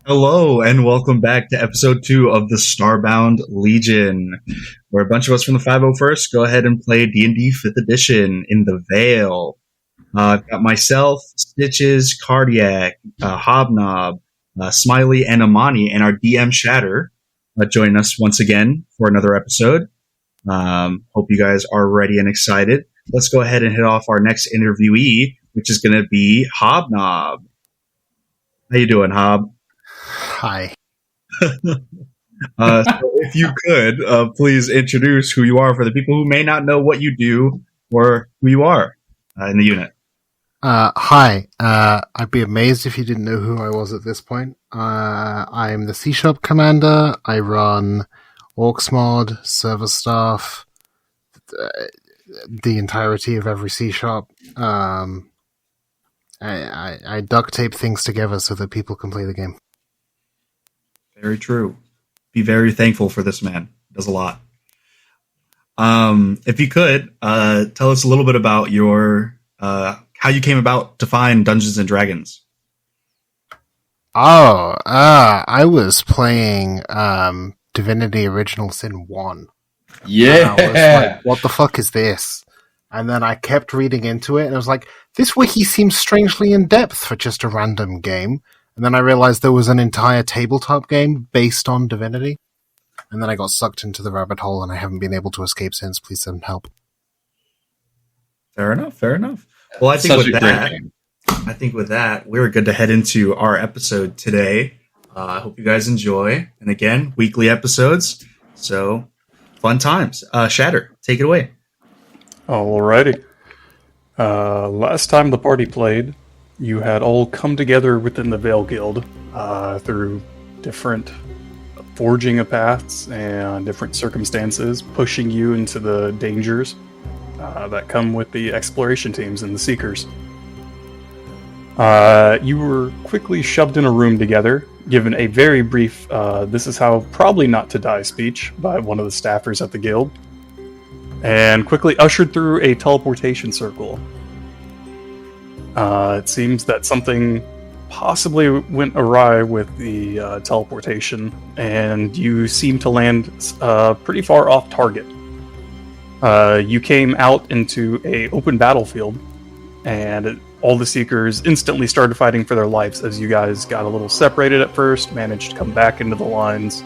Hello and welcome back to episode 2 of the Starbound Legion, where a bunch of us from the 501st go ahead and play D&D 5th edition in the Vale. I've got myself, Stitches, Cardiac, Hobnob, Smiley, and Amani, and our DM Shatter join us once again for another episode. Hope you guys are ready and excited. Let's go ahead and hit off our next interviewee, which is going to be Hobnob. How you doing, Hob? Hi. So if you could, please introduce who you are for the people who may not know what you do or who you are in the unit. Hi. I'd be amazed if you didn't know who I was at this point. I'm the C-Shop commander. I run Orcs Mod, server staff, the entirety of every C-Shop. I duct tape things together so that people can play the game. Very true. Be very thankful for this man. He does a lot. If you could, tell us a little bit about your how you came about to find Dungeons and Dragons. I was playing Divinity Original Sin 1. Yeah! I was like, what the fuck is this? And then I kept reading into it, and I was like, this wiki seems strangely in-depth for just a random game. And then I realized there was an entire tabletop game based on Divinity. And then I got sucked into the rabbit hole, and I haven't been able to escape since. Please send help. Fair enough. Well, I think with that, we're good to head into our episode today. I hope you guys enjoy. And again, weekly episodes. So, fun times. Shatter, take it away. Alrighty. Last time the party played, you had all come together within the Vale Guild through different forging of paths and different circumstances, pushing you into the dangers that come with the exploration teams and the Seekers. You were quickly shoved in a room together, given a very brief this is how probably not to die speech by one of the staffers at the guild, and quickly ushered through a teleportation circle. It seems that something possibly went awry with the teleportation, and you seem to land pretty far off target. You came out into a open battlefield, and all the Seekers instantly started fighting for their lives as you guys got a little separated at first, managed to come back into the lines,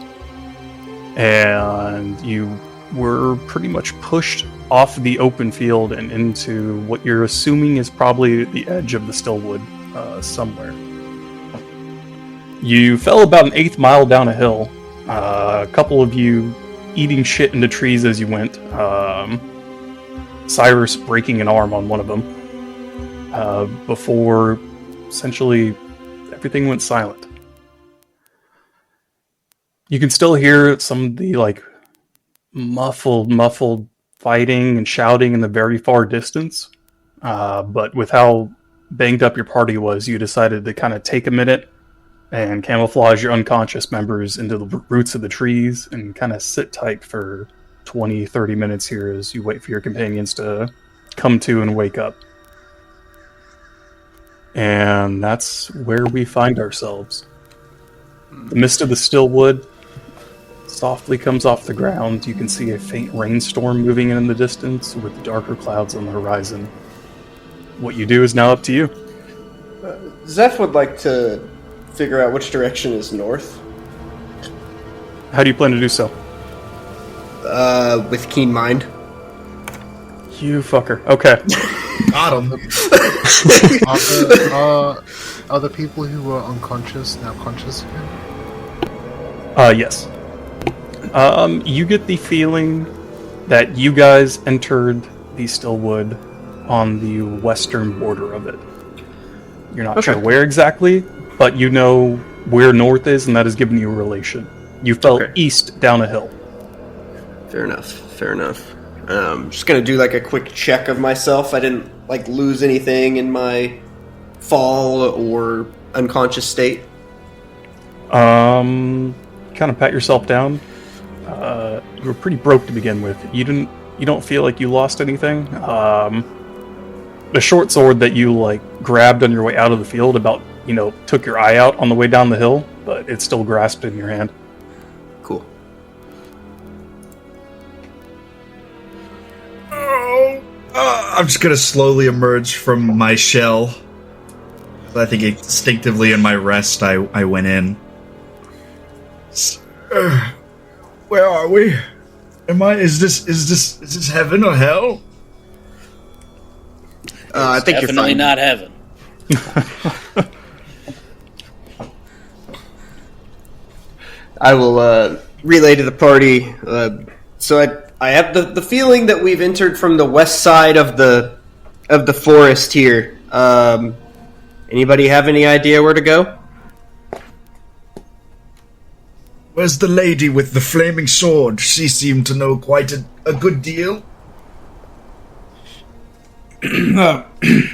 and you were pretty much pushed off the open field and into what you're assuming is probably the edge of the Stillwood somewhere. You fell about an eighth mile down a hill. A couple of you eating shit into trees as you went. Cyrus breaking an arm on one of them. Before essentially everything went silent. You can still hear some of the muffled fighting and shouting in the very far distance, but with how banged up your party was, you decided to kind of take a minute and camouflage your unconscious members into the roots of the trees and kind of sit tight for 20-30 minutes here as you wait for your companions to come to and wake up. And that's where we find ourselves. The mist of the Stillwood softly comes off the ground. You can see a faint rainstorm moving in the distance with darker clouds on the horizon. What you do is now up to you. Zeph would like to figure out which direction is north. How do you plan to do so? With keen mind. You fucker. Okay. Got him. Are the people who were unconscious now conscious again? Yes. You get the feeling that you guys entered the Stillwood on the western border of it. You're not sure where exactly, but you know where north is, and that has given you a relation. You fell east down a hill. Fair enough. Just gonna do a quick check of myself. I didn't lose anything in my fall or unconscious state. Kind of pat yourself down. You were pretty broke to begin with. You don't feel like you lost anything. The short sword that you grabbed on your way out of the field took your eye out on the way down the hill. but it's still grasped in your hand. Cool. I'm just gonna slowly emerge from my shell. I think instinctively in my rest, I went in. Where are we? Is this heaven or hell? I think you're definitely fine. not heaven. I will relay to the party. So I have the feeling that we've entered from the west side of the forest here. Anybody have any idea where to go? Where's the lady with the flaming sword? She seemed to know quite a good deal.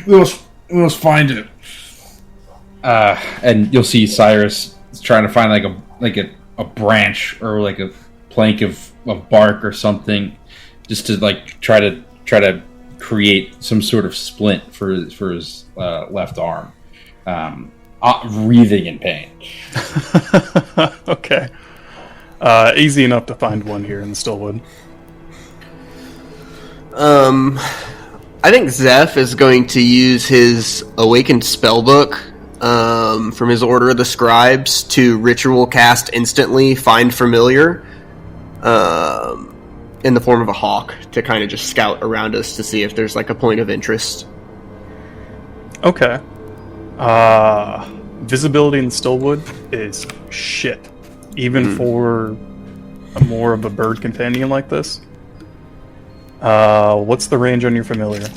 We'll find it. And you'll see Cyrus trying to find like a branch or like a plank of bark or something, just to like try to create some sort of splint for his left arm, wreathing in pain. Okay. Easy enough to find one here in the Stillwood. I think Zeph is going to use his Awakened Spellbook from his Order of the Scribes to ritual cast instantly Find Familiar in the form of a hawk to kind of just scout around us to see if there's like a point of interest. Okay. Visibility in Stillwood is shit. Even for more of a bird companion like this. What's the range on your familiar?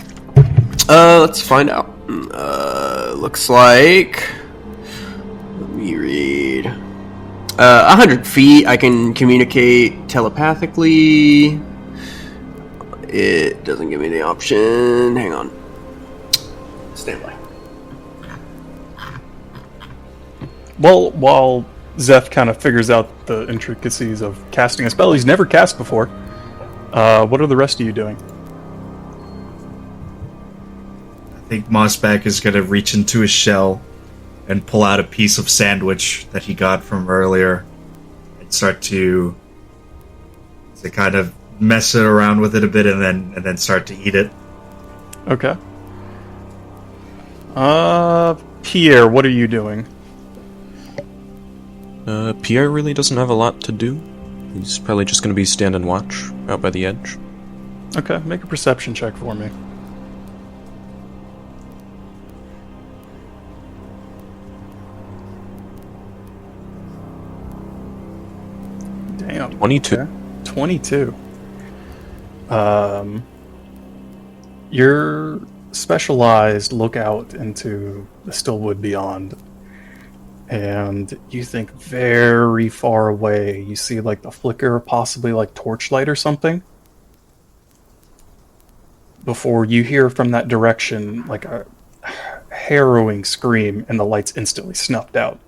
Let's find out. Looks like... Let me read. 100 feet, I can communicate telepathically. It doesn't give me the option. Hang on. Stand by. Well, while Zeph kind of figures out the intricacies of casting a spell he's never cast before, what are the rest of you doing? I think Mossback is going to reach into his shell and pull out a piece of sandwich that he got from earlier and start to kind of mess it around with it a bit and then start to eat it. Okay. Pierre, what are you doing? Pierre really doesn't have a lot to do. He's probably just going to be standing watch out by the edge. Okay, make a perception check for me. Damn. 22. Okay. 22. Your specialized look out into the Stillwood beyond, and you think very far away you see like the flicker of possibly like torchlight or something, before you hear from that direction like a harrowing scream and the light's instantly snuffed out.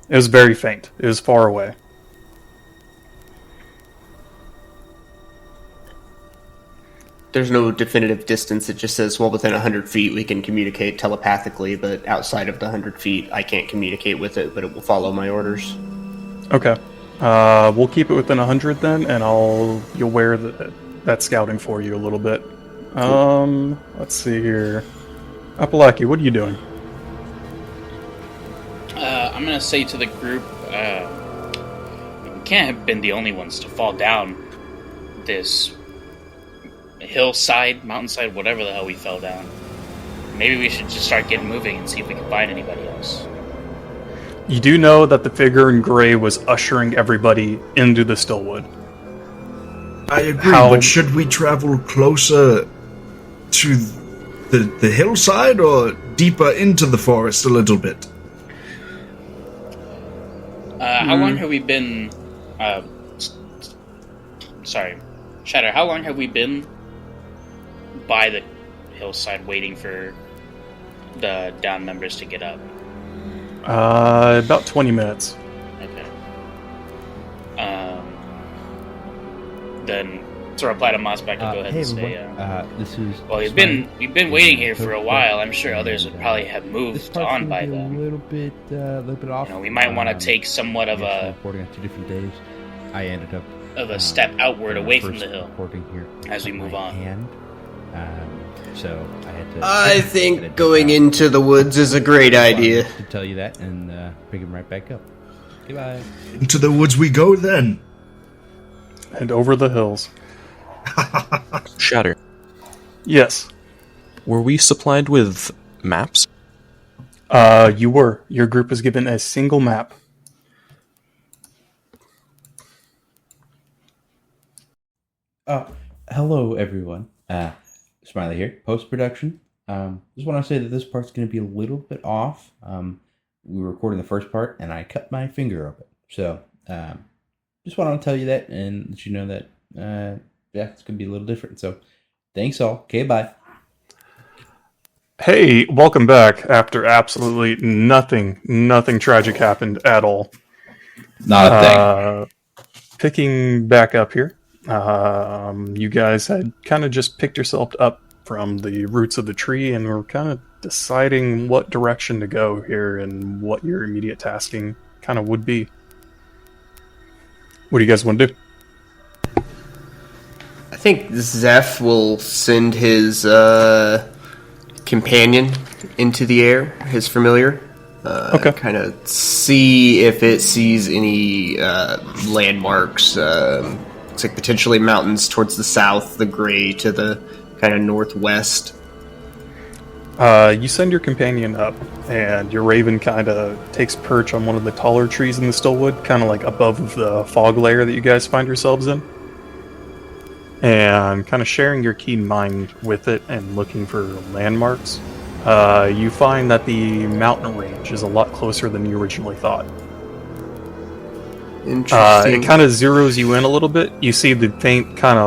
It was very faint. It was far away. There's no definitive distance. It just says, well, within 100 feet we can communicate telepathically, but outside of the 100 feet I can't communicate with it, but it will follow my orders. Okay. We'll keep it within 100 then, and you'll wear that scouting for you a little bit. Cool. Let's see here. Apalaki, what are you doing? I'm gonna say to the group, we can't have been the only ones to fall down this hillside, mountainside, whatever the hell we fell down. Maybe we should just start getting moving and see if we can find anybody else. You do know that the figure in gray was ushering everybody into the Stillwood. I agree, but should we travel closer to the hillside or deeper into the forest a little bit? How long have we been... sorry. Shatter, how long have we been by the hillside waiting for the down members to get up? About 20 minutes. Okay. Then to reply to Mossback and go ahead hey and say, everyone. This is. well, we've been waiting here for a while. I'm sure others would probably have This moved part's on gonna by be then. a little bit off. We might want to take somewhat of a reporting on 2 different days. I ended up step outward away from first the hill reporting here as we move on. hand. So I had to. I think going into the woods is a great idea. To tell you that and bring him right back up. Goodbye. Into the woods we go then. And over the hills. Shatter. Yes. Were we supplied with maps? You were. Your group was given a single map. Hello, everyone. Smiley here, post-production. Just want to say that this part's going to be a little bit off. We were recording the first part, and I cut my finger open. So, just want to tell you that and let you know that, it's going to be a little different. So, thanks all. Okay, bye. Hey, welcome back after absolutely nothing tragic happened at all. Not a thing. Picking back up here. You guys had kind of just picked yourself up from the roots of the tree and were kind of deciding what direction to go here and what your immediate tasking kind of would be. What do you guys want to do? I think Zeph will send his companion into the air, his familiar. Okay. Kind of see if it sees any landmarks. Looks like potentially mountains towards the south, the gray to the kind of northwest. You send your companion up, and your raven kind of takes perch on one of the taller trees in the stillwood, kind of like above the fog layer that you guys find yourselves in. And kind of sharing your keen mind with it and looking for landmarks, you find that the mountain range is a lot closer than you originally thought. Interesting. It kind of zeroes you in a little bit. You see the faint kind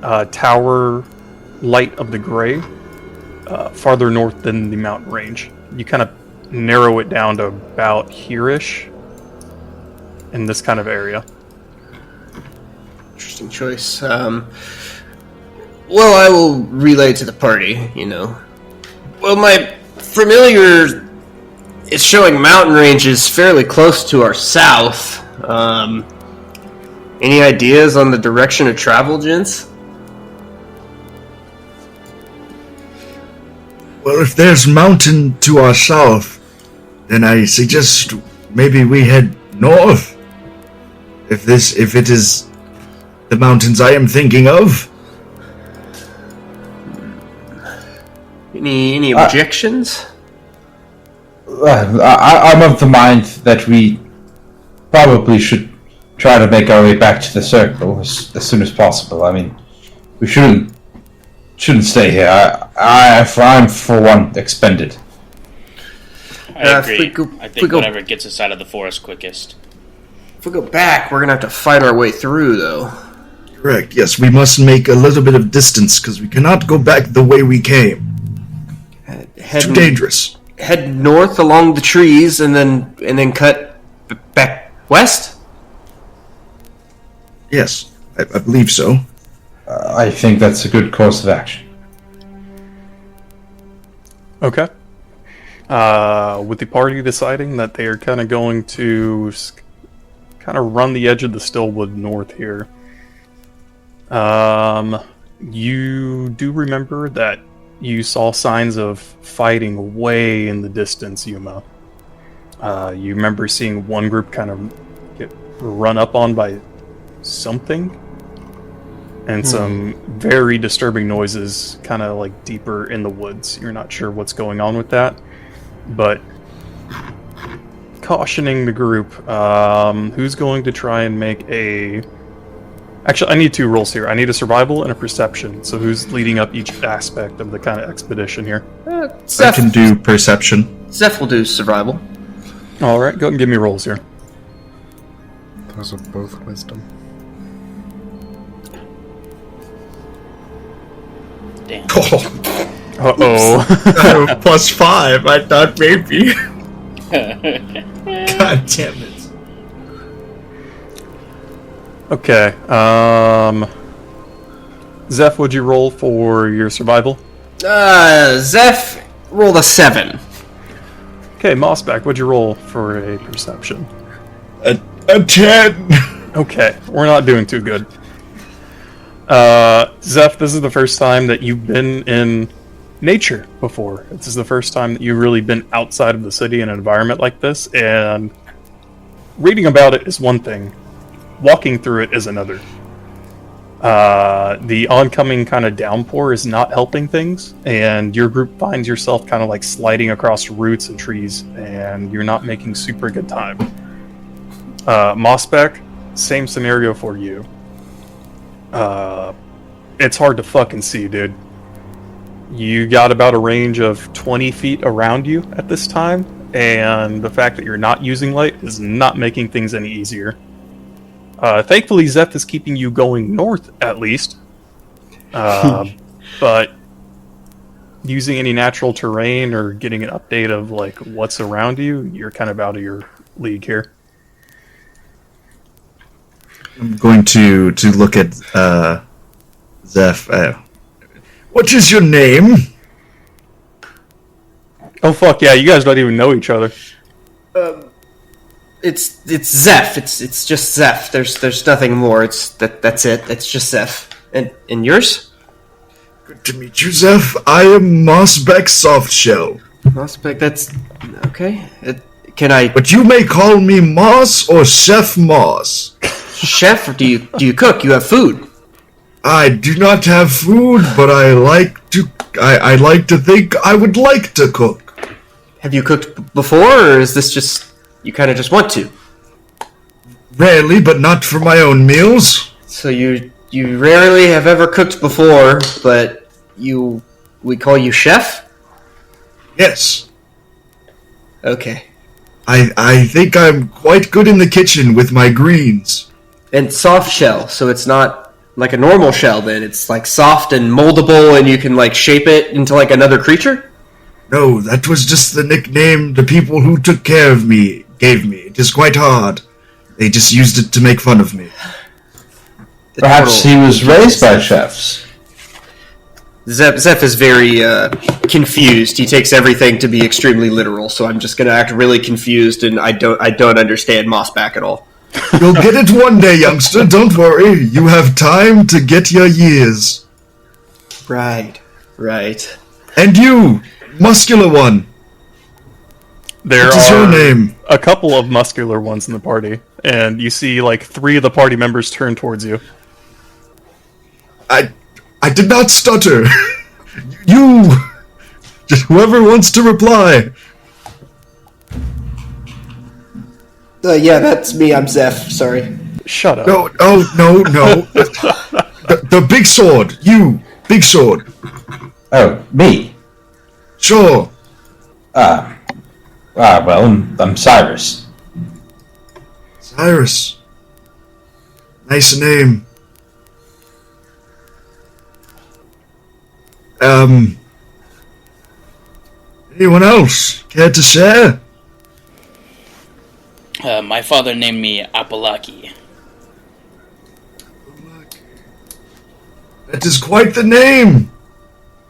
of tower light of the gray farther north than the mountain range. You kind of narrow it down to about here-ish in this kind of area. Interesting choice. Well, I will relay to the party, Well, my familiar is showing mountain ranges fairly close to our south. Any ideas on the direction of travel, gents? Well, if there's mountain to our south, then I suggest maybe we head north. If it is the mountains I am thinking of. Any objections? I'm of the mind that we probably should try to make our way back to the circle as soon as possible. I mean, we shouldn't stay here. I'm for one expended. I agree. I think whatever gets us out of the forest quickest. If we go back, we're gonna have to fight our way through, though. Correct. Yes, we must make a little bit of distance because we cannot go back the way we came. Too dangerous. Head north along the trees and then cut back west? Yes, I believe so. I think that's a good course of action. Okay. With the party deciding that they are kind of going to kind of run the edge of the Stillwood north here. You do remember that you saw signs of fighting way in the distance, Yuma. You remember seeing one group kind of get run up on by something, and some very disturbing noises kind of like deeper in the woods. You're not sure what's going on with that, but cautioning the group, who's going to try and make a... Actually, I need 2 rolls here. I need a survival and a perception. So who's leading up each aspect of the kind of expedition here? I can do perception. Zeph will do survival. Alright, go ahead and give me rolls here. Those are both wisdom. Damn. Uh-oh. +5. I thought maybe. God damn it. Okay. Zeph, would you roll for your survival? Zeph rolled a 7. Okay, Mossback, what'd you roll for a perception? A 10. Okay, we're not doing too good. Zeph, this is the first time that you've been in nature before. This is the first time that you've really been outside of the city in an environment like this, and reading about it is one thing. Walking through it is another. The oncoming kind of downpour is not helping things, and your group finds yourself kind of like sliding across roots and trees, and you're not making super good time. Mossback, same scenario for you. It's hard to fucking see, dude. You got about a range of 20 feet around you at this time, and the fact that you're not using light is not making things any easier. Thankfully, Zeph is keeping you going north, at least. But using any natural terrain or getting an update of like what's around you, you're kind of out of your league here. I'm going to look at Zeph. What is your name? Oh fuck yeah! You guys don't even know each other. It's Zeph. It's just Zeph. There's nothing more. That's it. It's just Zeph. And yours? Good to meet you, Zeph. I am Mossbeck Softshell. Mossbeck. That's okay. Can I? But you may call me Moss or Chef Moss. Chef? Or do you cook? You have food. I do not have food, but I like to. I like to think I would like to cook. Have you cooked before, or is this just you kind of just want to? Rarely, but not for my own meals. So you rarely have ever cooked before, but we call you chef? Yes. Okay. I think I'm quite good in the kitchen with my greens. And soft shell, so it's not like a normal shell then. It's like soft and moldable and you can like shape it into like another creature? No, that was just the nickname the people who took care of me gave me. It is quite hard. They just used it to make fun of me. Perhaps he was raised by chefs. Zeph is very confused. He takes everything to be extremely literal, so I'm just going to act really confused, and I don't understand Mossback at all. You'll get it one day, youngster. Don't worry. You have time to get your years. Right. And you, muscular one. There what is your name? A couple of muscular ones in the party, and you see like 3 of the party members turn towards you. I did not stutter. You, just whoever wants to reply. Yeah, that's me. I'm Zeph. Sorry. Shut up. No. The big sword. You, big sword. Oh, me? Sure. Well, I'm Cyrus. Cyrus. Nice name. Anyone else care to share? My father named me Apalaki. That is quite the name.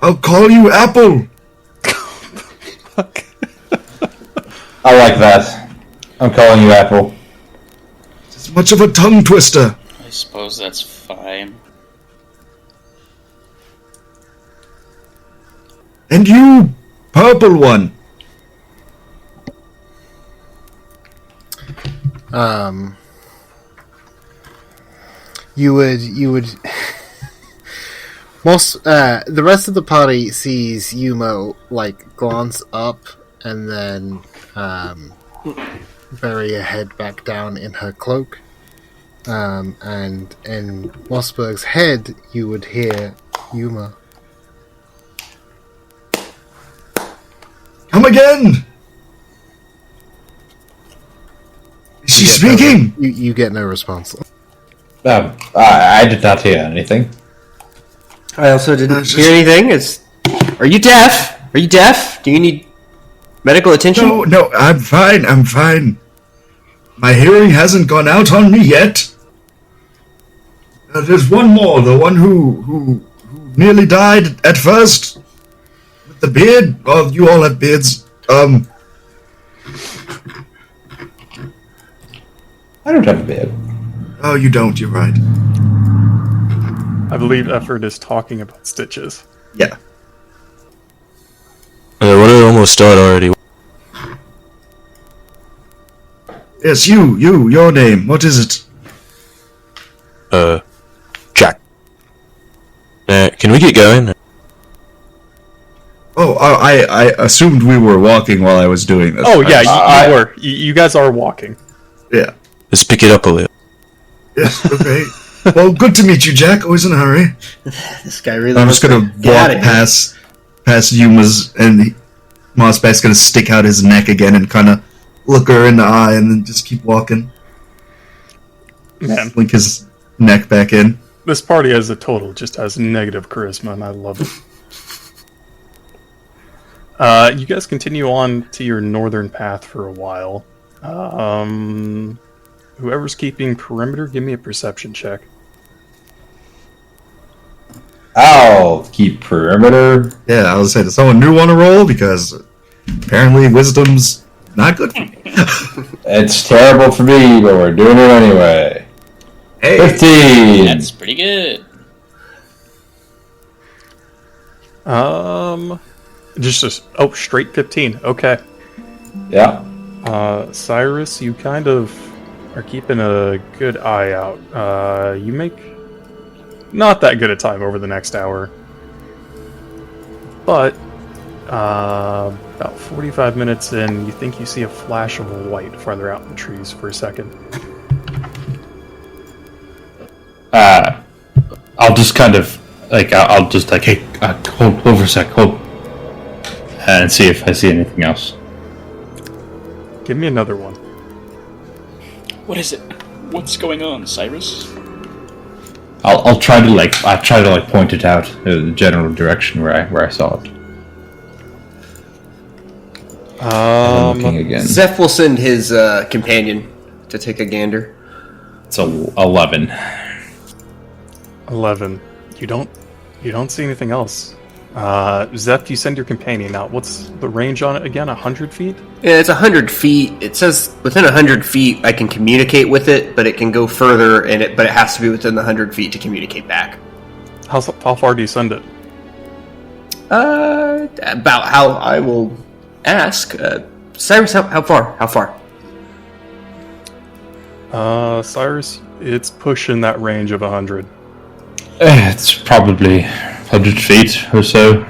I'll call you Apple. I like that. I'm calling you Apple. It's much of a tongue twister. I suppose that's fine. And you, purple one. You would most the rest of the party sees Yumo like glance up and then bury her head back down in her cloak, and in Mossberg's head you would hear Yuma. Come again. Is she speaking? You get no response. I did not hear anything. I also didn't hear anything. Are you deaf? Are you deaf? Do you need medical attention? No, I'm fine. My hearing hasn't gone out on me yet. There's one more, the one who nearly died at first. With the beard. Oh, you all have beards. I don't have a beard. Oh, you don't, you're right. I believe Effort is talking about Stitches. Yeah. We're almost done already. Yes, your name, what is it? Jack. Can we get going? Oh, I assumed we were walking while I was doing this. Oh, yeah, you were. You guys are walking. Yeah. Let's pick it up a little. Yes, okay. Well, good to meet you, Jack. Always in a hurry. This guy really. I'm just gonna walk past Yuma's, and Mossback's gonna stick out his neck again and kind of look her in the eye, and then just keep walking. Man, Link his neck back in. this party as a total just has negative charisma, and I love it. You guys continue on to your northern path for a while. Whoever's keeping perimeter, give me a perception check. I'll keep perimeter. Yeah, I was saying, does someone new want to roll? Because apparently wisdom's not good for me. It's terrible for me, but we're doing it anyway. Hey, 15! That's pretty good. Straight 15. Okay. Yeah. Cyrus, you kind of are keeping a good eye out. You make not that good a time over the next hour. But about 45 minutes in, you think you see a flash of light farther out in the trees for a second. I'll just kind of, I'll just hey, hold over a sec, hold. And see if I see anything else. Give me another one. What is it? What's going on, Cyrus? I'll try to point it out the general direction where I saw it. Looking again. Zeph will send his companion to take a gander. It's 11. 11. You don't see anything else. Zeph, you send your companion out. What's the range on it again? 100 feet? Yeah, it's 100 feet. It says within 100 feet I can communicate with it, but it can go further, but it has to be within the 100 feet to communicate back. How far do you send it? About how I will ask. Cyrus, how far? How far? Cyrus, it's pushing that range of 100. It's probably 100 feet or so.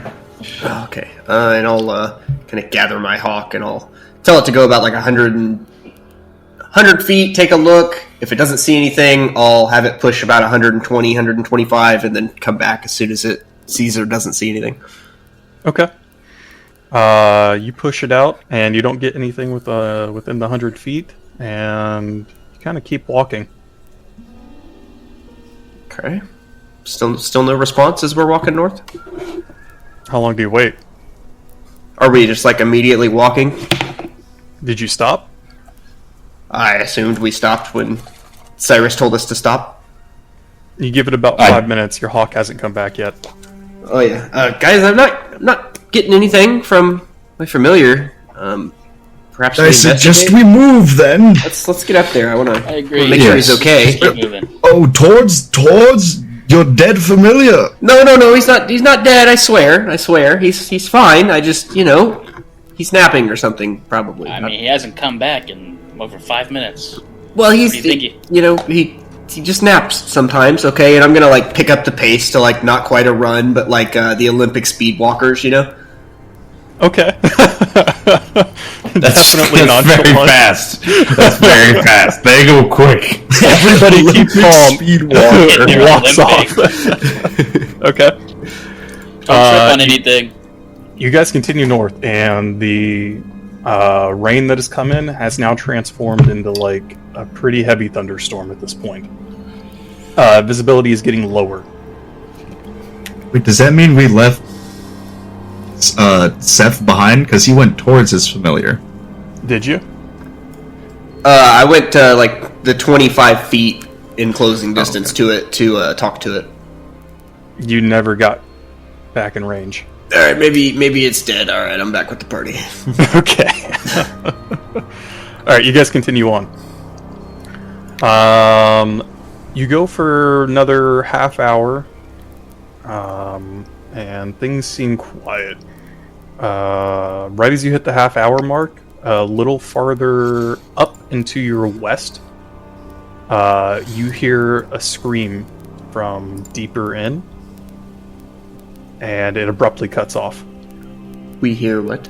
Okay. And I'll kind of gather my hawk and I'll tell it to go about like 100 feet, take a look. If it doesn't see anything, I'll have it push about 120, 125, and then come back as soon as it sees or doesn't see anything. Okay. You push it out, and you don't get anything within the 100 feet, and you kind of keep walking. Okay. Still no response as we're walking north? How long do you wait? Are we just like immediately walking? Did you stop? I assumed we stopped when Cyrus told us to stop. You give it about 5 minutes. Your hawk hasn't come back yet. Oh yeah, guys, I'm not getting anything from my familiar. Perhaps I we suggest investigate? we move then. Let's get up there. I want to agree. make sure Yes. he's okay. Keep moving. Oh, towards your dead familiar. No, he's not dead. I swear. He's fine. I just he's napping or something probably. I mean, he hasn't come back in over 5 minutes. Well, he's What do you think he just naps sometimes. Okay, and I'm gonna like pick up the pace to like not quite a run, but like the Olympic speed walkers, Okay. That's Definitely not very fast. That's very fast. They go quick. Everybody keep calm. Speed walker. They're Walks off. Okay. Don't trip on anything. You guys continue north, and the rain that has come in has now transformed into like a pretty heavy thunderstorm at this point. Visibility is getting lower. Wait, does that mean we left Seth behind? Because he went towards his familiar. Did you? I went like the 25 feet in closing distance to it to talk to it. You never got back in range. All right, maybe it's dead. All right, I'm back with the party. Okay. All right, you guys continue on. You go for another half hour, and things seem quiet. Right as you hit the half hour mark, a little farther up into your west, you hear a scream from deeper in, and it abruptly cuts off. We hear what?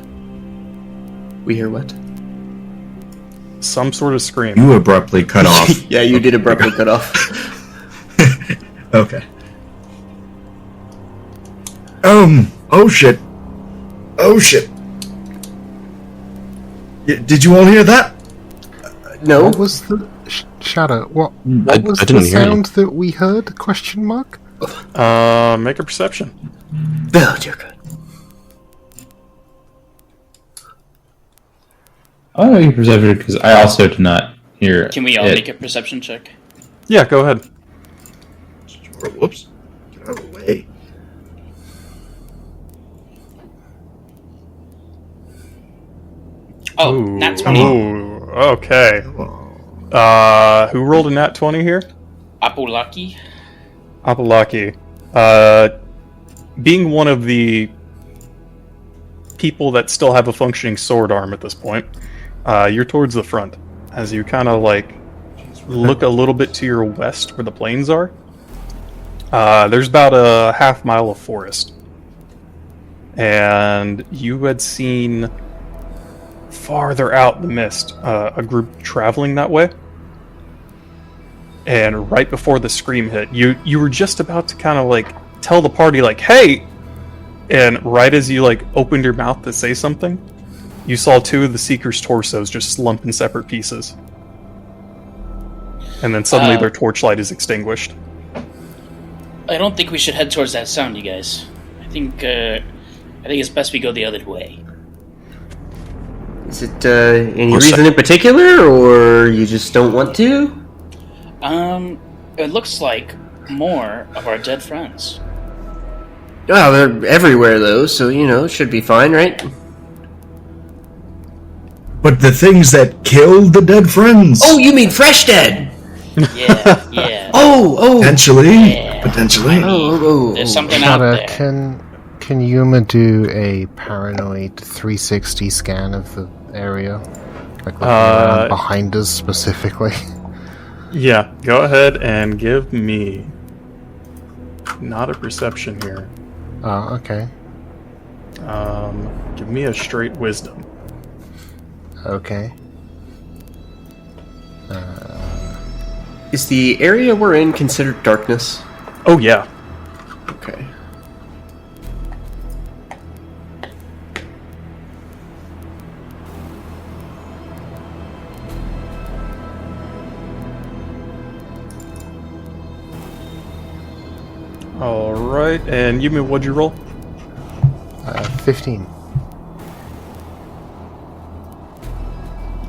We hear what? Some sort of scream. You abruptly cut off. Yeah, you did abruptly cut off. Okay. Oh shit. Oh shit. Did you all hear that? No. What was the Shadow? What I was didn't the hear sound that we heard? Question mark. Make a perception. Oh, dear God. I'll make a perception because I also did not hear. Can we all it. make a perception check? Yeah, go ahead. Sure, whoops. Get out of the way. Oh, Ooh. nat 20. Ooh, okay. Who rolled a nat 20 here? Apulaki. Apalaki. Being one of the people that still have a functioning sword arm at this point, you're towards the front. As you kind of like look a little bit to your west where the plains are, there's about a half mile of forest. And you had seen farther out in the mist a group traveling that way. And right before the scream hit, you were just about to kind of like tell the party like, hey! And right as you like opened your mouth to say something, you saw two of the Seeker's torsos just slump in separate pieces. And then suddenly their torchlight is extinguished. I don't think we should head towards that sound, you guys. I think it's best we go the other way. Is it any reason in particular, or you just don't want to? It looks like more of our dead friends. Well, they're everywhere, though, so, it should be fine, right? But the things that killed the dead friends. Oh, you mean fresh dead? Yeah. Oh! Potentially. Yeah. Potentially. There's something out Shadow, there. can Yuma do a paranoid 360 scan of the area? Like looking around behind us specifically? Yeah, go ahead and give me not a perception here. Oh, okay. Give me a straight wisdom. Okay. Is the area we're in considered darkness? Oh yeah. Okay. Alright, and Yumi, what'd you roll? 15.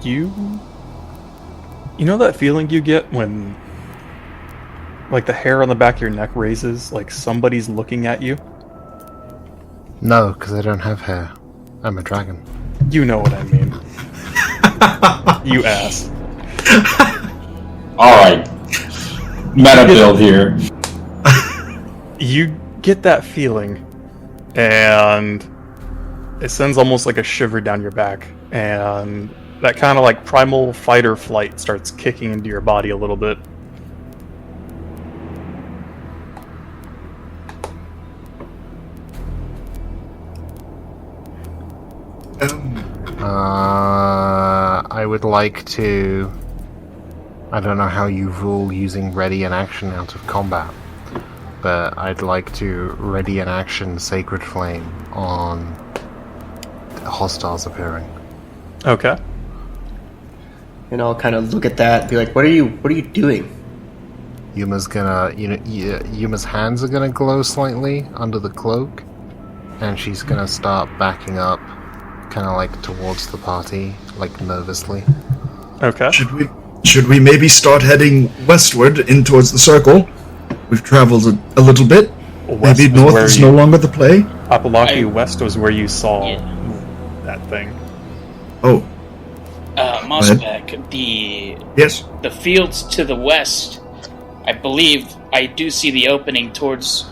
You know that feeling you get when like the hair on the back of your neck raises, like somebody's looking at you? No, because I don't have hair. I'm a dragon. You know what I mean. You ass. Alright. Meta build here. You get that feeling, and it sends almost like a shiver down your back, and that kind of like primal fight or flight starts kicking into your body a little bit. I would like to... I don't know how you rule using ready in action out of combat, but I'd like to ready in action Sacred Flame on hostiles appearing. Okay. And I'll kind of look at that and be like, what are you doing? Yuma's gonna... Yuma's hands are gonna glow slightly under the cloak, and she's gonna start backing up, kind of like towards the party, like nervously. Okay. Should we maybe start heading westward in towards the circle? We've traveled a little bit. West Maybe was north where is you- no longer the play? Apalaki West was where you saw that thing. Oh, Mossback, the yes. fields to the west, I believe I do see the opening towards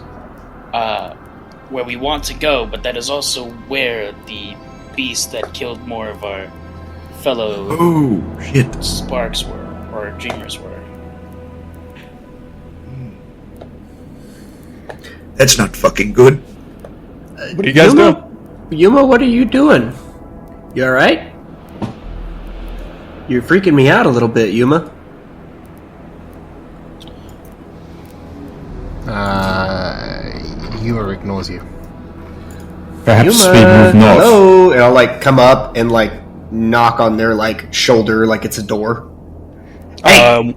where we want to go, but that is also where the beast that killed more of our fellow Oh, shit. sparks were, or dreamers were. That's not fucking good. What are you guys doing? Yuma, what are you doing? You alright? You're freaking me out a little bit, Yuma. Yuma ignores you. Perhaps Yuma, we move north. hello? And I'll like come up and like knock on their like shoulder like it's a door.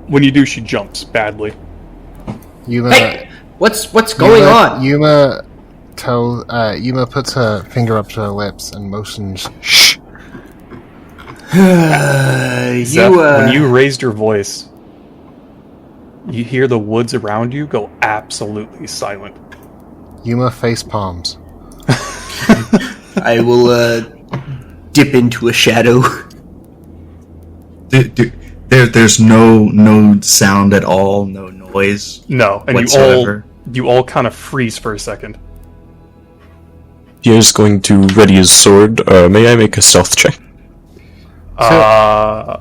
When you do, she jumps badly. Yuma, Hey, what's going on? Yuma puts her finger up to her lips and motions. Shh. Zeph, when you raised your voice, you hear the woods around you go absolutely silent. Yuma face palms. I will dip into a shadow. There's no sound at all, no noise. No, and whatsoever. you all kind of freeze for a second. Pierre's going to ready his sword. May I make a stealth check? We're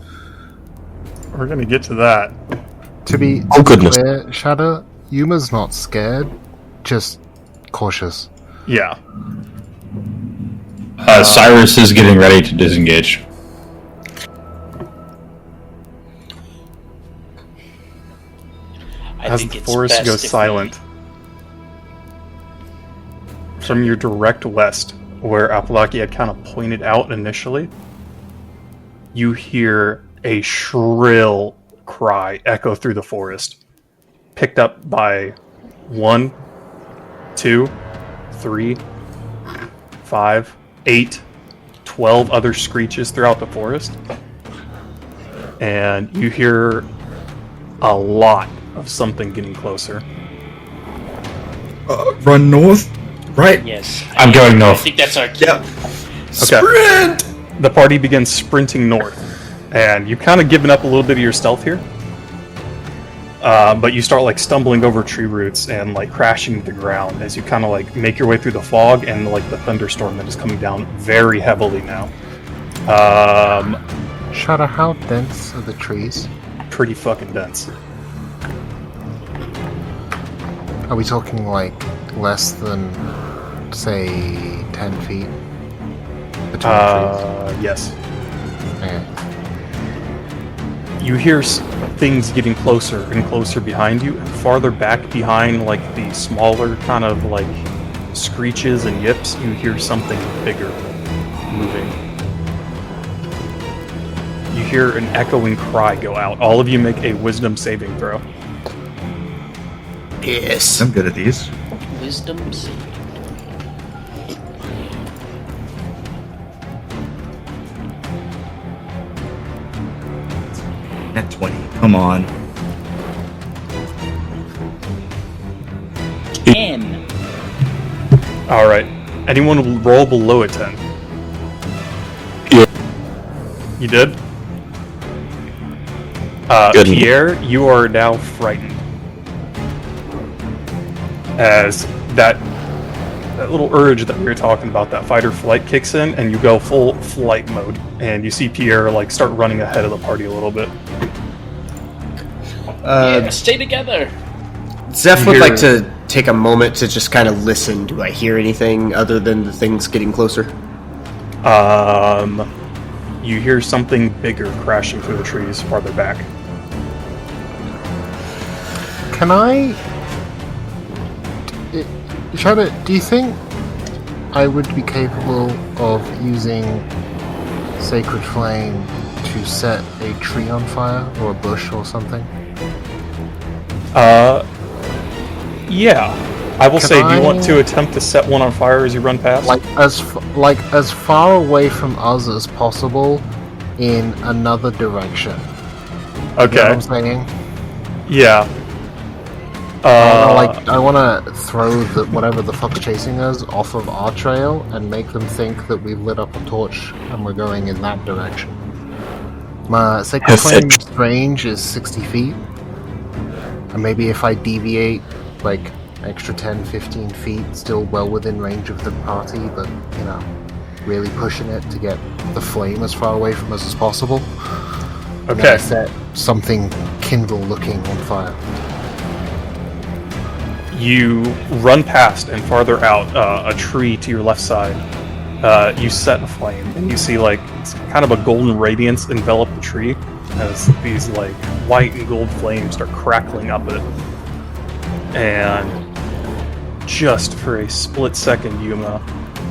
gonna get to that. To be goodness. clear, Shadow, Yuma's not scared, just cautious. Yeah. Cyrus is getting ready to disengage. As the forest goes silent, from your direct west, where Apalaki had kind of pointed out initially, you hear a shrill cry echo through the forest, picked up by 1, 2, 3, 5, 8, 12 other screeches throughout the forest. And you hear a lot of something getting closer. Run north, right? Yes. I'm going I north. think that's our cue. Yep. Okay. The party begins sprinting north, and you've kind of given up a little bit of your stealth here. But you start like stumbling over tree roots and like crashing to the ground as you kind of like make your way through the fog and like the thunderstorm that is coming down very heavily now. Shadow, how dense are the trees? Pretty fucking dense. Are we talking like less than, say, 10 feet between trees? Yes. Okay. You hear things getting closer and closer behind you, and farther back behind, like the smaller kind of like screeches and yips, you hear something bigger moving. You hear an echoing cry go out. All of you make a wisdom saving throw. Yes. I'm good at these. Wisdom saving. At 20. Come on. 10. Alright. Anyone will roll below a 10? Yeah. You did? Good. Pierre, you are now frightened. As that little urge that we were talking about, that fight or flight kicks in, and you go full flight mode, and you see Pierre like start running ahead of the party a little bit. Yeah, stay together. Zeph would Here. like to take a moment to just kind of listen. Do I hear anything other than the things getting closer? You hear something bigger crashing through the trees farther back. Can I... Shadow, do you think I would be capable of using Sacred Flame to set a tree on fire, or a bush or something? Yeah. I will Can say, do you want I- to attempt to set one on fire as you run past? Like as far away from us as possible in another direction. Okay. You know what I'm saying? Yeah. I want to throw whatever the fuck's chasing us off of our trail and make them think that we've lit up a torch and we're going in that direction. My Sacred Flame's range is 60 feet. And maybe if I deviate, like, extra 10, 15 feet, still well within range of the party, but, you know, really pushing it to get the flame as far away from us as possible. And then I set something kindle-looking on fire. You run past and farther out a tree to your left side. You set a flame, and you see like kind of a golden radiance envelop the tree as these like white and gold flames start crackling up it. And just for a split second, Yuma,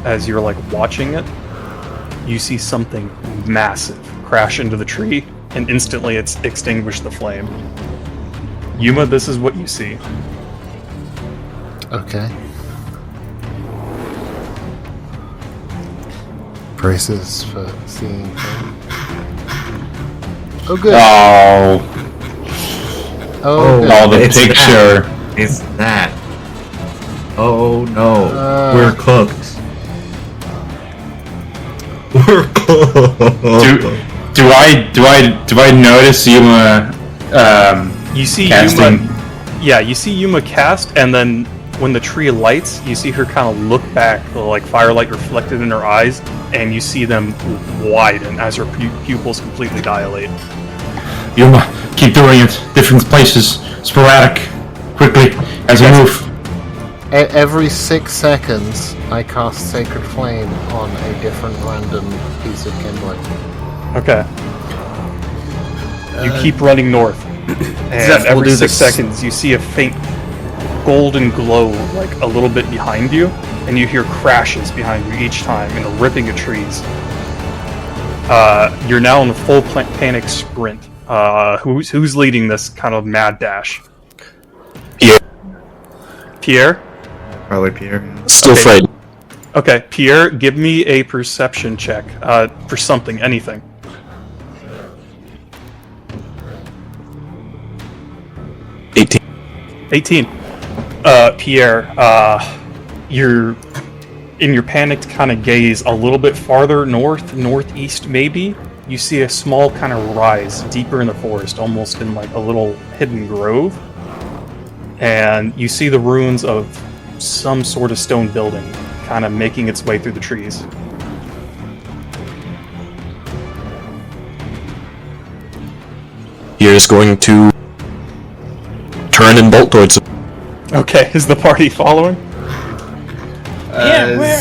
as you're like watching it, you see something massive crash into the tree, and instantly it's extinguished the flame. Yuma, this is what you see. Okay. Braces for seeing things. Oh, good. Oh, the picture. It's that. Oh no, we're cooked. We're cooked. Do I notice Yuma? You see casting? Yuma. Yeah, you see Yuma cast, and then when the tree lights, you see her kind of look back, like firelight reflected in her eyes, and you see them widen as her pupils completely dilate. Yuma, keep doing it. Different places, sporadic, quickly as we move. Every 6 seconds, I cast Sacred Flame on a different random piece of kindling. Okay. You keep running north, and Zeph will every do 6 this. seconds you see a faint golden glow, like a little bit behind you, and you hear crashes behind you each time in the ripping of trees. You're now in a full panic sprint. Who's leading this kind of mad dash? Pierre? Probably Pierre. Still frightened. Okay, Pierre, give me a perception check for something, anything. 18. Pierre, you're in your panicked kind of gaze a little bit farther northeast maybe. You see a small kind of rise deeper in the forest, almost in like a little hidden grove. And you see the ruins of some sort of stone building kind of making its way through the trees. Pierre's going to turn and bolt towards him. Okay, is the party following?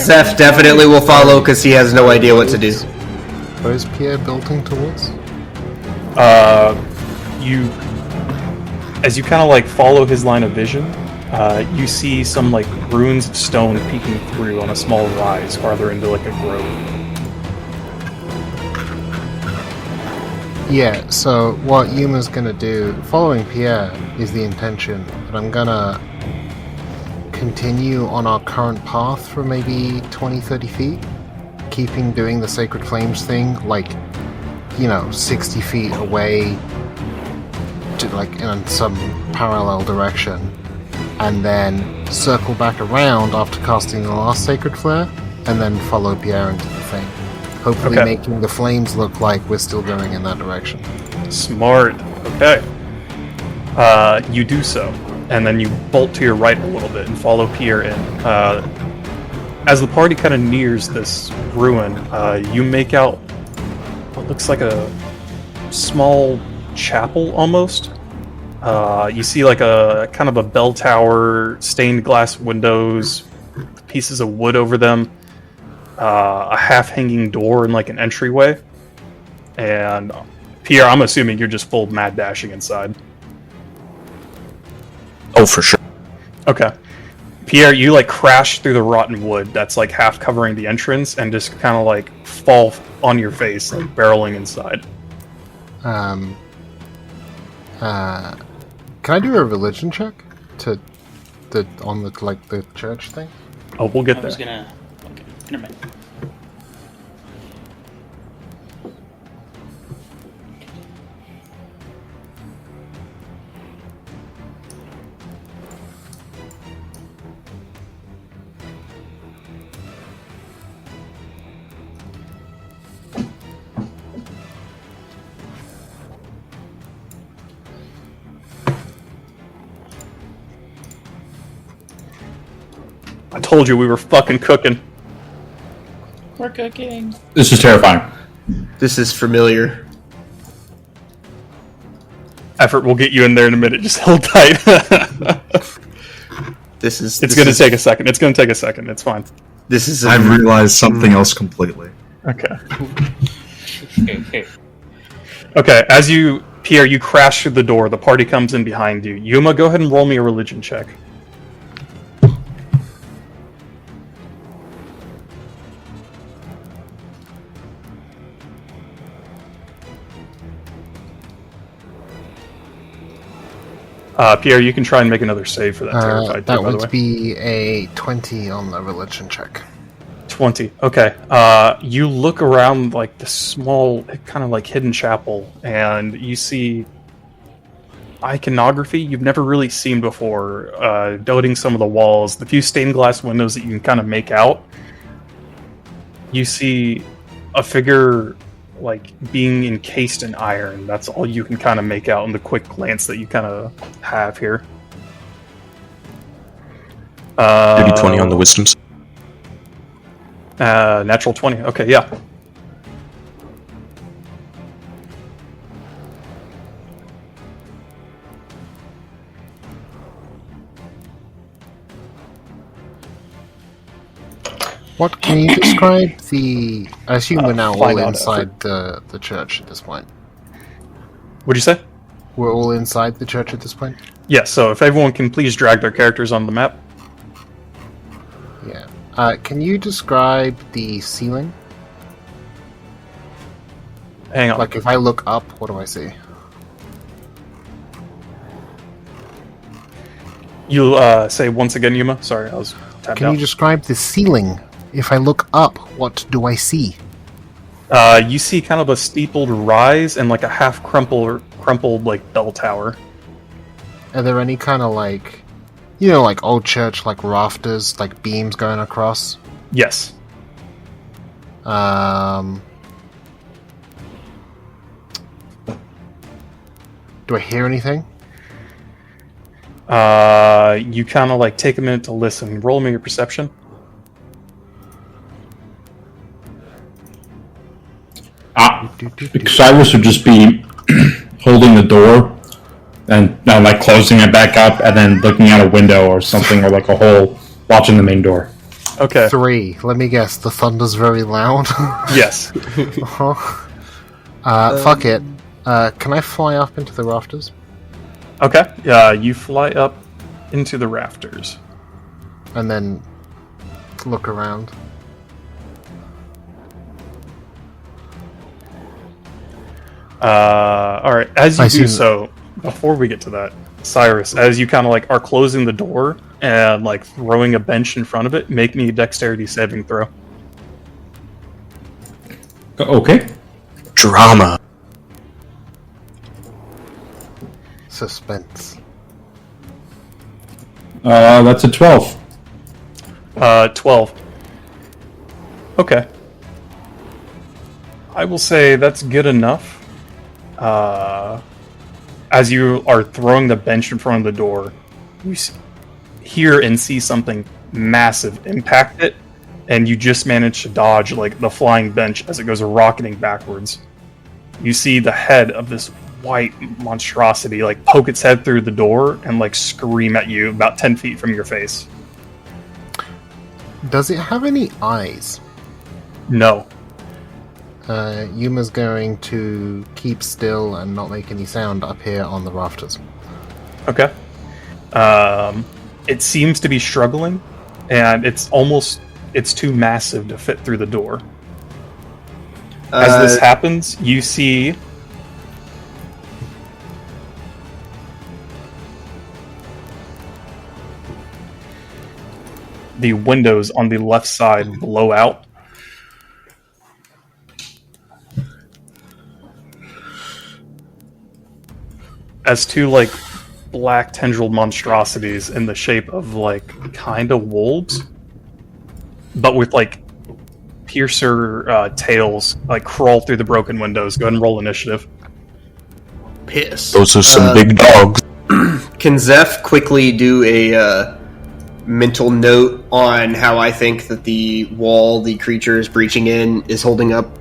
Zeph definitely will follow because he has no idea what to do. Where is Pierre building towards? As you kind of like follow his line of vision, you see some like ruins of stone peeking through on a small rise farther into like a grove. Yeah, so what Yuma's gonna do, following Pierre is the intention, but I'm gonna continue on our current path for maybe 20-30 feet, keeping doing the Sacred Flames thing, like, 60 feet away, to, like, in some parallel direction, and then circle back around after casting the last Sacred Flare, and then follow Pierre into the thing. Hopefully making the flames look like we're still going in that direction. Smart. Okay. You do so, and then you bolt to your right a little bit and follow Pierre in. As the party kind of nears this ruin, you make out what looks like a small chapel almost. You see like a kind of a bell tower, stained glass windows, pieces of wood over them, a half-hanging door and like an entryway. And Pierre, I'm assuming you're just full mad dashing inside. Oh, for sure. Okay. Pierre, you like crash through the rotten wood that's like half covering the entrance and just kind of like fall on your face, like barreling inside. Can I do a religion check on the church thing? Oh, we'll get I there. was gonna. Okay, never mind. I told you we were fucking cooking. We're cooking. This is terrifying. This is familiar. Effort will get you in there in a minute. Just hold tight. It's going to take a second. It's fine. This is. I've realized something else completely. Okay. Okay, as you, Pierre, you crash through the door. The party comes in behind you. Yuma, go ahead and roll me a religion check. Pierre, you can try and make another save for that terrified. That too, by the would way. be a 20 on the religion check. 20. Okay. You look around like the small, kind of like hidden chapel, and you see iconography you've never really seen before, dotting some of the walls. The few stained glass windows that you can kind of make out. You see a figure like being encased in iron. That's all you can kind of make out in the quick glance that you kind of have here. Maybe 20 on the wisdoms. Natural 20. Okay, yeah. What can you describe the? I assume we're now all find out inside the church at this point. What'd you say? We're all inside the church at this point. Yeah. So if everyone can please drag their characters on the map. Yeah. Can you describe the ceiling? Hang on. Like, if I look up, what do I see? You say once again, Yuma. Sorry, I was tapped Can out. you describe the ceiling? If I look up, what do I see? You see kind of a steepled rise and like a half crumpled like bell tower. Are there any kind of like, you know, like old church, like rafters, like beams going across? Yes. Do I hear anything? You kind of like take a minute to listen. Roll me your perception. Cyrus would just be holding the door and like closing it back up and then looking out a window or something, or like a hole, watching the main door. Okay. 3. Let me guess. The thunder's very loud. Yes. Fuck it. Can I fly up into the rafters? Okay. You fly up into the rafters. And then look around. Alright, as you I do see. so, before we get to that, Cyrus, as you kind of like are closing the door and like throwing a bench in front of it, make me a dexterity saving throw. Okay. Drama. Suspense. That's a 12. 12. Okay. I will say that's good enough. As you are throwing the bench in front of the door, you hear and see something massive impact it, and you just manage to dodge like the flying bench as it goes rocketing backwards. You see the head of this white monstrosity like poke its head through the door and like scream at you about 10 feet from your face. Does it have any eyes? No. Yuma's going to keep still and not make any sound up here on the rafters. Okay. It seems to be struggling, and it's too massive to fit through the door. As this happens, you see the windows on the left side blow out. As two like black tendril monstrosities in the shape of like kind of wolves, but with like piercer tails like crawl through the broken windows. Go ahead and roll initiative. Piss. Those are some big dogs. Can Zeph quickly do mental note on how I think that the wall the creature is breaching in is holding up?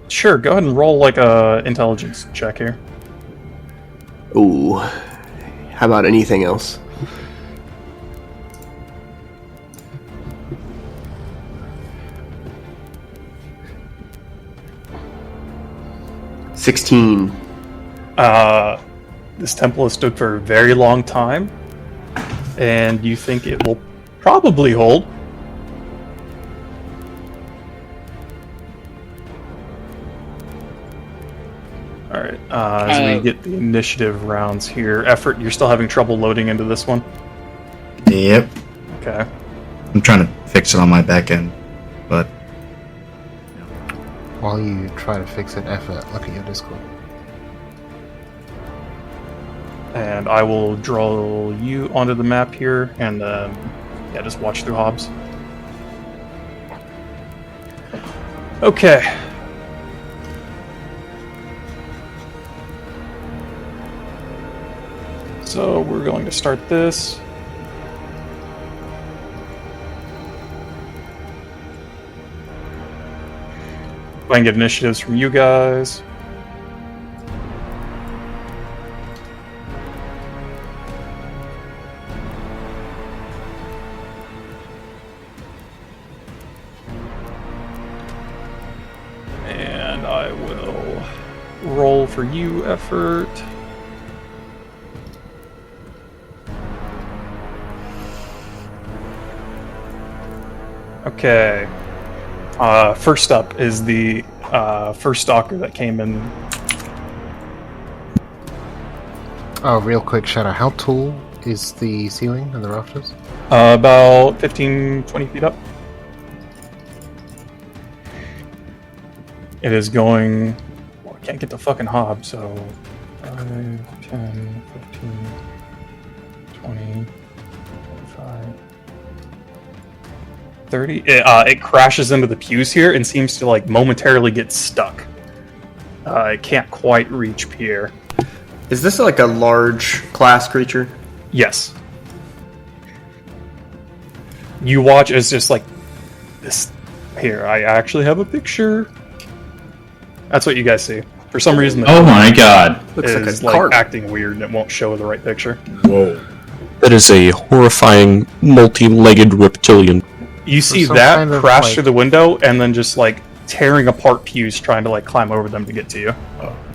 Sure. Go ahead and roll like a intelligence check here. Ooh. How about anything else? $16. This temple has stood for a very long time, and you think it will probably hold. Alright, as we get the initiative rounds here. Effort, you're still having trouble loading into this one? Yep. Okay. I'm trying to fix it on my back end, but While you try to fix it, Effort, look at your Discord. And I will draw you onto the map here, and yeah, just watch through Hobbs. Okay. So we're going to start this. I can get initiatives from you guys. And I will roll for you, Effort. Okay. First up is the first stalker that came in. Oh, real quick, Shadow. How tall is the ceiling and the rafters? About 15, 20 feet up. It is going... Well, I can't get the fucking hob, so... 5, 10, 15, 20, 25... 30. It crashes into the pews here and seems to like momentarily get stuck. It can't quite reach Pierre. Is this like a large class creature? Yes. You watch as just like this. Here, I actually have a picture. That's what you guys see. For some reason, the Oh my god. Looks like is a cart. acting weird and it won't show the right picture. whoa. That is a horrifying, multi-legged reptilian. You see some that kind of, crash like- through the window and then just like tearing apart pews trying to like climb over them to get to you.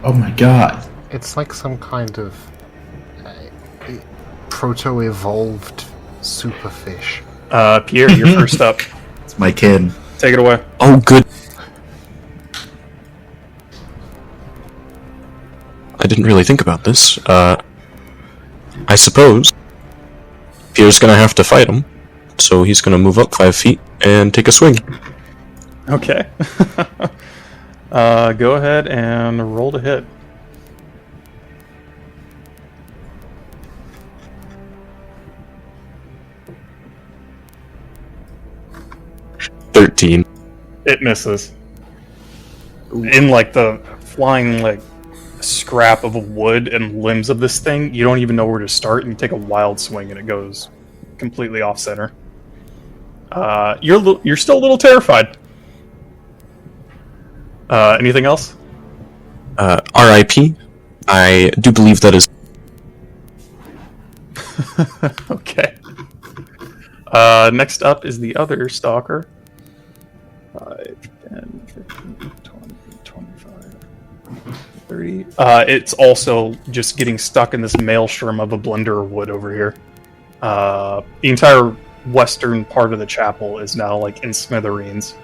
Oh my god. It's like some kind of proto-evolved superfish. Pierre, you're first up. It's my kid. Take it away. Oh, good. I didn't really think about this. I suppose Pierre's gonna have to fight him, so he's gonna move up 5 feet and take a swing. Okay. Go ahead and roll to hit. $13. It misses. In like the flying like scrap of wood and limbs of this thing, you don't even know where to start, and you take a wild swing and it goes completely off center. You're still a little terrified. Anything else? R.I.P. I do believe that is. Okay. Next up is the other stalker. 5, 10, 15, 20, 25, 30. It's also just getting stuck in this maelstrom of a blender of wood over here. The entire western part of the chapel is now like in smithereens.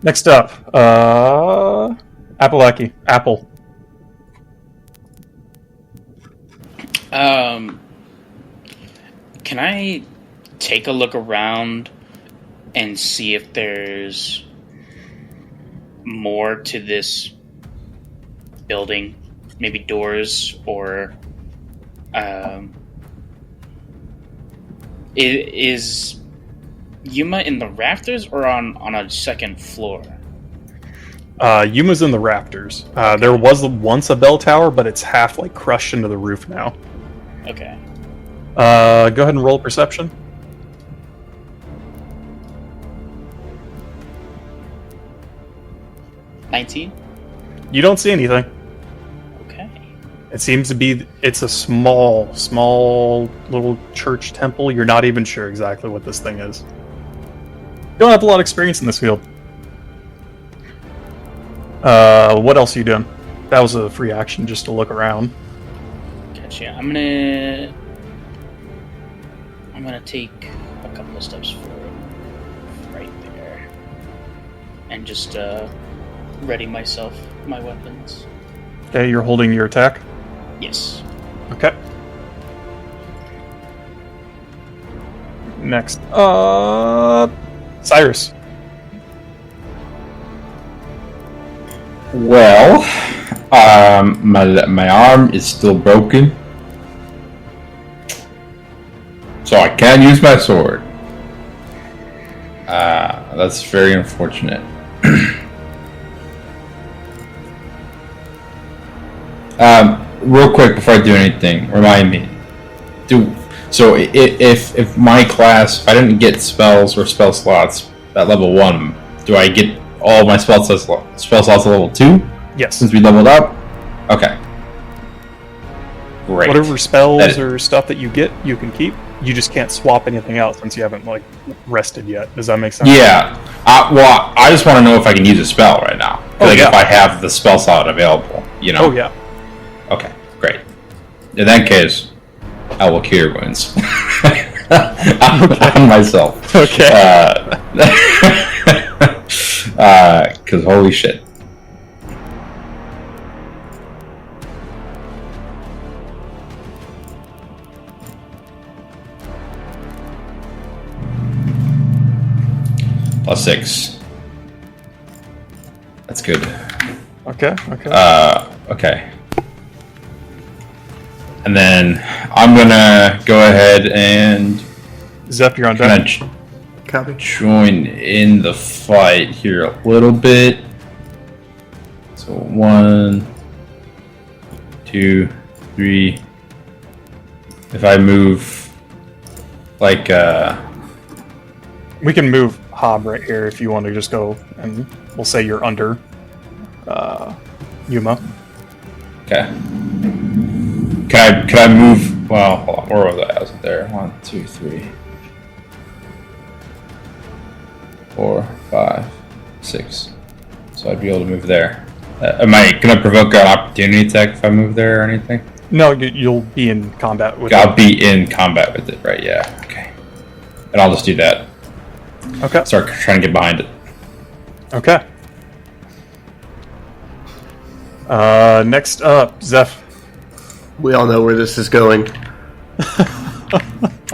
Next up, Appalachia. Apple. Can I take a look around and see if there's more to this building? Maybe doors or is Yuma in the rafters or on a second floor? Yuma's in the rafters. There was once a bell tower, but it's half like crushed into the roof now. Okay. Go ahead and roll perception. 19? You don't see anything. Okay. It seems to be, it's a small little church temple. You're not even sure exactly what this thing is. You don't have a lot of experience in this field. What else are you doing? That was a free action just to look around. Gotcha. I'm gonna take a couple of steps forward, right there, and just ready my weapons. Okay, you're holding your attack? Yes. Okay. Next. Cyrus. Well, my arm is still broken, so I can't use my sword. That's very unfortunate. Real quick before I do anything, remind me. If my class, if I didn't get spells or spell slots at level 1, do I get all my spell slots at level 2? Yes. Since we leveled up? Okay. Great. Whatever spells or stuff that you get, you can keep. You just can't swap anything out since you haven't, rested yet. Does that make sense? Yeah. I just want to know if I can use a spell right now. Yeah. If I have the spell slot available, Oh, yeah. Okay, great. In that case, I will cure wounds. On myself. Okay. Because holy shit. +6. That's good. Okay. Okay. And then I'm gonna go ahead and Zeph, you're on deck. Join in the fight here a little bit. So 1, 2, 3. If I move We can move Hob right here if you want to just go, and we'll say you're under Yuma. Okay. Could I move? Well, hold on. Where was I? I wasn't there. 1, 2, 3, 4, 5, 6. So I'd be able to move there. Am I gonna provoke an opportunity attack if I move there or anything? No, you'll be in combat with I'll be in combat with it, right? Yeah. Okay. And I'll just do that. Okay. Start trying to get behind it. Okay. Next up, Zeph. We all know where this is going.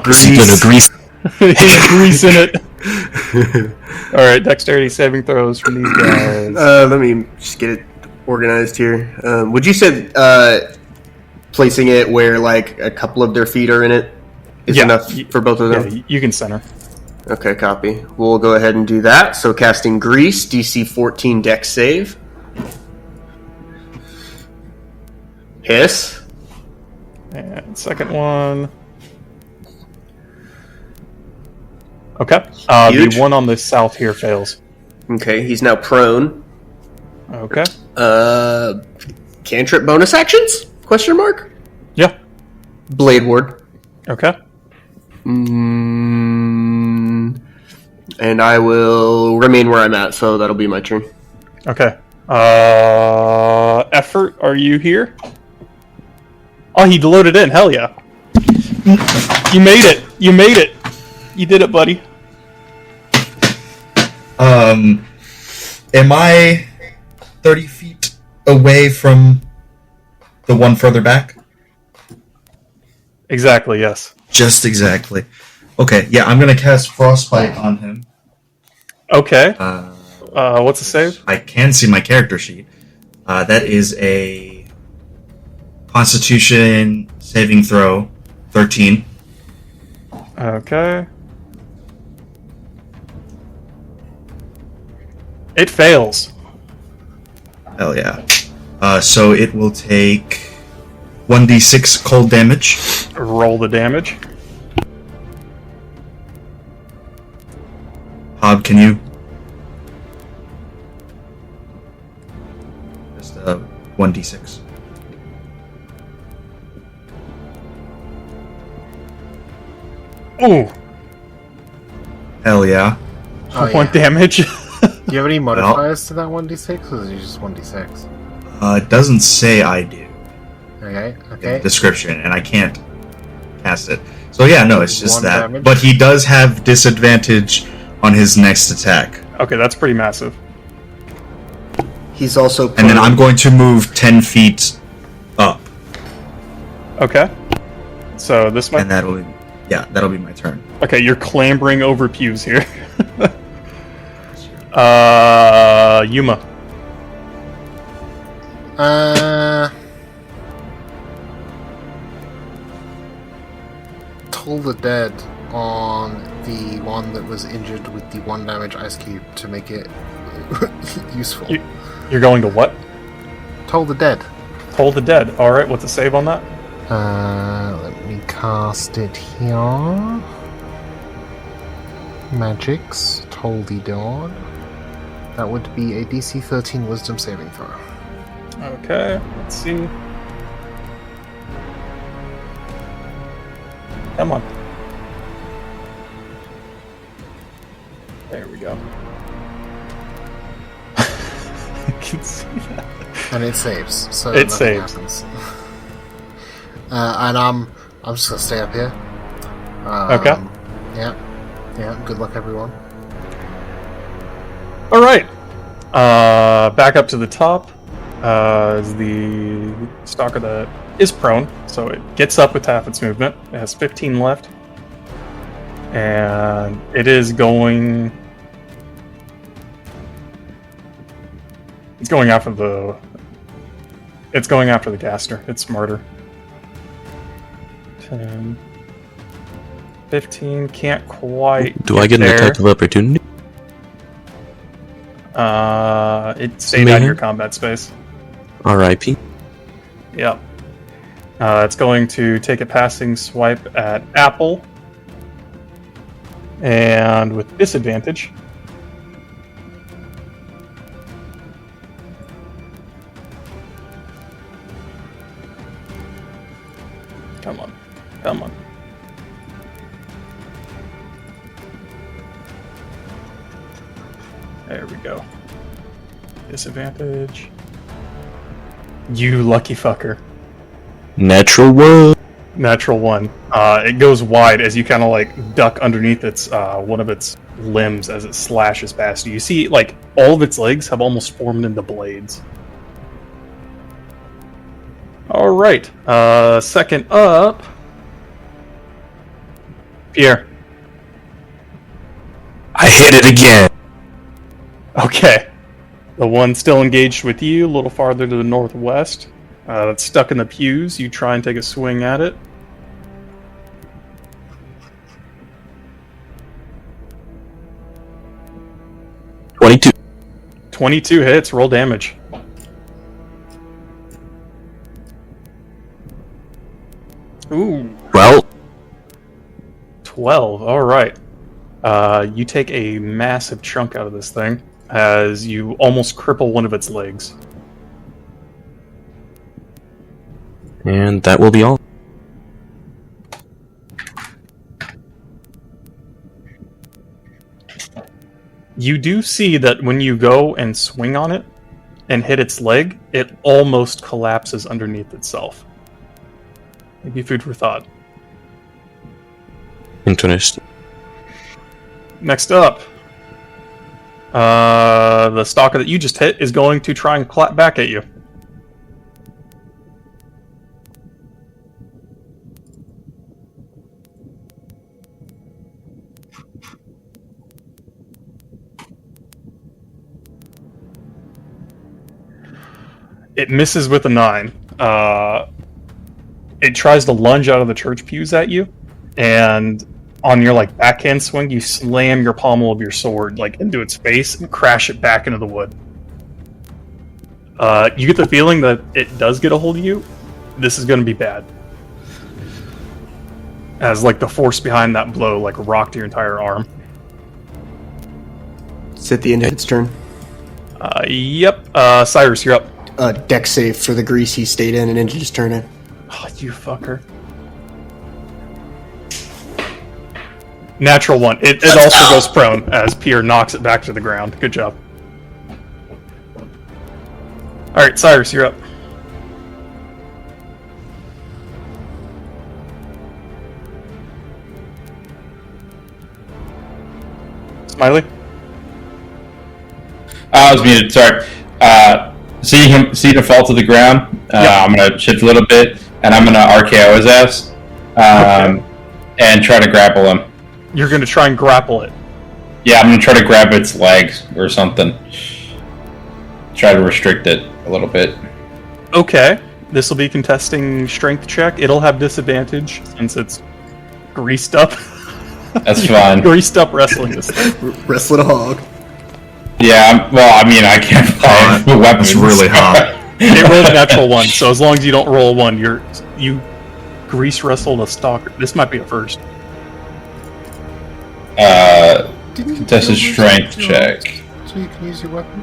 Grease. Grease in it. Alright, dexterity saving throws from these guys. Let me just get it organized here. Would you say placing it where a couple of their feet are in it is enough for both of them? Yeah, you can center. Okay, copy. We'll go ahead and do that. So casting Grease, DC 14 Dex save. Hiss. And second one. Okay. The one on the south here fails. Okay, he's now prone. Okay. Cantrip bonus actions? Question mark? Yeah. Blade Ward. Okay. And I will remain where I'm at, so that'll be my turn. Okay. Effort, are you here? Oh, he loaded in. Hell yeah. You made it. You made it. You did it, buddy. Am I 30 feet away from the one further back? Exactly, yes. Just exactly. Okay, yeah, I'm gonna cast Frostbite on him. Okay. What's the save? I can see my character sheet. That is a Constitution saving throw, 13. Okay. It fails. Hell yeah. So it will take 1d6 cold damage. Roll the damage. Hob, can you? Just 1d6. Ooh, Hell yeah. Oh, 1 yeah. damage. Do you have any modifiers to that 1d6, or is it just 1d6? It doesn't say I do Okay, in the okay. description, and I can't cast it. So yeah, no, it's just 1 that. damage. But he does have disadvantage on his next attack. Okay, that's pretty massive. He's also And then I'm going to move 10 feet up. Okay. So this might... And that'll be my turn. Okay, you're clambering over pews here. Yuma. Toll the dead on the one that was injured with the 1 damage ice cube to make it useful. You're going to what? Toll the dead. Toll the dead. Alright, what's the save on that? Let me cast it here. Magics, Toll the Dead. That would be a DC 13 Wisdom saving throw. Okay, let's see. Come on. There we go. I can see that. And it saves, so It nothing saves. happens. And I'm just gonna stay up here. Okay. Yeah. Good luck, everyone. All right. Back up to the top is the stalker that is prone, so it gets up with half its movement. It has 15 left, and it is going. It's going after the. It's going after the caster. It's smarter. 10, 15, can't quite. Do I get an there. attack of opportunity? It stayed out of your combat space. R.I.P. Yep. It's going to take a passing swipe at Apple. And with disadvantage. Come on. Come on. There we go. Disadvantage. You lucky fucker. Natural 1. Natural 1. It goes wide as you kind of like duck underneath its one of its limbs as it slashes past you. You see, like all of its legs have almost formed into blades. All right. Second up, Pierre. I hit it again. Okay. The one still engaged with you, a little farther to the northwest. That's stuck in the pews. You try and take a swing at it. $22. 22 hits. Roll damage. Ooh. Well, 12. All right. You take a massive chunk out of this thing as you almost cripple one of its legs. and that will be all. You do see that when you go and swing on it and hit its leg, it almost collapses underneath itself. Maybe food for thought. Interesting. Next up, the stalker that you just hit is going to try and clap back at you. It misses with a 9. It tries to lunge out of the church pews at you, and on your backhand swing, you slam your pommel of your sword into its face and crash it back into the wood. You get the feeling that it does get a hold of you, This is going to be bad. As like the force behind that blow like rocked your entire arm. It's at the end of its turn. Yep. Cyrus, you're up. Deck save for the grease he stayed in and ended his turn in. Oh, you fucker. Natural one. It also goes prone as Pierre knocks it back to the ground. Good job. Alright, Cyrus, you're up. Smiley? I was muted, sorry. See him fall to the ground. I'm going to shift a little bit, and I'm going to RKO his ass and try to grapple him. You're going to try and grapple it. Yeah, I'm going to try to grab its legs or something. Try to restrict it a little bit. Okay. This will be contesting strength check. It'll have disadvantage since it's greased up. That's fine. Greased up wrestling this thing. Wrestling a hog. Yeah, I can't find weapons. It's really hot. It rolled a natural one, so as long as you don't roll a one, you grease wrestled a stalker. This might be a first. Contested strength check. So you can use your weapon?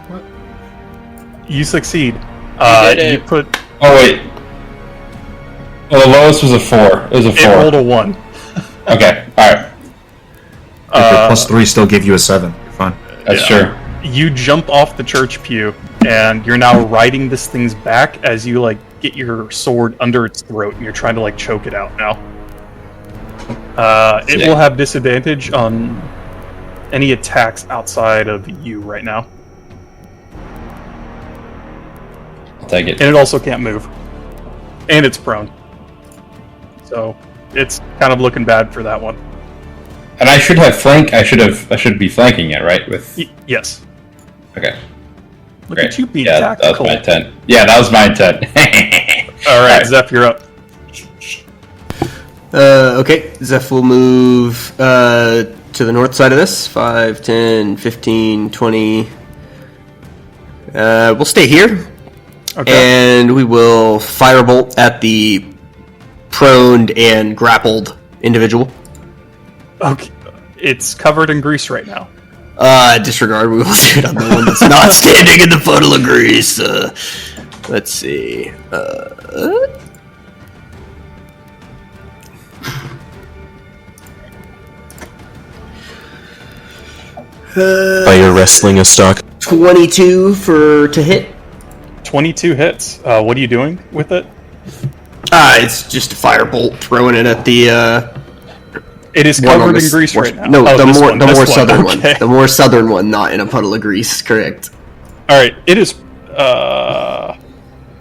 What? You succeed. did it. You put. Oh wait. Well, the lowest was a 4. It was a 4. It rolled a 1. Okay, alright. Plus 3 still give you a 7. You're fine. That's true. You jump off the church pew, and you're now riding this thing's back as you like get your sword under its throat, and you're trying to like choke it out now. It will have disadvantage on any attacks outside of you right now, I'll take it. and it also can't move, and it's prone. So it's kind of looking bad for that one. And I should have flank. I should be flanking it, right? With Yes. okay. Look Great. at you being Yeah, tactical. that was my intent. Yeah, that was my intent. All right, Zeph, you're up. Okay, Zeph will move to the north side of this. 5, 10, 15, 20. We'll stay here. Okay. And we will firebolt at the proned and grappled individual. Okay. It's covered in grease right now. Disregard. We will do it on the one that's not standing in the puddle of grease. Let's see. Fire wrestling a stock. 22 to hit. 22 hits. What are you doing with it? It's just a firebolt, throwing it at the. It is one on covered in this- grease right now. No, Oh, the this more one, the this more one. southern Okay. one. The more southern one, not in a puddle of grease. Correct. All right. It is. Yeah,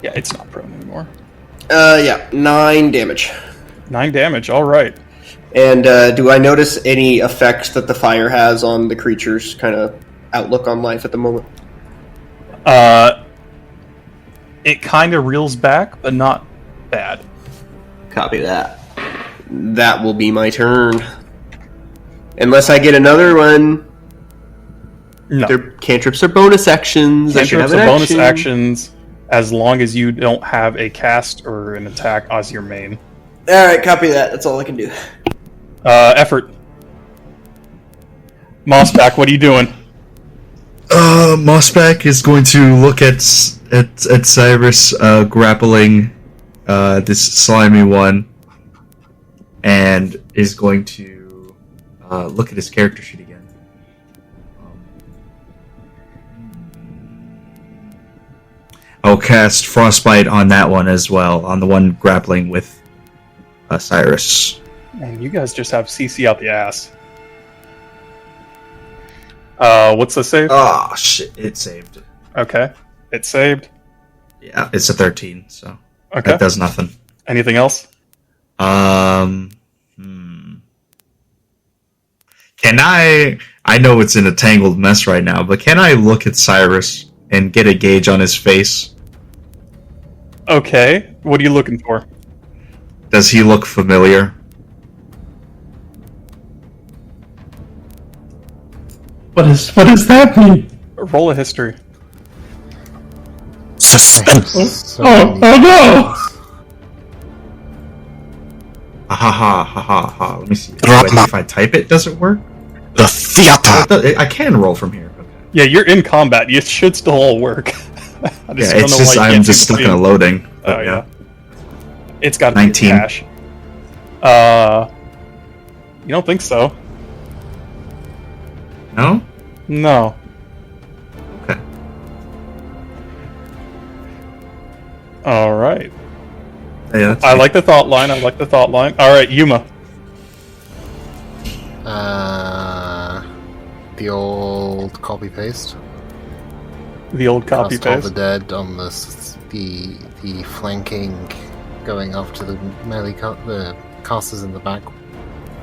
it's not prone anymore. Yeah, 9 damage. 9 damage. All right. And do I notice any effects that the fire has on the creature's kind of outlook on life at the moment? It kind of reels back, but not bad. Copy that. That will be my turn. Unless I get another one. No. Their cantrips are bonus actions. I should have Cantrips an are bonus action. actions as long as you don't have a cast or an attack as your main. Alright, copy that. That's all I can do. Effort. Mossback, what are you doing? Mossback is going to look at Cyrus grappling this slimy one, and is going to look at his character sheet again. I'll cast Frostbite on that one as well, on the one grappling with Cyrus. Man, you guys just have CC out the ass. What's the save? Oh shit! It saved. Okay. It saved. Yeah, it's a 13, so Okay. that does nothing. Anything else? Can I know it's in a tangled mess right now, but can I look at Cyrus and get a gauge on his face? Okay. What are you looking for? Does he look familiar? What does that mean? Roll a history. Suspense. So many no! Ha ha ha ha ha. Let me see. Drama. If I type it, does it work? The theater. I can roll from here. Okay. Yeah, you're in combat. It should still all work. I Yeah, don't it's know just why you I'm can't just see stuck the in a screen. loading. Oh yeah. It's got to be 19. cash. You don't think so? No? No. Okay. All right. Yeah, that's I like the thought line. All right, Yuma. The old copy paste. The old copy Cast all the paste. dead on the flanking, going after the melee the casters in the back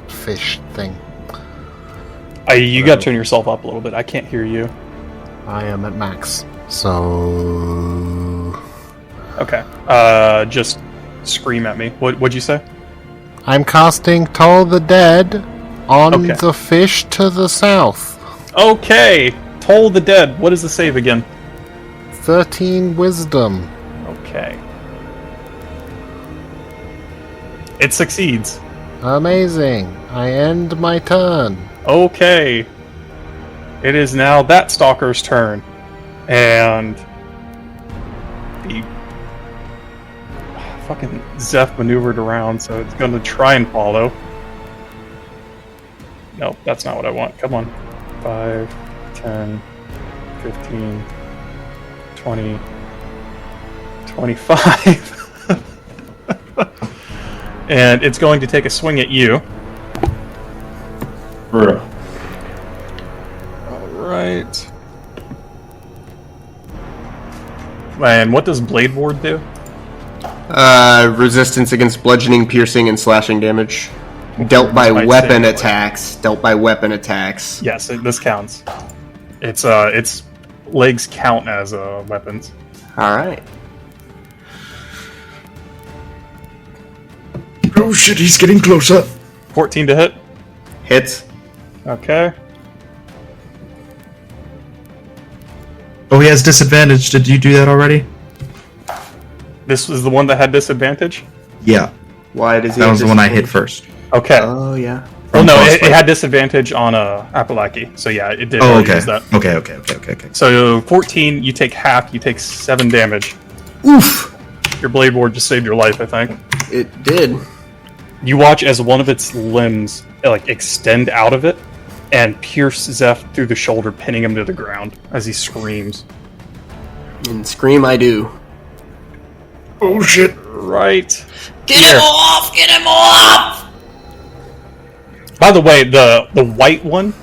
fish thing. You got to turn yourself up a little bit. I can't hear you. I am at max, so Okay. Just scream at me. What'd you say? I'm casting Toll the Dead on Okay. the fish to the south. Okay. Toll the Dead. What is the save again? 13 wisdom. Okay. It succeeds. Amazing. I end my turn. Okay. It is now that stalker's turn. And the fucking Zeph maneuvered around, so it's going to try and follow. No, that's not what I want. Come on. 5, 10, 15, 20, 25. And it's going to take a swing at you. Bruh. Alright. And what does Blade Ward do? Resistance against bludgeoning, piercing, and slashing damage. Dealt by Might weapon say, attacks. Dealt by weapon attacks. Yes, this counts. Its legs count as weapons. Alright. Oh shit, he's getting closer. 14 to hit. Hits. Okay. Oh, he has disadvantage. Did you do that already? This was the one that had disadvantage? Yeah. Why does he That have was the one I hit disadvantage? first. Okay. Oh, yeah. Well, no, From it had disadvantage on Apalaki. So yeah, it did Oh, already okay. use that. Okay. So 14, you take half, you take 7 damage. Oof! Your Blade Ward just saved your life, I think. It did. You watch as one of its limbs extend out of it and pierce Zeph through the shoulder, pinning him to the ground as he screams. And scream I do. Oh shit. Right. Get him off! Get him off! By the way, the white one,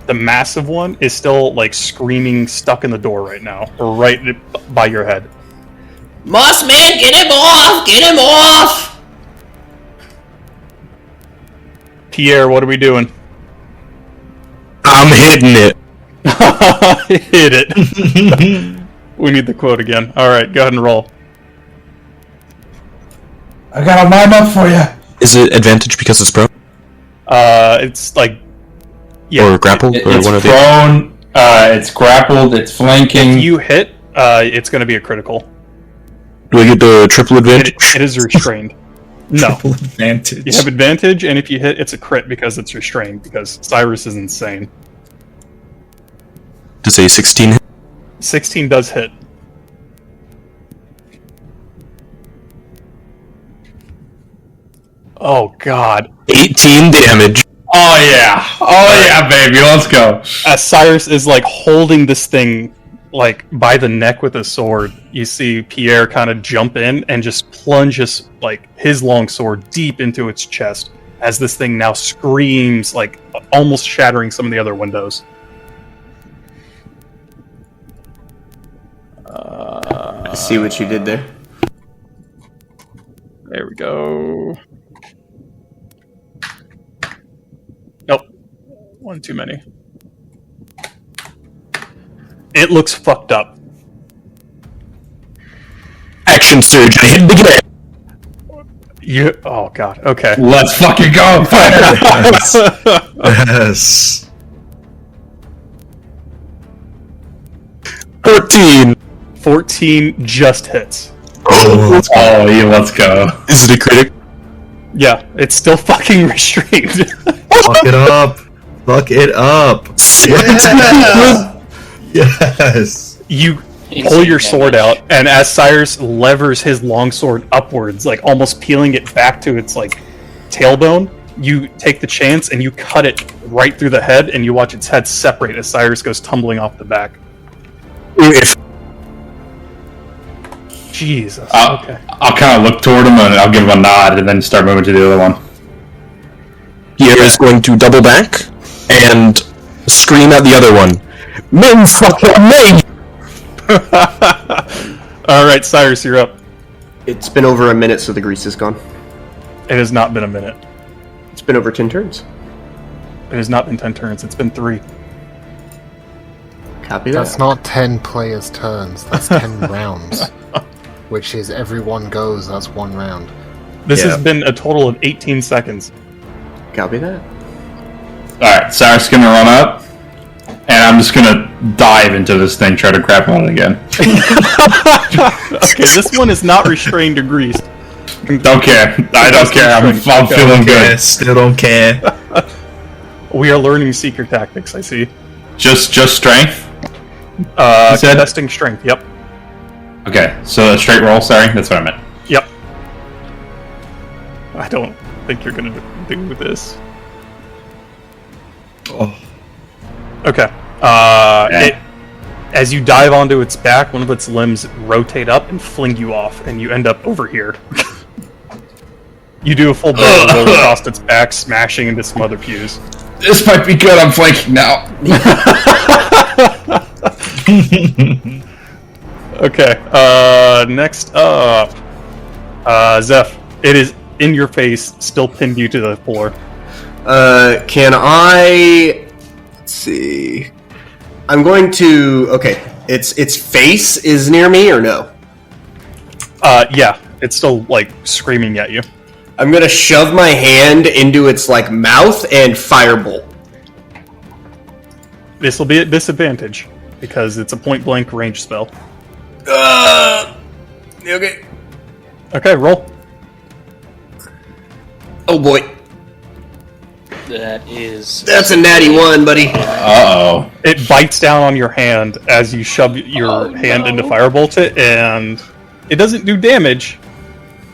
the massive one, is still screaming, stuck in the door right now, or right by your head. Moss man, get him off! Get him off! Pierre, what are we doing? I'm hitting it. Hit it. We need the quote again. All right, go ahead and roll. I got a line up for you. Is it advantage because it's prone? It's Or grappled? Or It's one of the prone, it's grappled, it's flanking. if you hit, it's going to be a critical. Do I get the triple advantage? It is restrained. No. Triple advantage. You have advantage, and if you hit, it's a crit because it's restrained, because Cyrus is insane. Does a 16 hit? 16 does hit. Oh, God. 18 damage. Oh yeah, baby, let's go. As Cyrus is, holding this thing, by the neck with his sword, you see Pierre kind of jump in and just plunges, his long sword deep into its chest as this thing now screams, almost shattering some of the other windows. I see what you did there. There we go. Nope. One too many. It looks fucked up. Action surge. I hit again. Oh god. Okay. Let's fucking go. Yes. 14. 14 just hits. Oh, let's go. Oh, yeah, let's go. Is it a critic? Yeah, it's still fucking restrained. Fuck it up. Fuck it up. Yes. You pull your sword out, and as Cyrus levers his longsword upwards, like almost peeling it back to its like tailbone, you take the chance and you cut it right through the head, and you watch its head separate as Cyrus goes tumbling off the back. If Jesus. Okay. I'll kind of look toward him and I'll give him a nod and then start moving to the other one. Pierre is going to double back and scream at the other one. Men fucking me! Alright, Cyrus, you're up. It's been over a minute, so the grease is gone. It has not been a minute. It's been over 10 turns. It has not been 10 turns, it's been 3. Copy that. That's not 10 players' turns, that's 10 rounds. Which is everyone goes, that's 1 round. This has been a total of 18 seconds. Copy that. Alright, Cyrus is gonna run up, and I'm just gonna dive into this thing, try to grab on it again. Okay, this one is not restrained or greased. Don't care. I don't care. I'm feeling good. Still don't care. We are learning secret tactics, I see. Just strength? You said? Testing strength, yep. Okay, so a straight roll, sorry? That's what I meant. Yep. I don't think you're gonna do this. Oh. Okay. As you dive onto its back, one of its limbs rotate up and fling you off, and you end up over here. You do a full barrel roll across its back, smashing into some other pews. This might be good. I'm flanking now. Okay. Next up, Zeph. It is in your face, still pinned you to the floor. Can I... Let's see... I'm going to... Okay, its face is near me, or no? Yeah. It's still, like, screaming at you. I'm gonna shove my hand into its, like, mouth and firebolt. This will be at disadvantage, because it's a point-blank range spell. Okay. Okay, roll. Oh boy. That's a natty 1, buddy. Uh-oh. It bites down on your hand as you shove your hand into firebolt it, and it doesn't do damage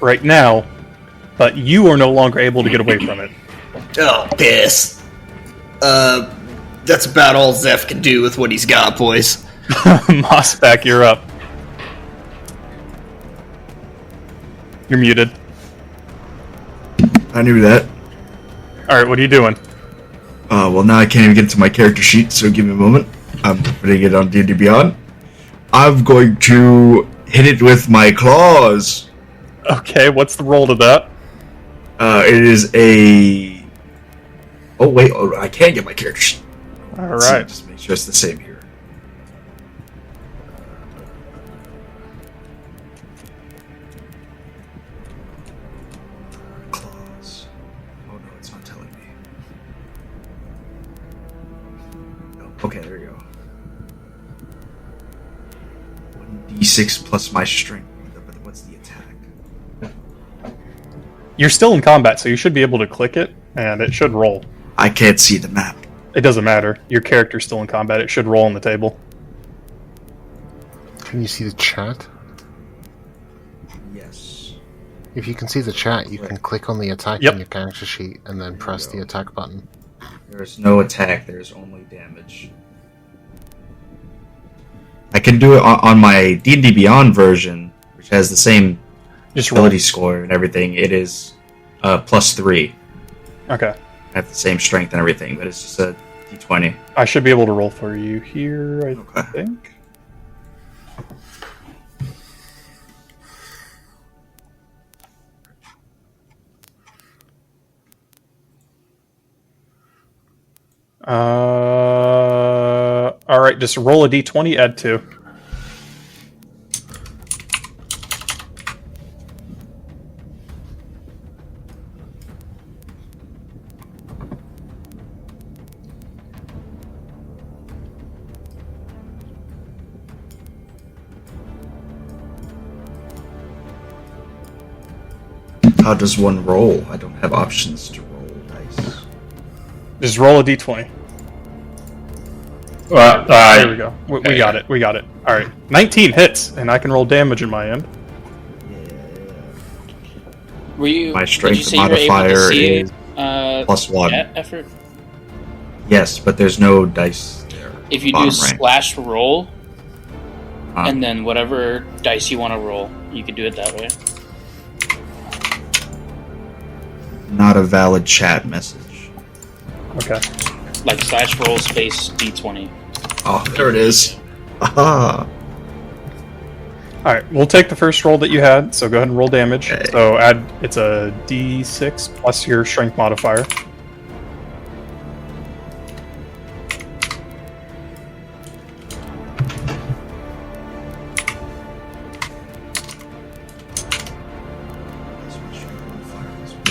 right now, but you are no longer able to get away from it. Oh, piss. That's about all Zeph can do with what he's got, boys. Mossback, you're up. You're muted. I knew that. Alright, what are you doing? Well, now I can't even get to my character sheet, so give me a moment. I'm putting it on D&D Beyond. I'm going to hit it with my claws. Okay, what's the roll to that? It is a... Oh, wait. Oh, I can't get my character sheet. Alright. Just make sure it's the same here. Claws. Oh, no, it's not telling me. No. Okay, there we go. 1d6 plus my strength. But what's the attack? You're still in combat, so you should be able to click it, and it should roll. I can't see the map. It doesn't matter. Your character's still in combat. It should roll on the table. Can you see the chat? Yes. If you can see the chat, you can click on the attack Yep. in your character sheet and then press the attack button. There's no attack, there's only damage. I can do it on my D&D Beyond version, which has the same Just roll. ability score and everything. It is +3. Okay. I have the same strength and everything, but it's just a d20. I should be able to roll for you here, I Okay. think. Alright, just roll a d20, add 2. how does one roll? I don't have options to roll dice. Just roll a d20. There we go. We got it. We got it. All right. 19 hits, and I can roll damage in my end. Were you? My did you strength say you were able to modifier see is it, +1. effort? Yes, but there's no dice there. If you do Bottom rank. slash roll, Huh? and then whatever dice you want to roll, you could do it that way. Not a valid chat message. Okay. Like slash roll space d20. Oh, there it is. Aha! All right. We'll take the first roll that you had. So go ahead and roll damage. Okay. So it's a d6 plus your strength modifier.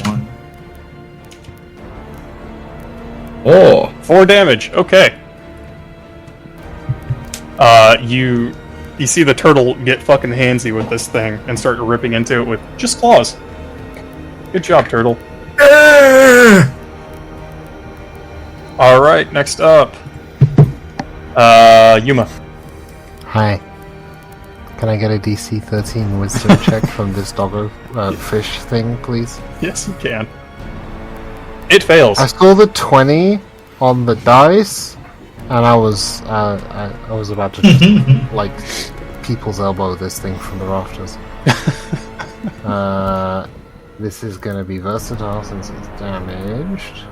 One. Oh, 4 damage. Okay. You see the turtle get fucking handsy with this thing and start ripping into it with just claws. Good job, turtle. All right, next up, Yuma. Hi. Can I get a DC 13 wisdom check from this doggo fish thing, please? Yes, you can. It fails. I saw the 20 on the dice, and I was about to just, like, people's elbow this thing from the rafters. This is gonna be versatile since it's damaged.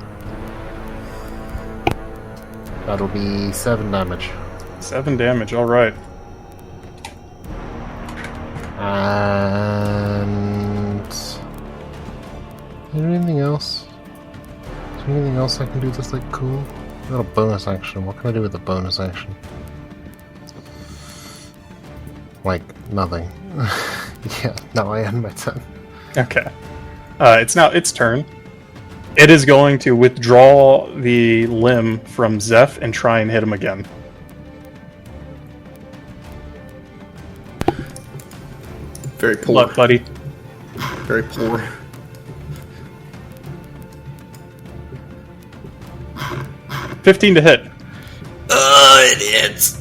That'll be 7 damage. 7 damage. All right. And is there anything else? Is there anything else I can do that's like cool? I got a bonus action. What can I do with a bonus action? Like nothing. Yeah, now I end my turn. Okay. It's now its turn. It is going to withdraw the limb from Zeph and try and hit him again. Very Good poor. luck, buddy. Very poor. $15 to hit. It hits.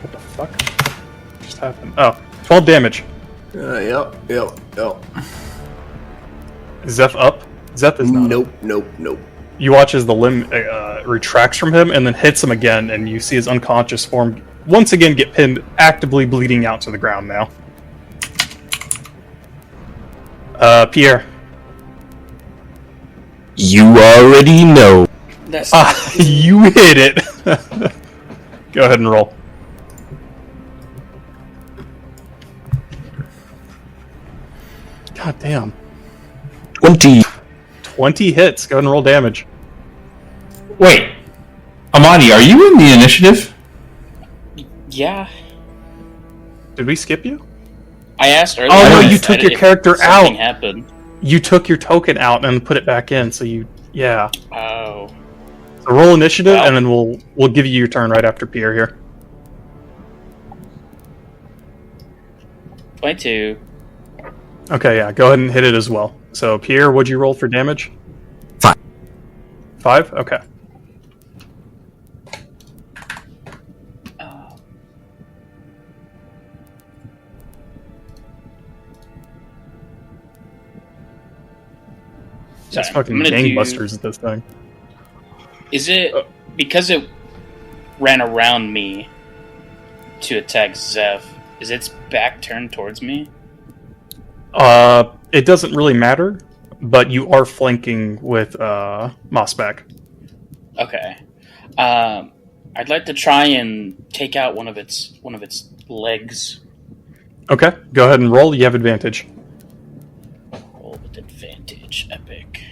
What the fuck just happened? Oh, 12 damage. Yep. Is Zeph up? Zeph is not. Nope. You watch as the limb retracts from him and then hits him again, and you see his unconscious form once again get pinned, actively bleeding out to the ground now. Pierre. You already know. That's You hit it. Go ahead and roll. God damn. 20. 20 hits. Go ahead and roll damage. wait, Amani, are you in the initiative? yeah. Did we skip you? I asked earlier. Oh, no, if you took your if character something out. Happened. You took your token out and put it back in, so you... Yeah. Oh. So roll initiative, Well. and then we'll give you your turn right after Pierre here. 22. Okay, yeah, go ahead and hit it as well. So, Pierre, what'd you roll for damage? 5. 5? Okay. It's Sorry, fucking I'm gonna gangbusters at this thing. Is it because it ran around me to attack Zeph? Is its back turned towards me? It doesn't really matter, but you are flanking with Mossback. Okay. I'd like to try and take out one of its legs. Okay, go ahead and roll. You have advantage. Roll with advantage. Epic.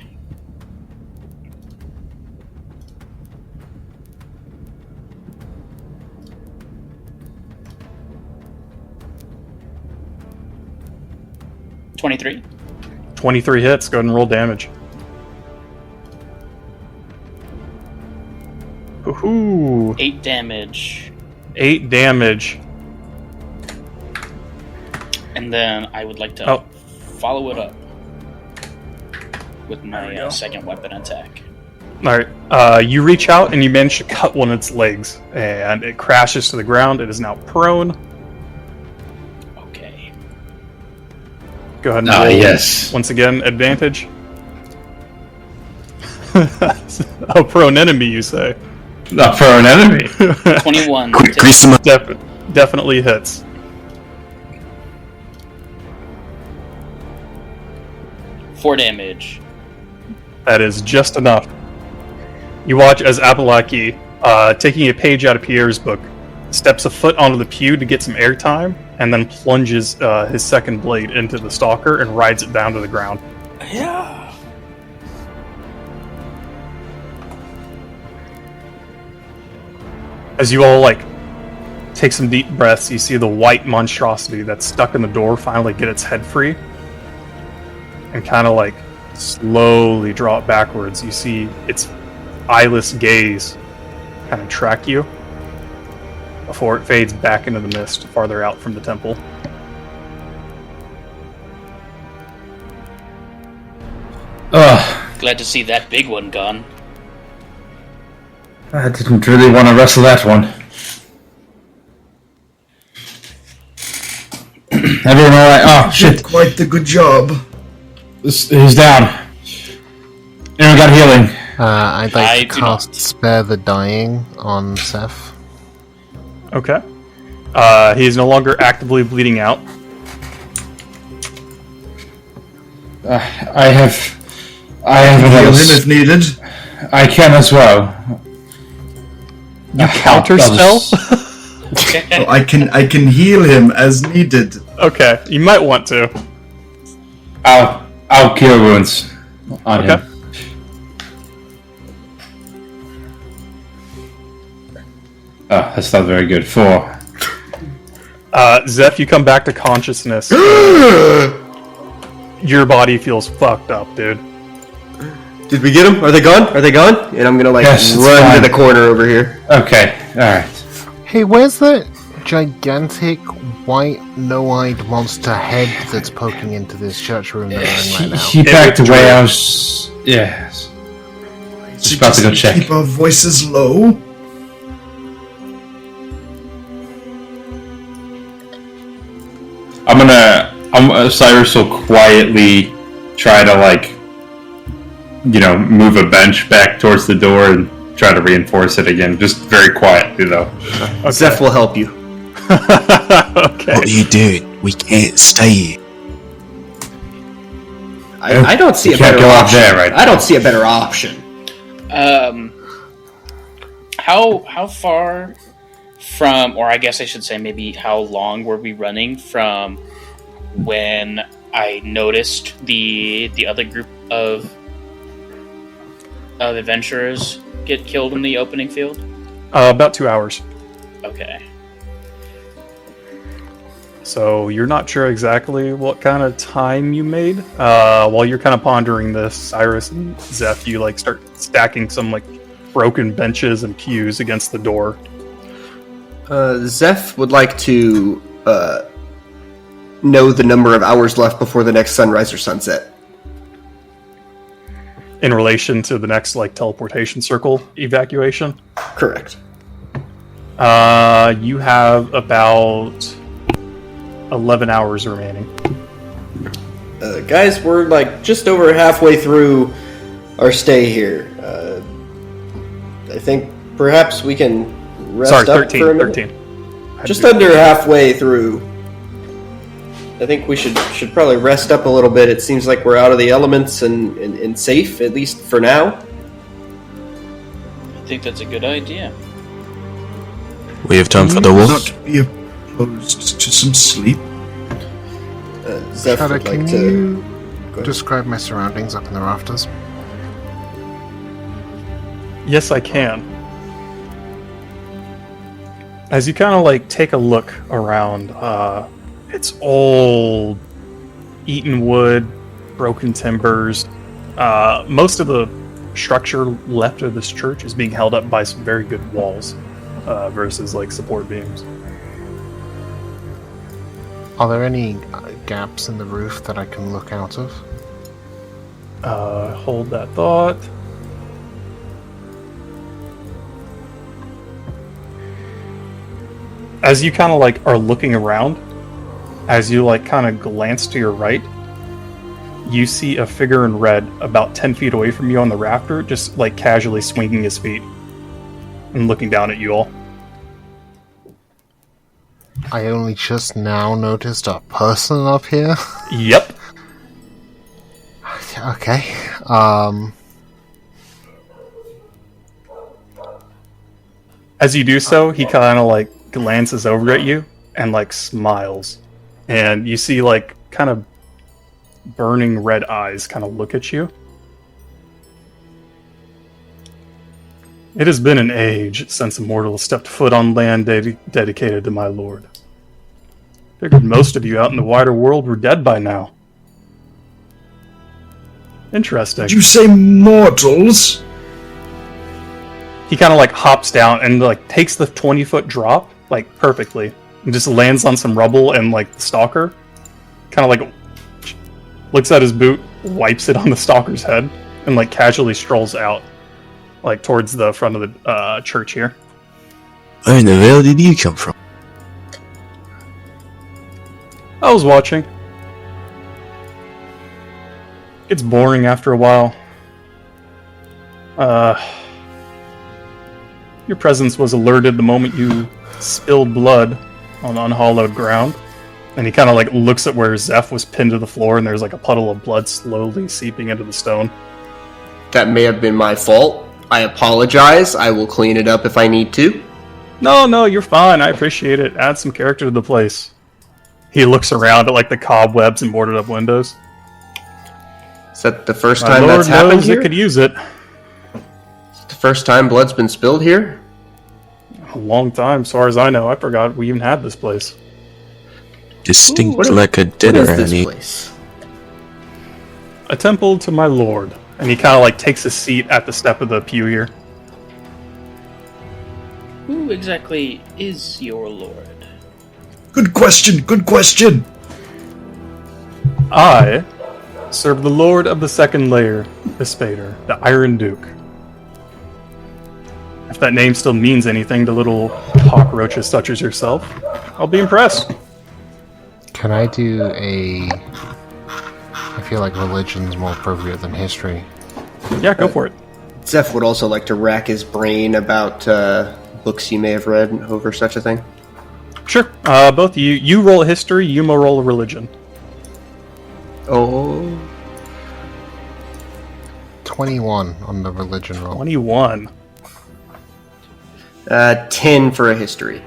$23. 23 hits. Go ahead and roll damage. Ooh. 8 damage. 8 damage. And then I would like to follow it up with my second weapon attack. Alright, you reach out and you manage to cut one of its legs, and it crashes to the ground. It is now prone. Okay. Go ahead and roll. Yes. Once again, advantage. A prone enemy, you say? Not for an enemy. 21. Grease him up. Definitely hits. Four damage. That is just enough. You watch as Apalaki, taking a page out of Pierre's book, steps a foot onto the pew to get some airtime, and then plunges his second blade into the stalker and rides it down to the ground. Yeah. As you all, take some deep breaths, you see the white monstrosity that's stuck in the door finally get its head free, and kind of, slowly draw it backwards. You see its eyeless gaze kind of track you before it fades back into the mist farther out from the temple. Ugh. Glad to see that big one gone. I didn't really want to wrestle that one. Everyone alright? Oh, shit. Quite the good job. He's down. Anyone got healing? I'd I like to do cast not. Spare the Dying on Seth. Okay. He is no longer actively bleeding out. I have Heal another. him if needed. I can as well. You counter spell? Oh, I can heal him as needed. Okay, you might want to. I'll cure wounds on Okay. him. Oh, that's not very good. 4. Zeph, you come back to consciousness. Your body feels fucked up, dude. Did we get them? Are they gone? Are they gone? And I'm gonna Yes, it's run fine. to the corner over here. Okay, alright. Hey, where's that gigantic white no-eyed monster head that's poking into this church room that we're in right now? He backed away. I was. Yes. Just about to go check. Keep our voices low. Cyrus will quietly try to, move a bench back towards the door and try to reinforce it again. Just very quietly, though. Zeph will help you. Okay. What are you doing? We can't stay here. I don't see You a can't better go out option. there, right? I don't see a better option. How far from, or I guess I should say maybe how long were we running from when I noticed the other group of adventurers get killed in the opening field? About 2 hours. Okay. So you're not sure exactly what kind of time you made. While you're kind of pondering this, Cyrus and Zeph, you start stacking some broken benches and pews against the door. Zeph would like to know the number of hours left before the next sunrise or sunset. In relation to the next teleportation circle evacuation. Correct. You have about 11 hours remaining. Guys, we're just over halfway through our stay here. I think perhaps we can rest Sorry, up 13. for a minute. 13. Just under halfway through. I think we should probably rest up a little bit. It seems like we're out of the elements and safe, at least for now. I think that's a good idea. We have time for the wolf. Not be opposed to some sleep. Zeph Shadow, would like can to... you Go ahead. describe my surroundings up in the rafters? Yes, I can. As you kind of take a look around, it's old, eaten wood, broken timbers. Most of the structure left of this church is being held up by some very good walls versus like support beams. Are there any gaps in the roof that I can look out of? Hold that thought. As you kind of like are looking around, as you like kind of glance to your right, you see a figure in red about 10 feet away from you on the rafter, just like casually swinging his feet and looking down at you all. I only just now noticed a person up here. Yep. Okay. As you do so, he kind of like glances over at you and like smiles. And you see like kind of burning red eyes kind of look at you. It has been an age since a mortal stepped foot on land dedicated to my lord. Figured most of you out in the wider world were dead by now. Interesting. Did you say mortals? He kind of like hops down and like takes the 20-foot drop like perfectly and just lands on some rubble and like the stalker kind of like looks at his boot, wipes it on the stalker's head, and like casually strolls out like towards the front of the church here. Where in the hell did you come from? I was watching. It's boring after a while. Your presence was alerted the moment you spilled blood on unhallowed ground. And he kind of like looks at where Zeph was pinned to the floor, and there's like a puddle of blood slowly seeping into the stone. That may have been my fault. I apologize. I will clean it up if I need to. No, you're fine. I appreciate it. Add some character to the place. He looks around at like the cobwebs and boarded up windows. Is that the first My time Lord that's happened knows here? it could use it. Is it the first time blood's been spilled here? A long time, as far as I know. I forgot we even had this place. Distinct Ooh, like a What dinner, is this Annie. place? A temple to my lord. And he kind of like takes a seat at the step of the pew here. Who exactly is your lord? Good question, good question. I serve the lord of the second layer, the Spader, the Iron Duke. If that name still means anything to little cockroaches such as yourself, I'll be impressed. Can I do a... I feel like religion's more appropriate than history. Yeah, go for it. Zeph would also like to rack his brain about books he may have read over such a thing. Sure. Both of you. You roll a history, Yuma roll a religion. Oh. 21 on the religion roll. 21. 10 for a history.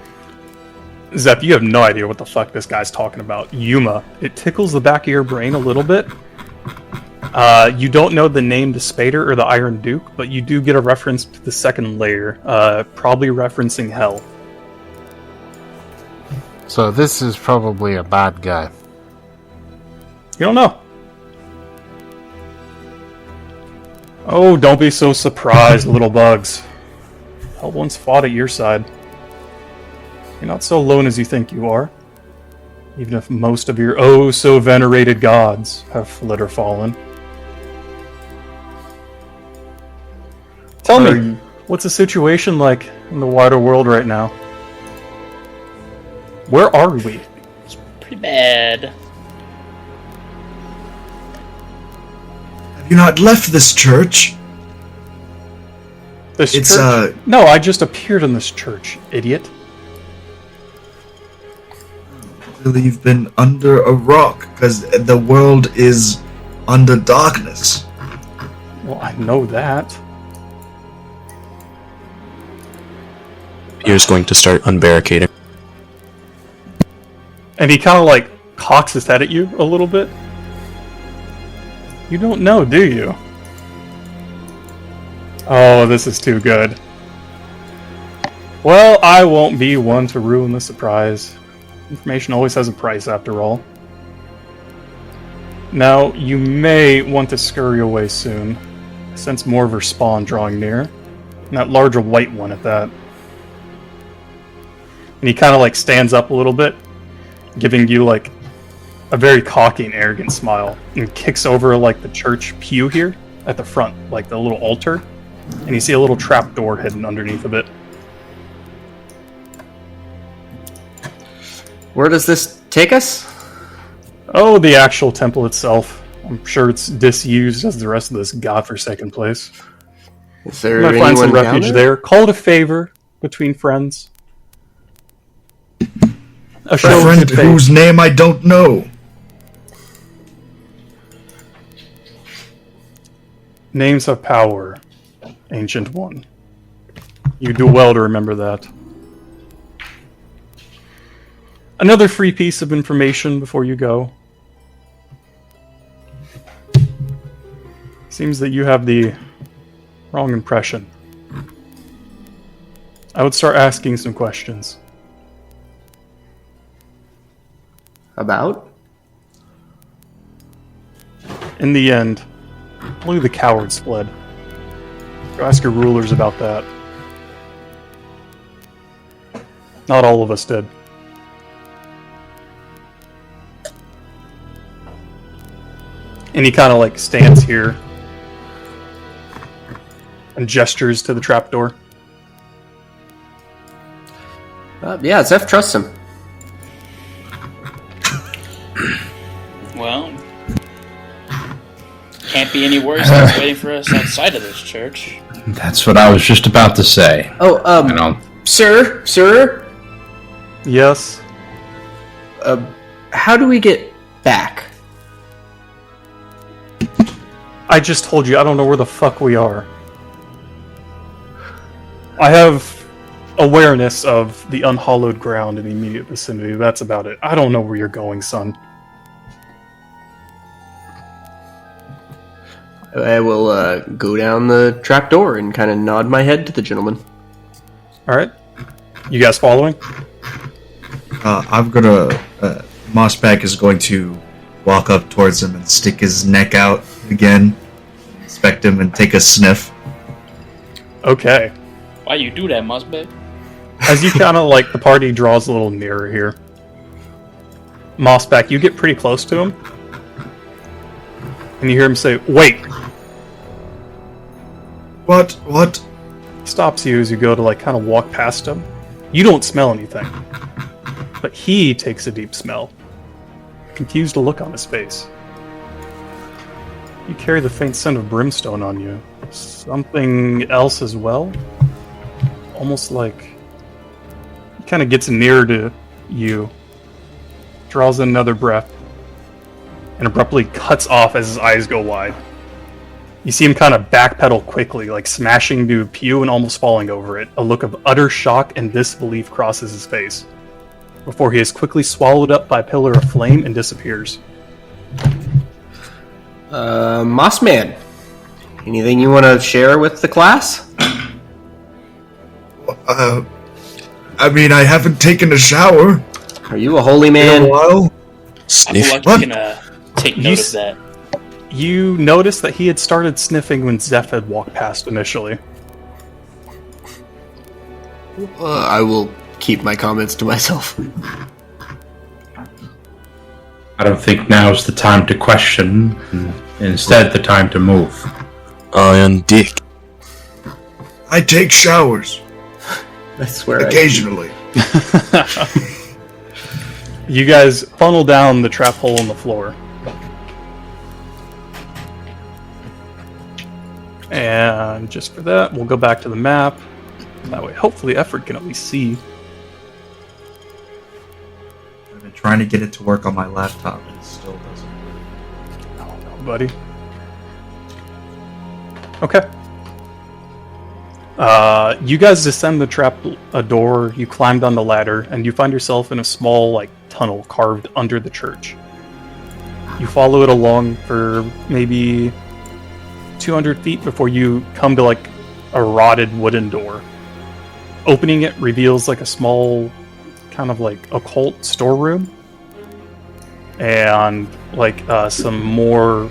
Zep, you have no idea what the fuck this guy's talking about. Yuma. It tickles the back of your brain a little bit. You don't know the name the Spader or the Iron Duke, but you do get a reference to the second layer, probably referencing hell. So this is probably a bad guy. You don't know. Oh, don't be so surprised, little bugs. Hell once fought at your side. You're not so alone as you think you are. Even if most of your oh-so-venerated gods have fled or fallen. Tell me, what's the situation like in the wider world right now? Where are we? It's pretty bad. Have you not left this church? This It's, church? No, I just appeared in this church, idiot. Really, you've been under a rock, because the world is under darkness. Well, I know that. Pierre's going to start unbarricading. And he kind of like cocks his head at you a little bit. You don't know, do you? Oh, this is too good. Well, I won't be one to ruin the surprise. Information always has a price, after all. Now, you may want to scurry away soon, sense more of her spawn drawing near. And that larger white one at that. And he kind of like stands up a little bit, giving you like a very cocky and arrogant smile, and kicks over like the church pew here at the front, like the little altar. And you see a little trap door hidden underneath of it. Where does this take us? Oh, the actual temple itself. I'm sure it's disused as the rest of this godforsaken place. Is there You might anyone find some down refuge there? there. Call it a favor between friends. A show of friend good faith. whose name I don't know. Names have power, Ancient One. You do well to remember that. Another free piece of information before you go. Seems that you have the wrong impression. I would start asking some questions. About? In the end, only the cowards fled. Go ask your rulers about that. Not all of us did. And he kind of like stands here and gestures to the trapdoor. Yeah, Zeph trusts him. Well, can't be any worse than what's waiting for us outside of this church. That's what I was just about to say. Oh, You know, sir? Yes. How do we get back? I just told you I don't know where the fuck we are. I have awareness of the unhallowed ground in the immediate vicinity. That's about it. I don't know where you're going, son. I will go down the trapdoor and kind of nod my head to the gentleman. Alright. You guys following? I'm gonna. Mossback is going to walk up towards him and stick his neck out again, inspect him, and take a sniff. Okay. Why you do that, Musbet? As you kind of like, the party draws a little nearer here. Mossback, you get pretty close to him. And you hear him say, "Wait!" What? He stops you as you go to like kind of walk past him. You don't smell anything. But he takes a deep smell. Confused look on his face. You carry the faint scent of brimstone on you. Something else as well? Almost like... He kind of gets nearer to you. Draws in another breath. And abruptly cuts off as his eyes go wide. You see him kind of backpedal quickly, like smashing into a pew and almost falling over it. A look of utter shock and disbelief crosses his face, before he is quickly swallowed up by a pillar of flame and disappears. Mossman, anything you want to share with the class? I mean, I haven't taken a shower Are you a holy in a man? while. I Sniff. feel like you can take note of that. You noticed that he had started sniffing when Zeph had walked past initially. I will keep my comments to myself. I don't think now's the time to question, and instead the time to move. And Dick. I take showers I swear. occasionally. You guys funnel down the trap hole in the floor. And just for that, we'll go back to the map. That way, hopefully, Effort can at least see. I've been trying to get it to work on my laptop, and it still doesn't. Oh no, buddy. Okay. You guys descend the trap door, you climb down the ladder, and you find yourself in a small, like, tunnel carved under the church. You follow it along for maybe 200 feet before you come to, like, a rotted wooden door. Opening it reveals, like, a small, kind of, like, occult storeroom. And, like, some more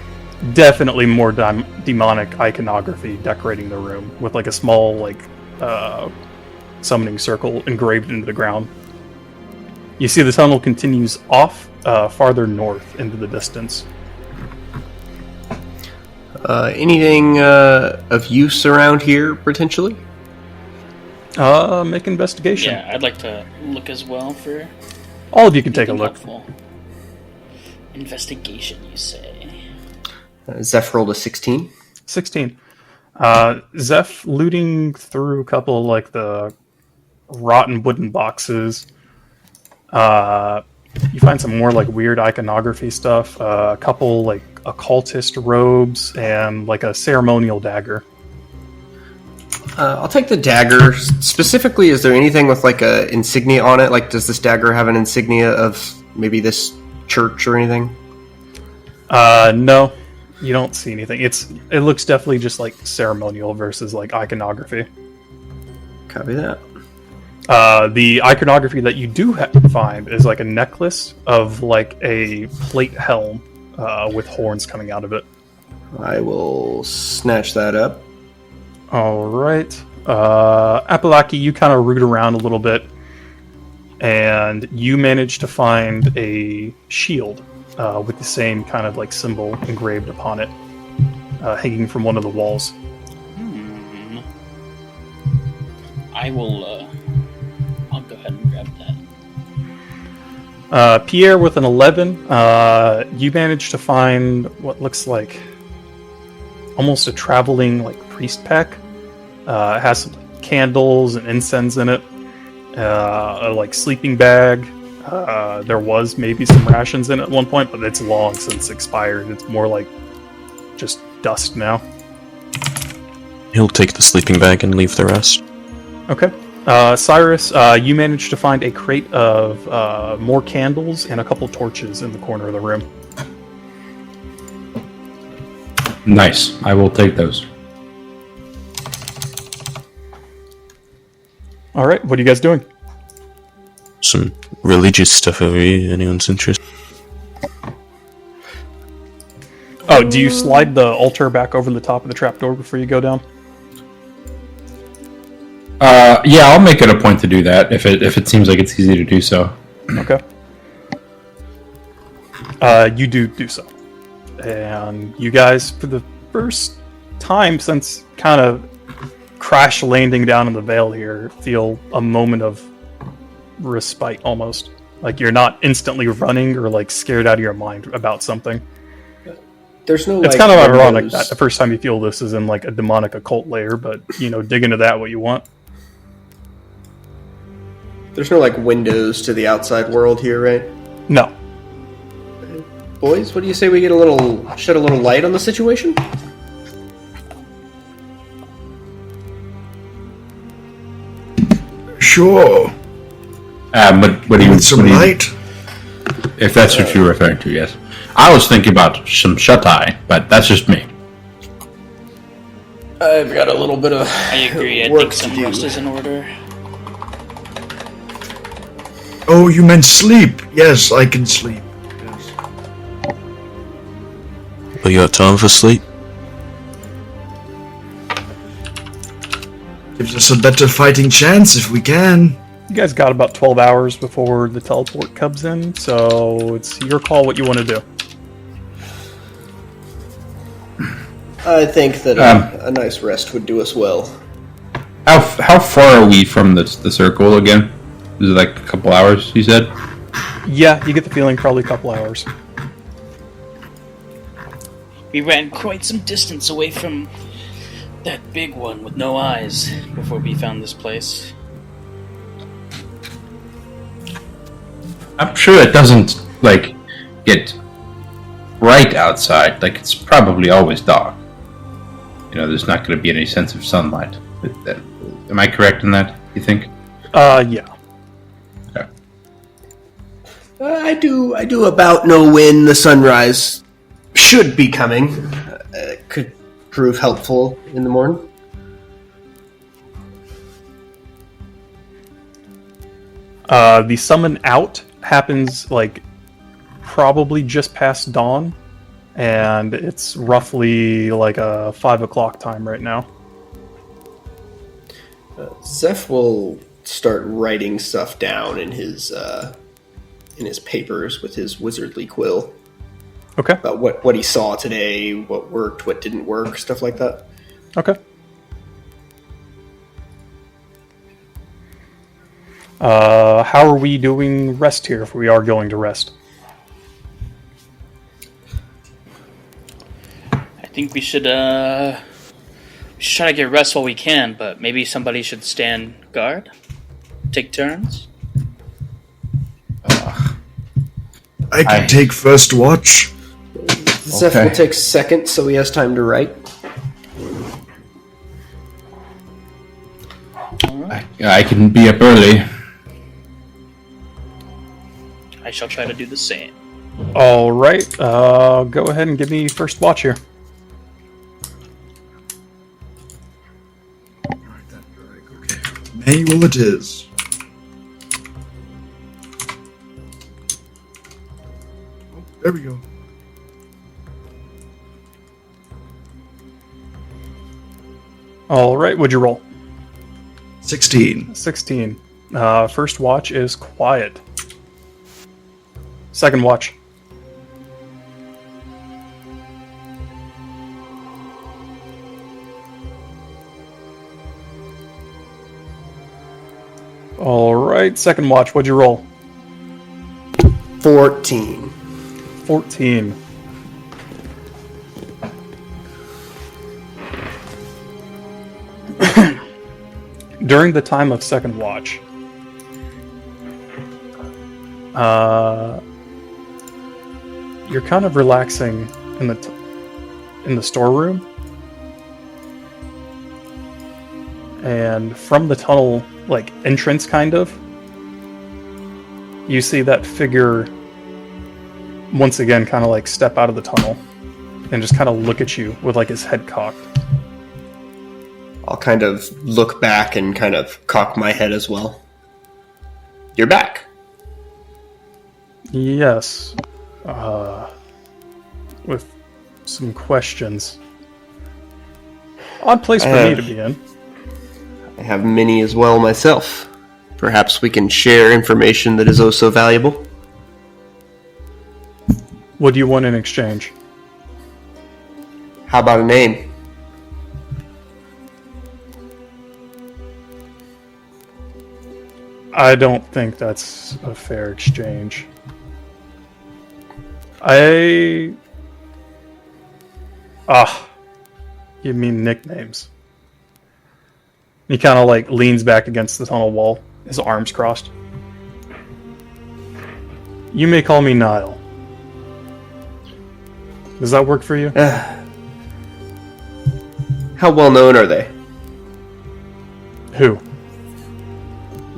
definitely more demonic iconography decorating the room with like a small summoning circle engraved into the ground. You see the tunnel continues off farther north into the distance. Anything of use around here, potentially? Make investigation. Yeah, I'd like to look as well for... All of you can take a look. Helpful. Investigation, you say? Zeph rolled a 16. 16. Zeph looting through a couple of like the rotten wooden boxes. You find some more like weird iconography stuff. A couple like occultist robes and like a ceremonial dagger. I'll take the dagger. Specifically, is there anything with like a insignia on it? Like, does this dagger have an insignia of maybe this church or anything? No, you don't see anything. It looks definitely just like ceremonial versus like iconography. Copy that. The iconography that you do find is like a necklace of like a plate helm with horns coming out of it. I will snatch that up. All right. Apalaki, you kind of root around a little bit, and you manage to find a shield with the same kind of like symbol engraved upon it, hanging from one of the walls. I will. I'll go ahead and grab that. Pierre with an 11. You manage to find what looks like almost a traveling like priest pack. It has some candles and incense in it. A like sleeping bag. There was maybe some rations in it at one point, but it's long since expired. It's more like just dust now. He'll take the sleeping bag and leave the rest. Okay. Cyrus, you managed to find a crate of more candles and a couple torches in the corner of the room. Nice. I will take those. All right. What are you guys doing? Some religious stuff over here. Anyone's interest? Oh, do you slide the altar back over the top of the trapdoor before you go down? Yeah, I'll make it a point to do that if it seems like it's easy to do so. Okay. You do so. And you guys, for the first time since kind of crash landing down in the Vale here, feel a moment of respite almost. Like you're not instantly running or like scared out of your mind about something. There's no. It's kind of ironic that the first time you feel this is in like a demonic occult layer, but dig into that what you want. There's no like windows to the outside world here, right? No. Boys, what do you say we get shed a little light on the situation? Sure. What do you With some light? If that's what you're referring to, yes. I was thinking about some shut-eye, but that's just me. I've got a little bit of I agree. I work think to some do. rest is in order. Oh, you meant sleep. Yes, I can sleep. Yes. But you got time for sleep? Gives us a better fighting chance if we can. You guys got about 12 hours before the teleport comes in, so it's your call what you want to do. I think that a nice rest would do us well. How far are we from the circle again? Is it like a couple hours, you said? Yeah, you get the feeling probably a couple hours. We ran quite some distance away from that big one with no eyes before we found this place. I'm sure it doesn't, get bright outside. Like, it's probably always dark. There's not going to be any sense of sunlight. Am I correct in that, you think? Yeah. Okay. I do about know when the sunrise should be coming. Could prove helpful in the morning. The summon out happens, probably just past dawn. and it's roughly like a 5 o'clock time right now. Zeph will start writing stuff down in his papers with his wizardly quill. Okay. About what he saw today, what worked, what didn't work, stuff like that. Okay. How are we doing rest here if we are going to rest? I think we should try to get rest while we can, but maybe somebody should stand guard? Take turns? I can take first watch. Zeph will take second, so he has time to write. I can be up early. I shall try to do the same. All right. Go ahead and give me first watch here. Manual it is. Oh, there we go. All right. What'd you roll? 16. 16. First watch is quiet. Second watch. All right. Second watch. What'd you roll? 14. 14. During the time of second watch, you're kind of relaxing in the storeroom, and from the tunnel, like entrance, kind of, you see that figure once again, kind of like step out of the tunnel and just kind of look at you with like his head cocked. I'll kind of look back and kind of cock my head as well. You're back. Yes. With some questions. Odd place for me to be in. I have many as well myself. Perhaps we can share information that is oh so valuable. What do you want in exchange? How about a name? I don't think that's a fair exchange. You mean nicknames. He kind of like leans back against the tunnel wall, his arms crossed. You may call me Nile. Does that work for you? How well known are they? Who?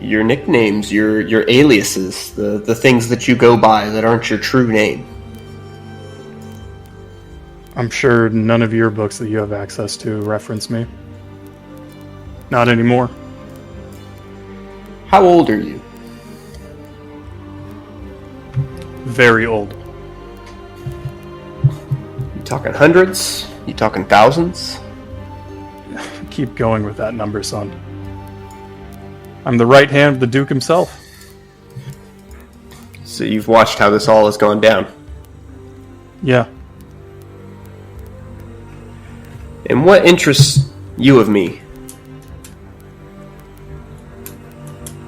Your nicknames, your aliases, the things that you go by that aren't your true name. I'm sure none of your books that you have access to reference me. Not anymore. How old are you? Very old. You talking hundreds? You talking thousands? Keep going with that number, son. I'm the right hand of the Duke himself. So you've watched how this all has gone down. Yeah. And what interests you of me?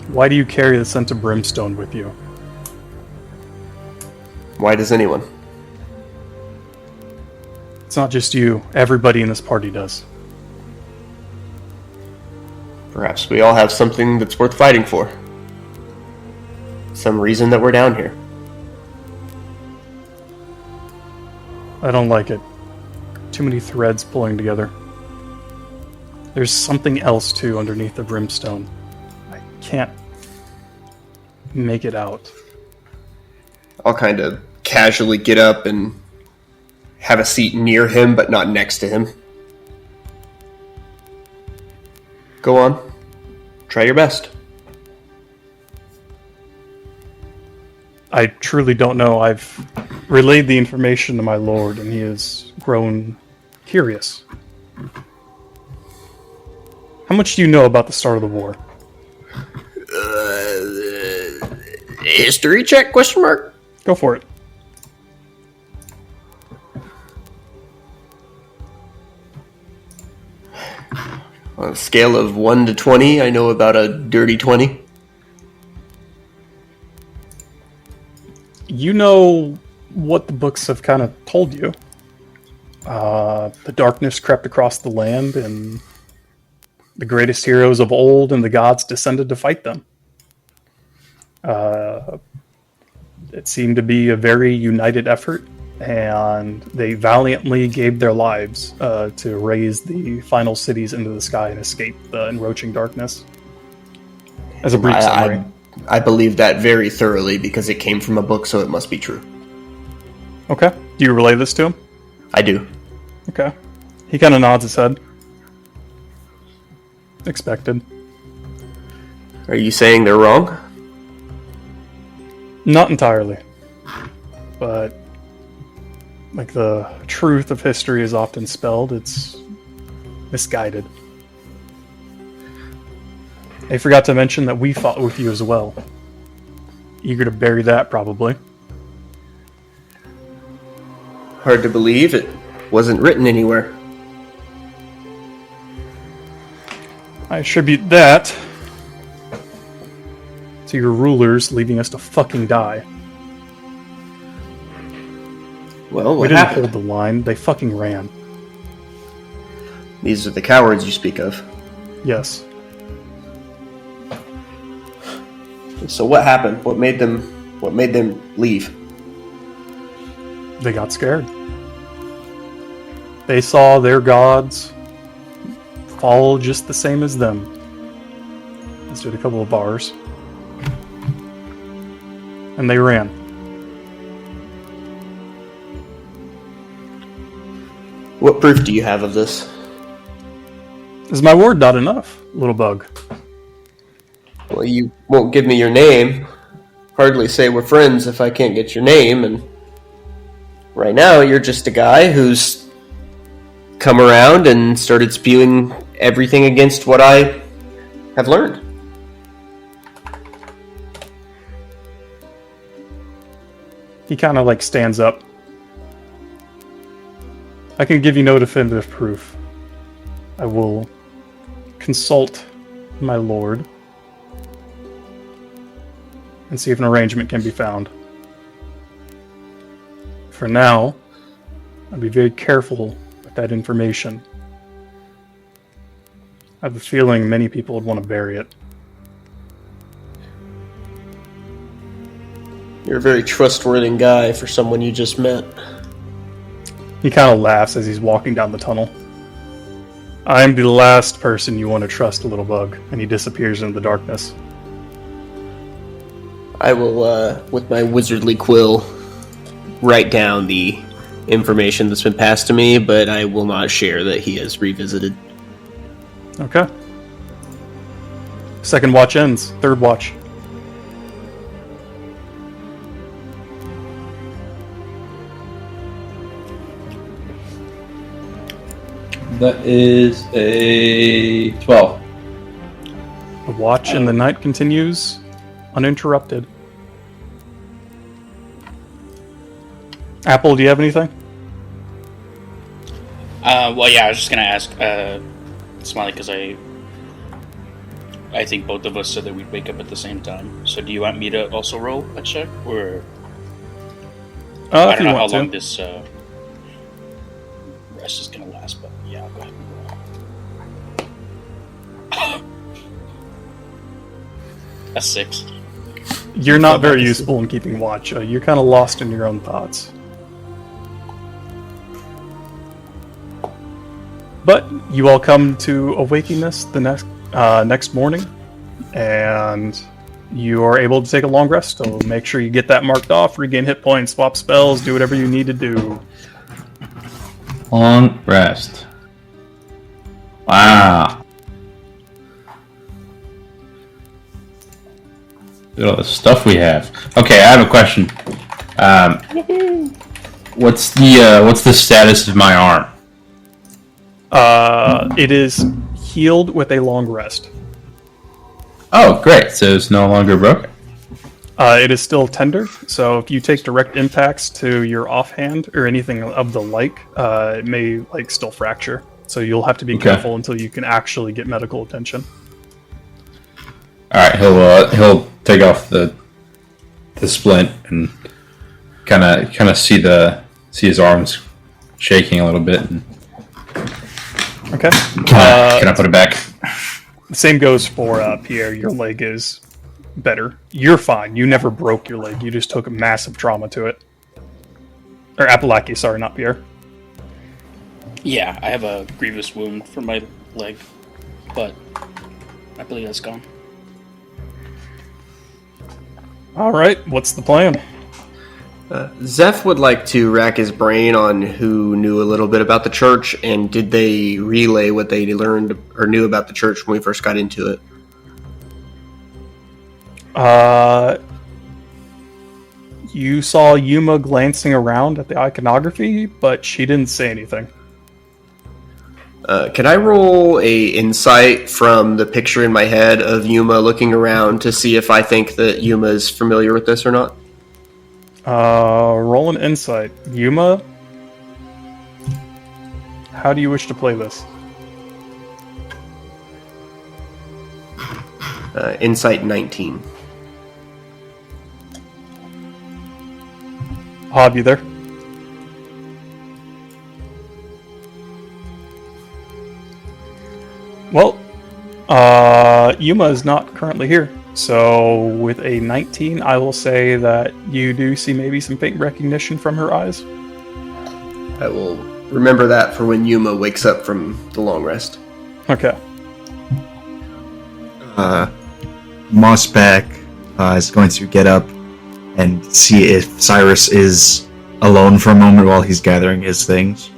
Why do you carry the scent of brimstone with you? Why does anyone? It's not just you. Everybody in this party does. Perhaps we all have something that's worth fighting for. Some reason that we're down here. I don't like it. Too many threads pulling together. There's something else, too, underneath the brimstone. I can't make it out. I'll kind of casually get up and have a seat near him, but not next to him. Go on. Try your best. I truly don't know. I've relayed the information to my lord, and he has grown curious. How much do you know about the start of the war? History check? Question mark. Go for it. On a scale of 1 to 20, I know about a dirty 20. You know what the books have kind of told you. The darkness crept across the land, and the greatest heroes of old and the gods descended to fight them. It seemed to be a very united effort, and they valiantly gave their lives to raise the final cities into the sky and escape the encroaching darkness. As a brief summary. I believe that very thoroughly because it came from a book, so it must be true. Okay. Do you relay this to him? I do. Okay. He kind of nods his head. Expected. Are you saying they're wrong? Not entirely. But like the truth of history is often spelled, it's misguided. They forgot to mention that we fought with you as well. Eager to bury that, probably. Hard to believe it wasn't written anywhere. I attribute that to your rulers leaving us to fucking die. Well, we what didn't happened? hold the line, they fucking ran. These are the cowards you speak of. Yes. So what happened? What made them leave? They got scared. They saw their gods fall just the same as them. Let's do a couple of bars. And they ran. What proof do you have of this? Is my word not enough, little bug? Well, you won't give me your name. Hardly say we're friends if I can't get your name, and right now you're just a guy who's come around and started spewing everything against what I have learned. He kind of like stands up. I can give you no definitive proof. I will consult my lord and see if an arrangement can be found. For now, I'll be very careful with that information. I have a feeling many people would want to bury it. You're a very trustworthy guy for someone you just met. He kind of laughs as he's walking down the tunnel. I'm the last person you want to trust, little bug, and he disappears into the darkness. I will, with my wizardly quill, write down the information that's been passed to me, but I will not share that he has revisited. Okay. Second watch ends. Third watch. That is a 12. The watch in the night continues uninterrupted. Apple, do you have anything? Well, yeah, I was just gonna ask, Smiley, because I think both of us said that we'd wake up at the same time. So do you want me to also roll a check, or I don't know how long this rest is gonna last, but yeah, I'll go ahead and roll. That's 6. You're not very useful in keeping watch. You're kind of lost in your own thoughts. But you all come to awakeness the next morning, and you are able to take a long rest. So make sure you get that marked off, regain hit points, swap spells, do whatever you need to do. Long rest. Wow. Look at all the stuff we have. Okay, I have a question. What's the status of my arm? It is healed with a long rest. Oh, great. So it's no longer broken. It is still tender, so if you take direct impacts to your offhand or anything of the like, it may still fracture. So you'll have to be careful until you can actually get medical attention. All right, he'll take off the splint and kind of see his arms shaking a little bit. And okay. Can I put it back? The same goes for Pierre. Your leg is better. You're fine. You never broke your leg. You just took a massive trauma to it. Or Apalaki, sorry, not Pierre. Yeah, I have a grievous wound for my leg, but I believe that's gone. Alright, what's the plan? Zeph would like to rack his brain on who knew a little bit about the church, and did they relay what they learned or knew about the church when we first got into it? You saw Yuma glancing around at the iconography, but she didn't say anything. Can I roll a insight from the picture in my head of Yuma looking around to see if I think that Yuma is familiar with this or not? Roll an insight. Yuma, how do you wish to play this? Insight 19. Hob, you there? Well, Yuma is not currently here, so with a 19, I will say that you do see maybe some faint recognition from her eyes. I will remember that for when Yuma wakes up from the long rest. Okay. Mossback is going to get up and see if Cyrus is alone for a moment while he's gathering his things.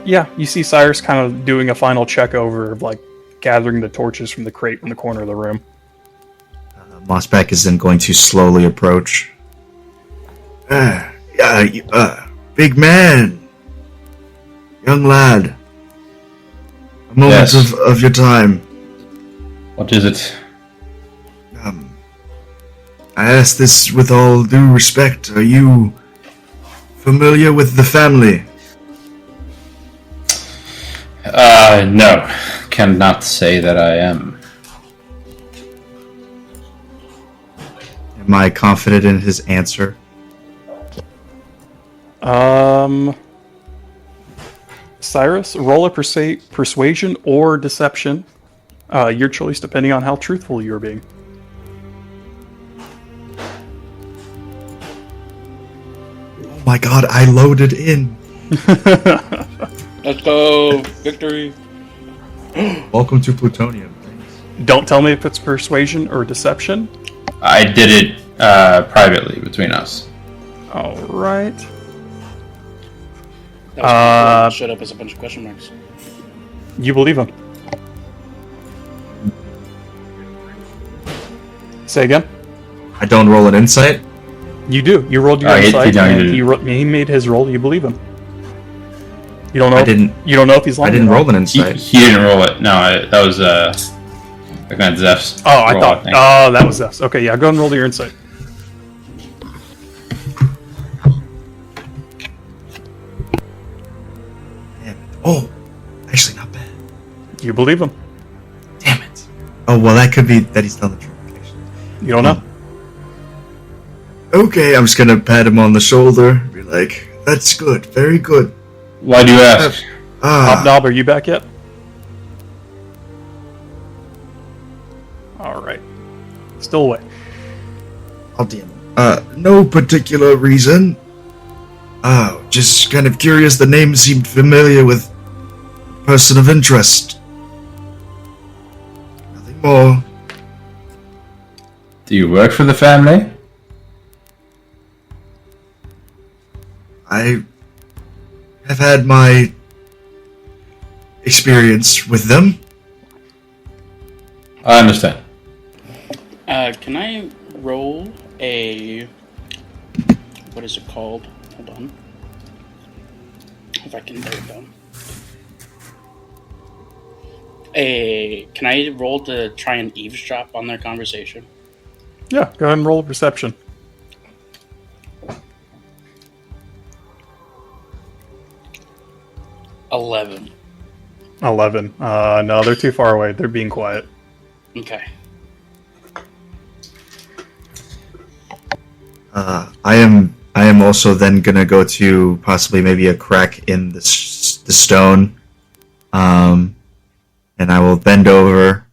Yeah, you see Cyrus kind of doing a final check over of gathering the torches from the crate in the corner of the room. Mossback is then going to slowly approach. Big man! Young lad! A moment Yes. of your time. What is it? I ask this with all due respect. Are you familiar with the family? No. Cannot say that I am. Am I confident in his answer? Cyrus, roll a persuasion or deception. Your choice, depending on how truthful you're being. Oh my god, I loaded in. Let's go! Victory! Welcome to Plutonium. Don't tell me if it's persuasion or deception. I did it privately between us. All right. That was showed up as a bunch of question marks. You believe him. Say again. I don't roll an insight? You do. You rolled your insight, and he made his roll. You believe him. You don't know. You don't know if he's lying. I didn't roll an insight. He didn't roll it. No, that was Zeph's. Oh, I thought. Oh, that was Zeph's. Okay, yeah. Go and roll your insight. Oh, actually not bad. You believe him. Damn it. Oh, well, that could be that he's done the trick. You don't know. Okay, I'm just gonna pat him on the shoulder. Be like, that's good. Very good. Why do you ask? Hobnob, are you back yet? Alright. Still away. I'll DM him. No particular reason. Just kind of curious. The name seemed familiar with person of interest. Nothing more. Do you work for the family? I have had my experience with them. I understand. Can I roll a... What is it called? Hold on. If I can... There we go. Can I roll to try and eavesdrop on their conversation? Yeah, go ahead and roll a perception. 11. 11. No, they're too far away. They're being quiet. Okay. I am also then gonna go to possibly maybe a crack in the stone, and I will bend over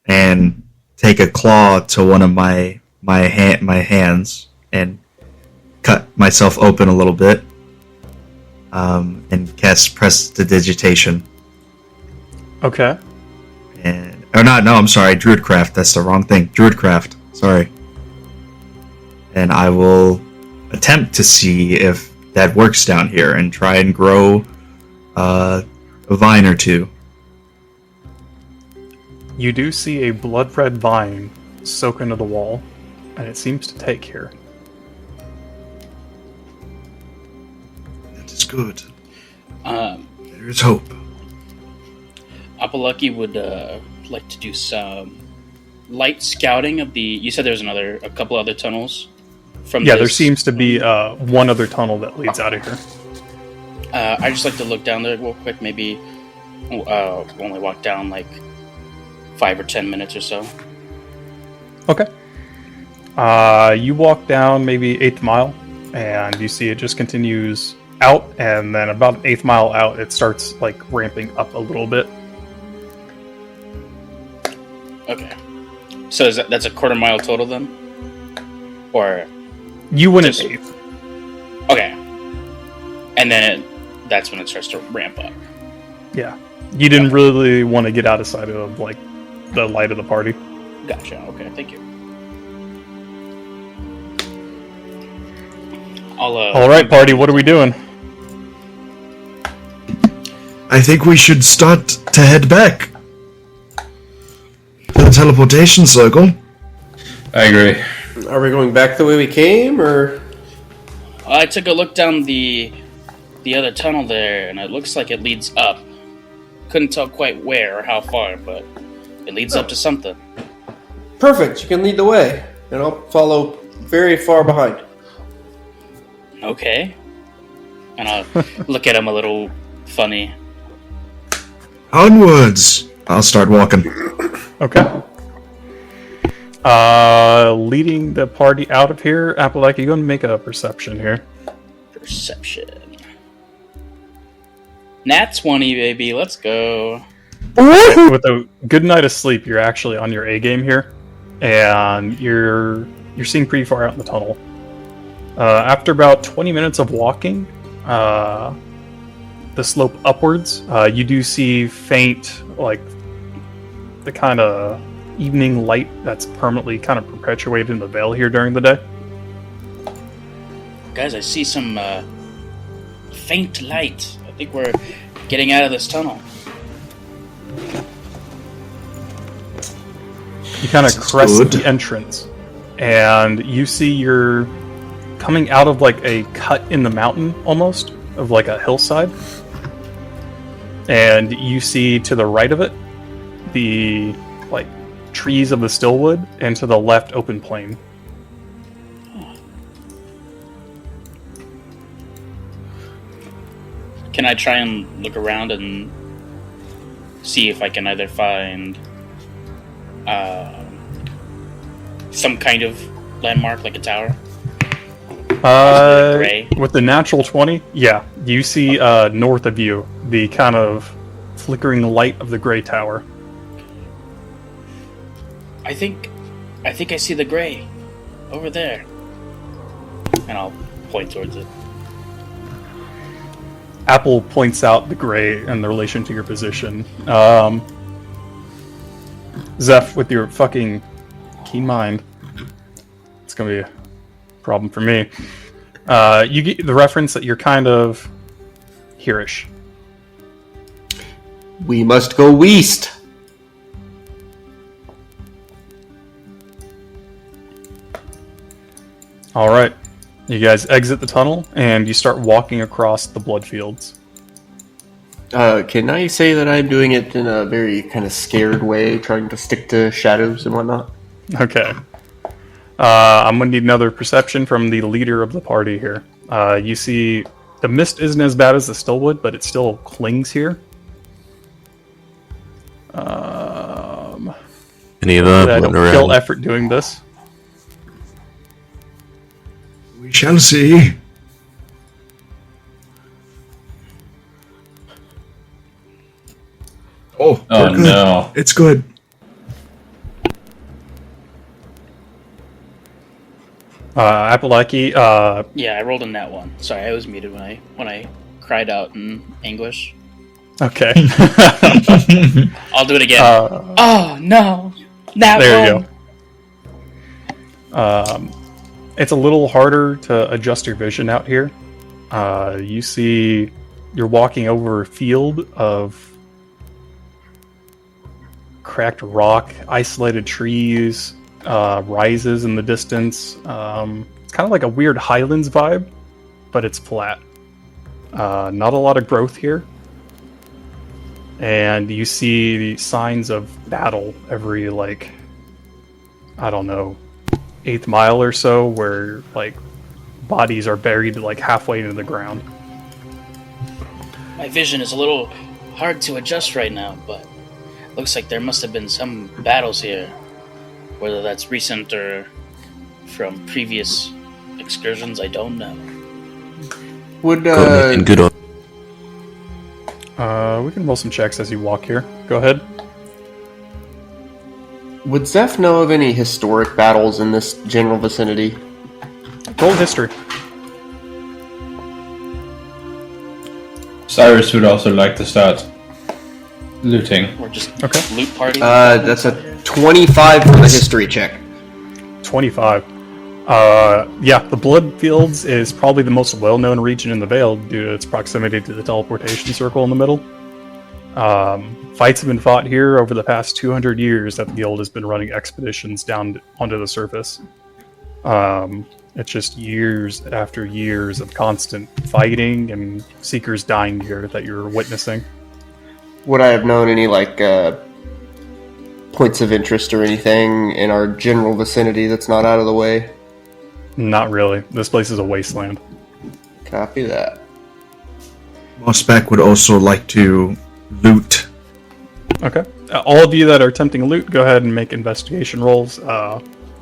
and take a claw to one of my hands and cut myself open a little bit, and cast prestidigitation. Okay. And I'm sorry, Druidcraft. That's the wrong thing. Druidcraft. Sorry. And I will attempt to see if that works down here and try and grow a vine or two. You do see a blood red vine soak into the wall, and it seems to take here. That is good. There is hope. Apollucky would like to do some light scouting of the... You said there's a couple other tunnels from there seems to be one other tunnel that leads out of here. I just like to look down there real quick, maybe only walk down like 5 or 10 minutes or so. Okay. You walk down maybe 8th mile, and you see it just continues out, and then about 8th mile out, it starts like ramping up a little bit. Okay. So that's a quarter mile total then? Or... You went at 8th. Okay. And then that's when it starts to ramp up. Yeah. You didn't really want to get out of sight of like the light of the party. Gotcha. Okay, thank you. All right, party. What are we doing? I think we should start to head back to the teleportation circle. I agree. Are we going back the way we came, or...? I took a look down the other tunnel there, and it looks like it leads up. Couldn't tell quite where or how far, but it leads up to something. Perfect, you can lead the way, and I'll follow very far behind. Okay. And I'll look at him a little funny. Onwards! I'll start walking. Okay. Leading the party out of here, Apple, you're going to make a perception here. Perception. Nat 20, baby. Let's go. With a good night of sleep, you're actually on your A game here, and you're seeing pretty far out in the tunnel. After about 20 minutes of walking, the slope upwards, you do see faint, like the kind of evening light that's permanently kind of perpetuated in the veil here during the day. Guys, I see some faint light. I think we're getting out of this tunnel. You kind of crest the entrance, and you see you're coming out of like a cut in the mountain, almost, of like a hillside. And you see to the right of it, the like trees of the Stillwood, and to the left, open plain. Can I try and look around and see if I can either find some kind of landmark, like a tower? Gray? With the natural 20, yeah, you see north of you the kind of flickering light of the gray tower. I think I see the gray over there, and I'll point towards it. Apple points out the gray in relation to your position. Zeph, with your fucking keen mind, it's gonna be a problem for me. You get the reference that you're kind of hereish. We must go west. All right. You guys exit the tunnel, and you start walking across the blood fields. Can I say that I'm doing it in a very kind of scared way, trying to stick to shadows and whatnot? Okay. I'm going to need another perception from the leader of the party here. You see, the mist isn't as bad as the Stillwood, but it still clings here. Any of I that don't went kill around? effort doing this. We shall see. Oh, Oh, we're good. no. It's good. Appalachia, Yeah, I rolled in that one. Sorry, I was muted when I cried out in anguish. okay. I'll do it again. Uh, Oh no! That There you one. go. It's a little harder to adjust your vision out here. You see, you're walking over a field of cracked rock, isolated trees, rises in the distance. It's kind of like a weird Highlands vibe, but it's flat. Not a lot of growth here. And you see signs of battle every, like, I don't know, 8th mile or so, where, like, bodies are buried, like, halfway into the ground. My vision is a little hard to adjust right now, but looks like there must have been some battles here. Whether that's recent or from previous excursions, I don't know. Would In good order. We can roll some checks as you walk here. Go ahead. would Zeph know of any historic battles in this general vicinity? Roll history. Cyrus would also like to start looting. Or just Okay. loot party. That's a 25 for the history check. 25. Yeah, the Bloodfields is probably the most well-known region in the Vale due to its proximity to the teleportation circle in the middle. Fights have been fought here over the past 200 years that the guild has been running expeditions down onto the surface. It's just years after years of constant fighting and seekers dying here that you're witnessing. Would I have known any, like, points of interest or anything in our general vicinity that's not out of the way? Not really. This place is a wasteland. Copy that. Mossback would also like to loot. Okay. All of you that are attempting loot, go ahead and make investigation rolls.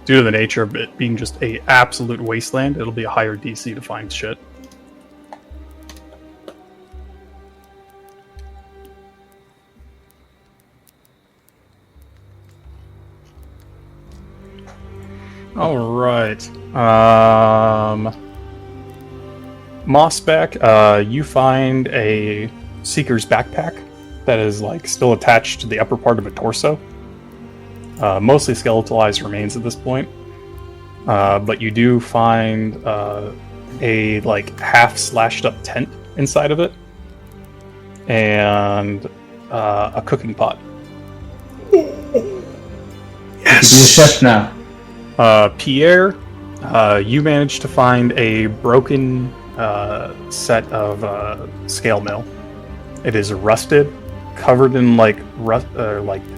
Due to the nature of it being just a absolute wasteland, it'll be a higher DC to find shit. All right. Mossback, you find a seeker's backpack that is like still attached to the upper part of a torso. Mostly skeletalized remains at this point, but you do find a like half slashed up tent inside of it, and a cooking pot. Yes. Be a chef now. Pierre, you managed to find a broken set of scale mail. It is rusted, covered in like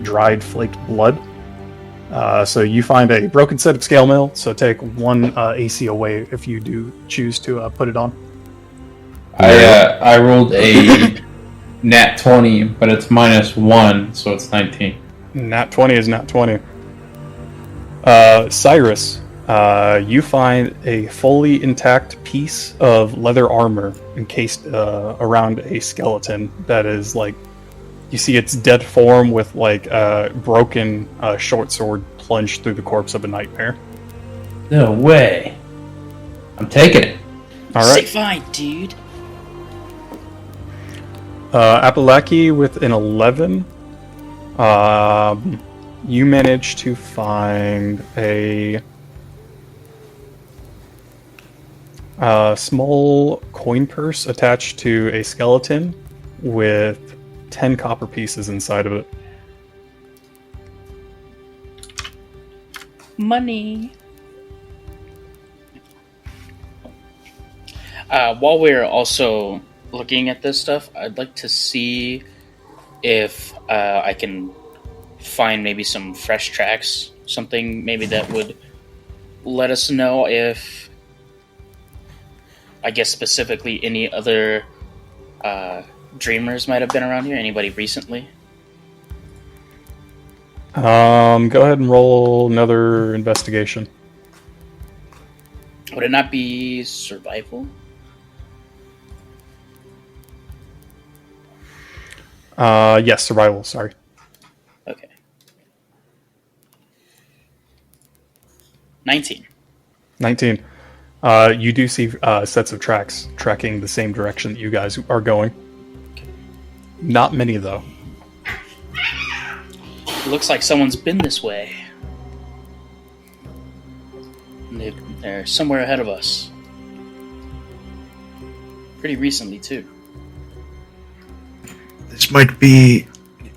dried flaked blood. So you find a broken set of scale mail. So take one AC away if you do choose to put it on. I rolled a nat 20, but it's -1, so it's 19. Nat 20 is nat 20. Cyrus, you find a fully intact piece of leather armor encased around a skeleton that is like, you see its dead form with like a broken short sword plunged through the corpse of a nightmare. No way. I'm taking it. All right. Sick find, dude. Appalachia with an 11. You managed to find a small coin purse attached to a skeleton with 10 copper pieces inside of it. Money. While we're also looking at this stuff, I'd like to see if I can find maybe some fresh tracks, something maybe that would let us know if, I guess specifically, any other dreamers might have been around here. Anybody recently? Go ahead and roll another investigation. Would it not be survival? Yes, survival, sorry. Okay. 19. 19. You do see sets of tracks tracking the same direction that you guys are going. Not many, though. It looks like someone's been this way. And they're somewhere ahead of us. Pretty recently, too. This might be...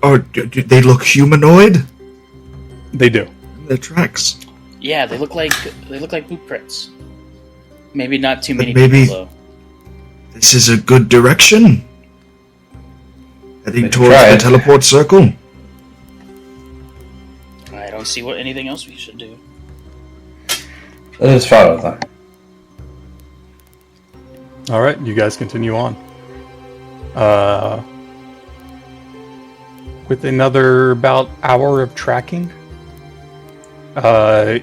Or do they look humanoid? They do. Their tracks. Yeah, they look like boot prints. Maybe not too many maybe people, though. This is a good direction. Heading Let's towards try the it. teleport circle. I don't see anything else we should do. Let's follow them. Alright, you guys continue on. With another about hour of tracking,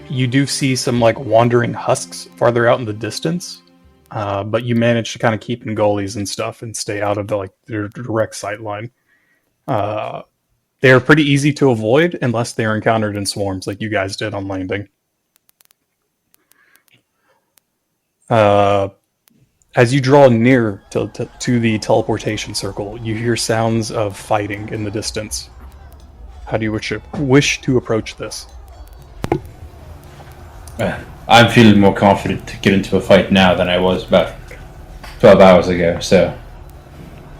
you do see some wandering husks farther out in the distance, but you manage to kind of keep in gullies and stuff and stay out of their direct sight line. They are pretty easy to avoid unless they are encountered in swarms like you guys did on landing. As you draw near to the teleportation circle, you hear sounds of fighting in the distance. How do you wish to approach this? I'm feeling more confident to get into a fight now than I was about 12 hours ago, so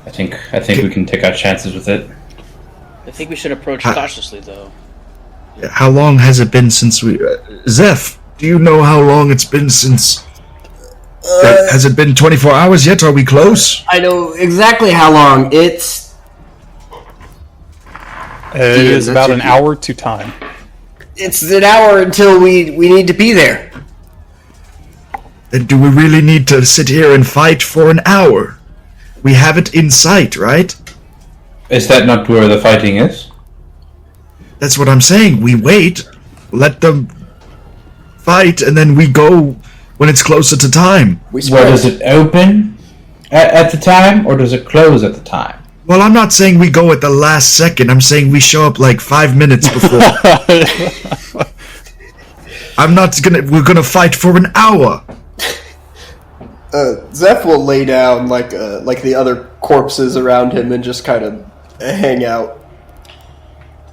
I think we can take our chances with it. I think we should approach cautiously, though. How long has it been since we... Zeph, do you know how long it's been since... has it been 24 hours yet? Are we close? I know exactly how long. It is about an hour to time. It's an hour until we need to be there. Then do we really need to sit here and fight for an hour? We have it in sight, right? Is that not where the fighting is? That's what I'm saying. We wait, let them fight, and then we go when it's closer to time. Well, does it open at the time, or does it close at the time? Well, I'm not saying we go at the last second. I'm saying we show up 5 minutes before. We're gonna fight for an hour. Zeph will lay down like the other corpses around him and just kind of hang out.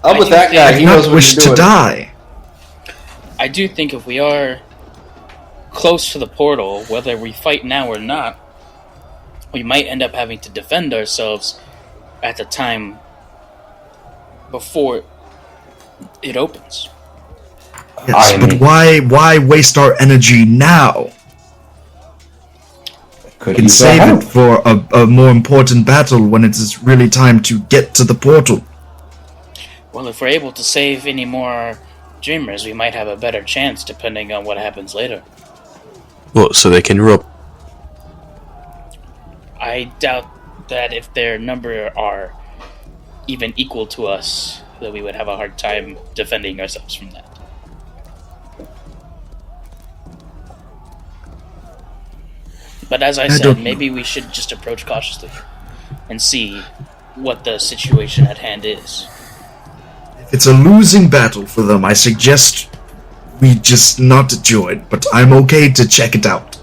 I'm with that guy. He knows what he's doing. To die. I do think if we are close to the portal, whether we fight now or not, we might end up having to defend ourselves at the time before it opens. Yes, but why waste our energy now? We can save it for a more important battle when it's really time to get to the portal. Well, if we're able to save any more dreamers, we might have a better chance depending on what happens later. Well, so they can rope. I doubt that if their number are even equal to us, that we would have a hard time defending ourselves from that. But as I said, maybe we should just approach cautiously and see what the situation at hand is. If it's a losing battle for them, I suggest we just not join, but I'm okay to check it out.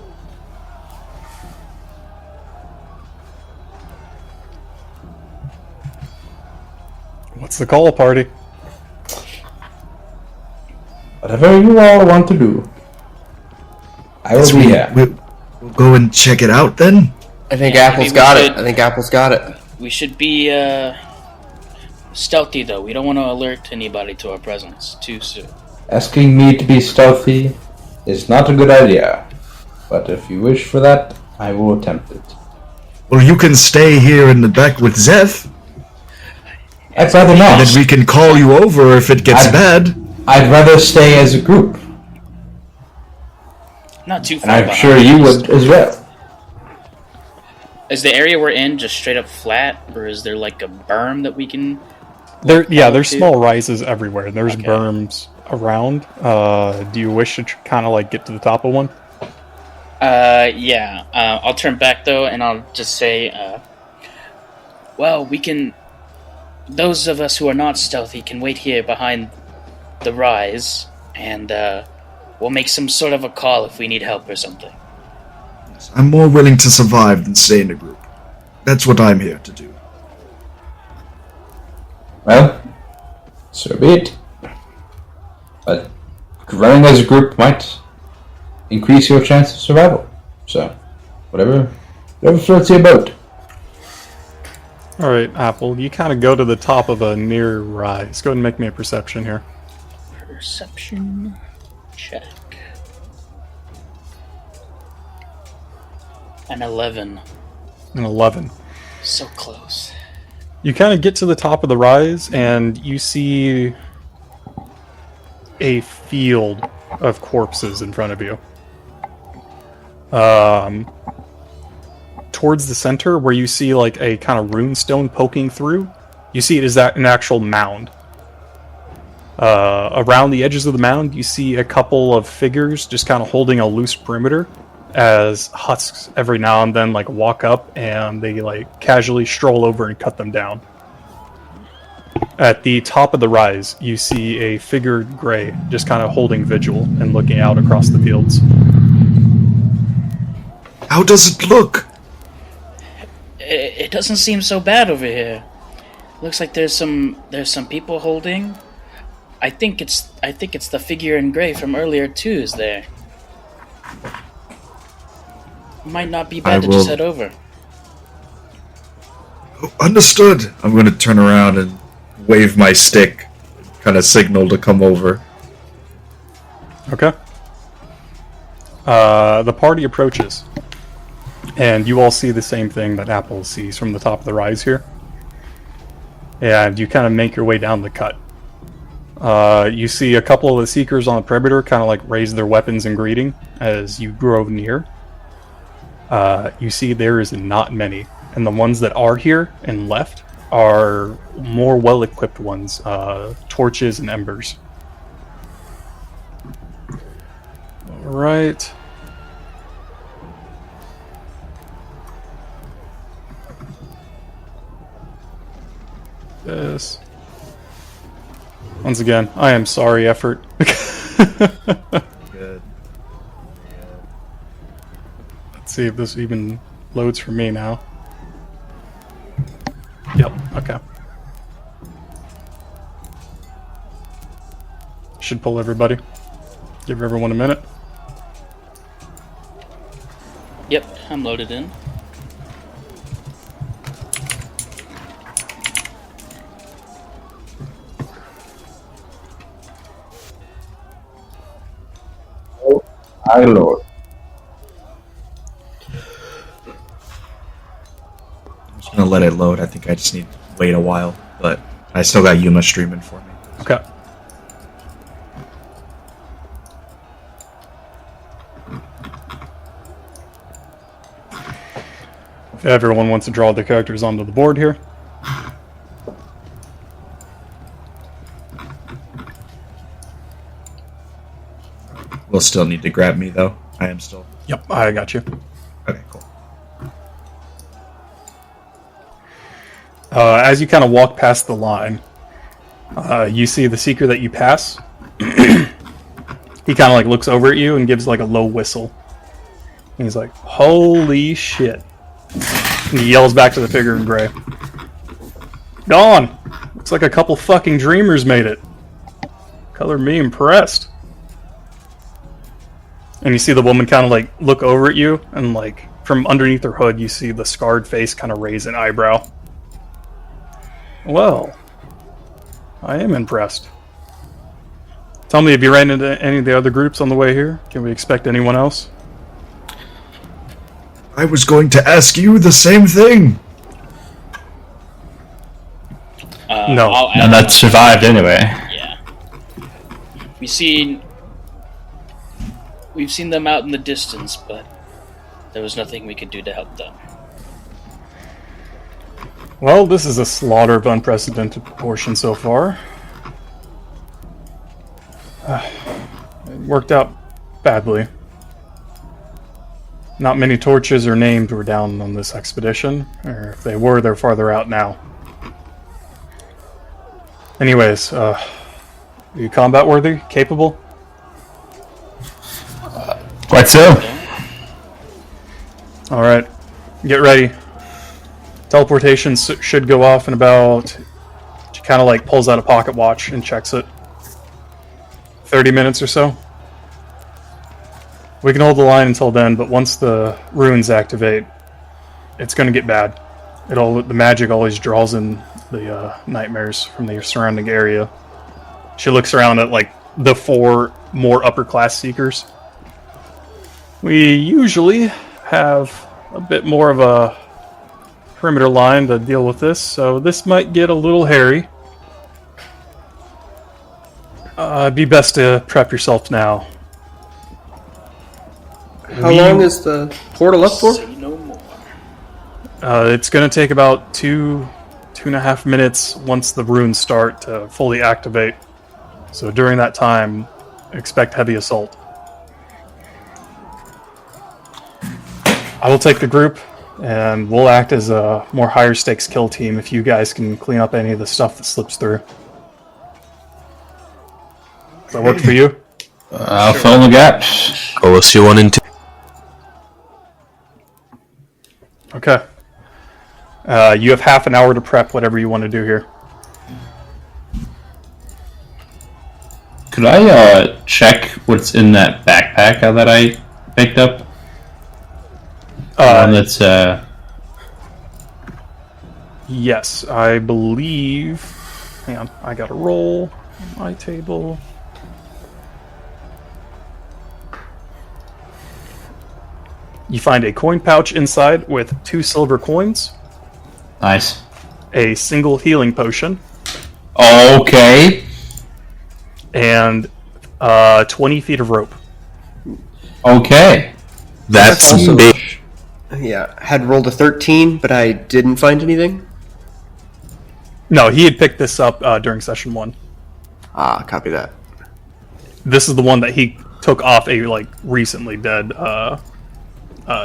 What's the call, party? Whatever you all want to do. I will be here. We'll go and check it out then? I think Apple's got it. We should be stealthy, though. We don't want to alert anybody to our presence too soon. Asking me to be stealthy is not a good idea. But if you wish for that, I will attempt it. Well, you can stay here in the back with Zeph, I'd rather and not. then we can call you over if it gets bad. I'd rather stay as a group. Not too And far I'm behind. sure you would as well. Is the area we're in just straight up flat, or is there like a berm that we can? There's small rises everywhere. There's Okay. berms around. Do you wish to kind of like get to the top of one? Yeah. I'll turn back though, and I'll just say, well, we can. Those of us who are not stealthy can wait here behind the rise, and we'll make some sort of a call if we need help or something. I'm more willing to survive than stay in a group. That's what I'm here to do. Well, so be it. But running as a group might increase your chance of survival. So, whatever floats your boat. Alright, Apple, you kind of go to the top of a near rise. Go ahead and make me a perception here. Perception check. An 11. An 11. So close. You kind of get to the top of the rise, and you see a field of corpses in front of you. Towards the center, where you see like a kind of rune stone poking through, you see it is an actual mound. Around the edges of the mound, you see a couple of figures just kind of holding a loose perimeter, as husks every now and then like walk up and they like casually stroll over and cut them down. At the top of the rise, you see a figured gray just kind of holding vigil and looking out across the fields. How does it look? It doesn't seem so bad over here. Looks like there's some people holding. I think it's the figure in gray from earlier too is there. Might not be bad to just head over. Understood. I'm going to turn around and wave my stick, kind of signal to come over. Okay. The party approaches, and you all see the same thing that Apple sees from the top of the rise here. And you kind of make your way down the cut. You see a couple of the Seekers on the perimeter kind of like raise their weapons in greeting as you grow near. You see there is not many, and the ones that are here and left are more well-equipped ones, torches and embers. Alright. This. Once again, I am sorry, effort. Good. Let's see if this even loads for me now. Yep, okay. Should pull everybody. Give everyone a minute. Yep, I'm loaded in. My lord. I'm just going to let it load. I think I just need to wait a while, but I still got Yuma streaming for me. Okay. If everyone wants to draw their characters onto the board here. We'll still need to grab me, though. I am still... Yep, I got you. Okay, cool. As you kind of walk past the line, you see the Seeker that you pass. He kind of like looks over at you and gives like a low whistle. And he's like, "Holy shit!" And he yells back to the figure in gray. "Gone! Looks like a couple fucking dreamers made it. Color me impressed." And you see the woman kind of like look over at you, and like from underneath her hood, you see the scarred face kind of raise an eyebrow. Well, I am impressed. Tell me, have you ran into any of the other groups on the way here? Can we expect anyone else? I was going to ask you the same thing. No. And that survived anyway. Yeah. We've seen them out in the distance, but there was nothing we could do to help them. Well, this is a slaughter of unprecedented proportion so far. It worked out badly. Not many torches or named were down on this expedition, or if they were, they're farther out now. Anyways, are you combat worthy? Capable? Quite so. Alright, get ready. Teleportation should go off in about... She kind of like pulls out a pocket watch and checks it. 30 minutes or so. We can hold the line until then, but once the runes activate, it's going to get bad. The magic always draws in the nightmares from the surrounding area. She looks around at like the 4 more upper class seekers. We usually have a bit more of a perimeter line to deal with this, so this might get a little hairy. It'd be best to prep yourself now. How long is the portal up for? Say no more. It's going to take about 2.5 minutes once the runes start to fully activate. So during that time, expect heavy assault. I will take the group, and we'll act as a more higher stakes kill team if you guys can clean up any of the stuff that slips through. Does that work for you? I'll fill in the gaps. OSU 1 and 2. Okay. You have half an hour to prep whatever you want to do here. Could I check what's in that backpack that I picked up? One that's Yes, I believe... Hang on, I got a roll on my table. You find a coin pouch inside with 2 silver coins, nice. a single healing potion, Okay. and 20 feet of rope. Okay. That's also- big. Yeah, had rolled a 13, but I didn't find anything. No, he had picked this up during session 1. Ah, copy that. This is the one that he took off a recently dead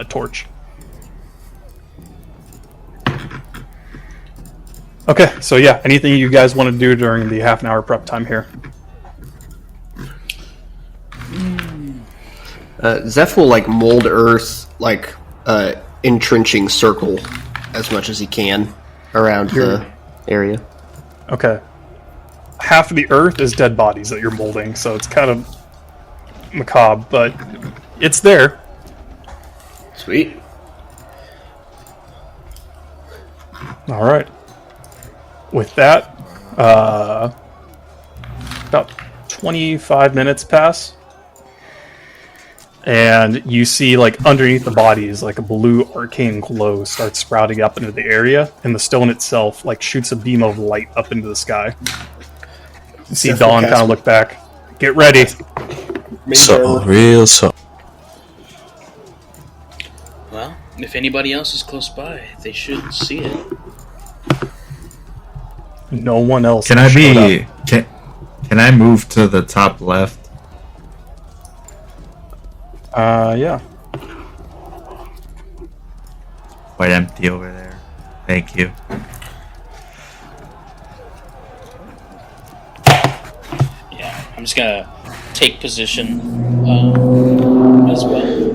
torch. Okay, so yeah, anything you guys want to do during the half an hour prep time here? Zeph will mold earth entrenching circle as much as he can around the area. Okay. Half of the earth is dead bodies that you're molding, so it's kind of macabre, but it's there. Sweet. Alright. With that, about 25 minutes pass. And you see, underneath the bodies, a blue arcane glow starts sprouting up into the area, and the stone itself, shoots a beam of light up into the sky. You see Dawn kind of look back. Get ready. So. Well, if anybody else is close by, they should see it. No one else. Can I showed be? up. Can I move to the top left? Yeah. Quite empty over there. Thank you. Yeah, I'm just gonna take position as well.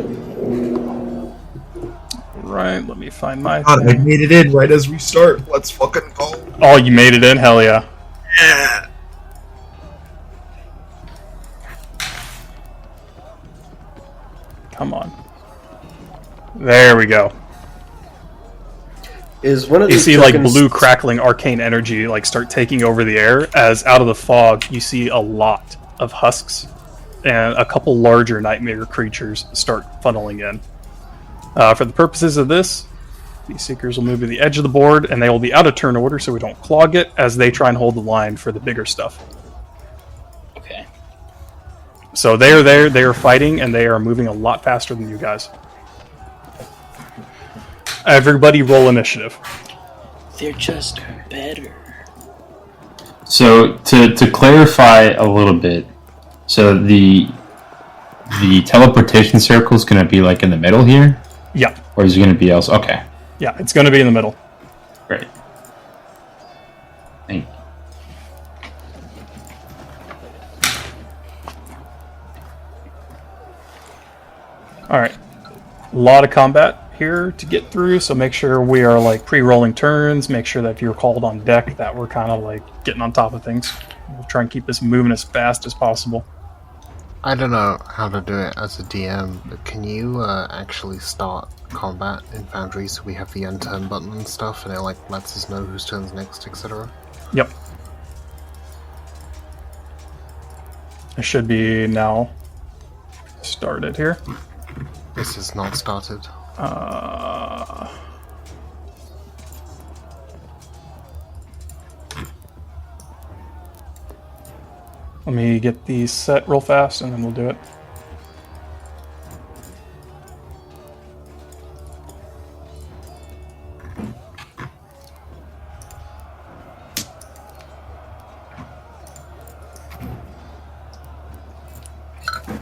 Right, let me find my God, I thing. made it in right as we start. Let's fucking go. Oh, you made it in? Hell yeah. Yeah. Come on. There we go. Is one of You these see tokens- blue crackling arcane energy start taking over the air as out of the fog you see a lot of husks and a couple larger nightmare creatures start funneling in. For the purposes of this, these seekers will move to the edge of the board, and they will be out of turn order so we don't clog it as they try and hold the line for the bigger stuff. Okay. So they are there, they are fighting, and they are moving a lot faster than you guys. Everybody roll initiative. They're just better. So to clarify a little bit, so the teleportation circle is going to be like in the middle here, Yeah. or is it going to be else? Okay, Yeah, it's going to be in the middle. great. Thank you. Alright. A lot of combat here to get through, so make sure we are like pre-rolling turns, make sure that if you're called on deck that we're kind of like getting on top of things. We'll try and keep this moving as fast as possible. I don't know how to do it as a DM, but can you actually start combat in Foundry so we have the end turn button and stuff, and it like lets us know whose turn's next, etc.? Yep. It should be now started here. This is not started. Let me get these set real fast and then we'll do it.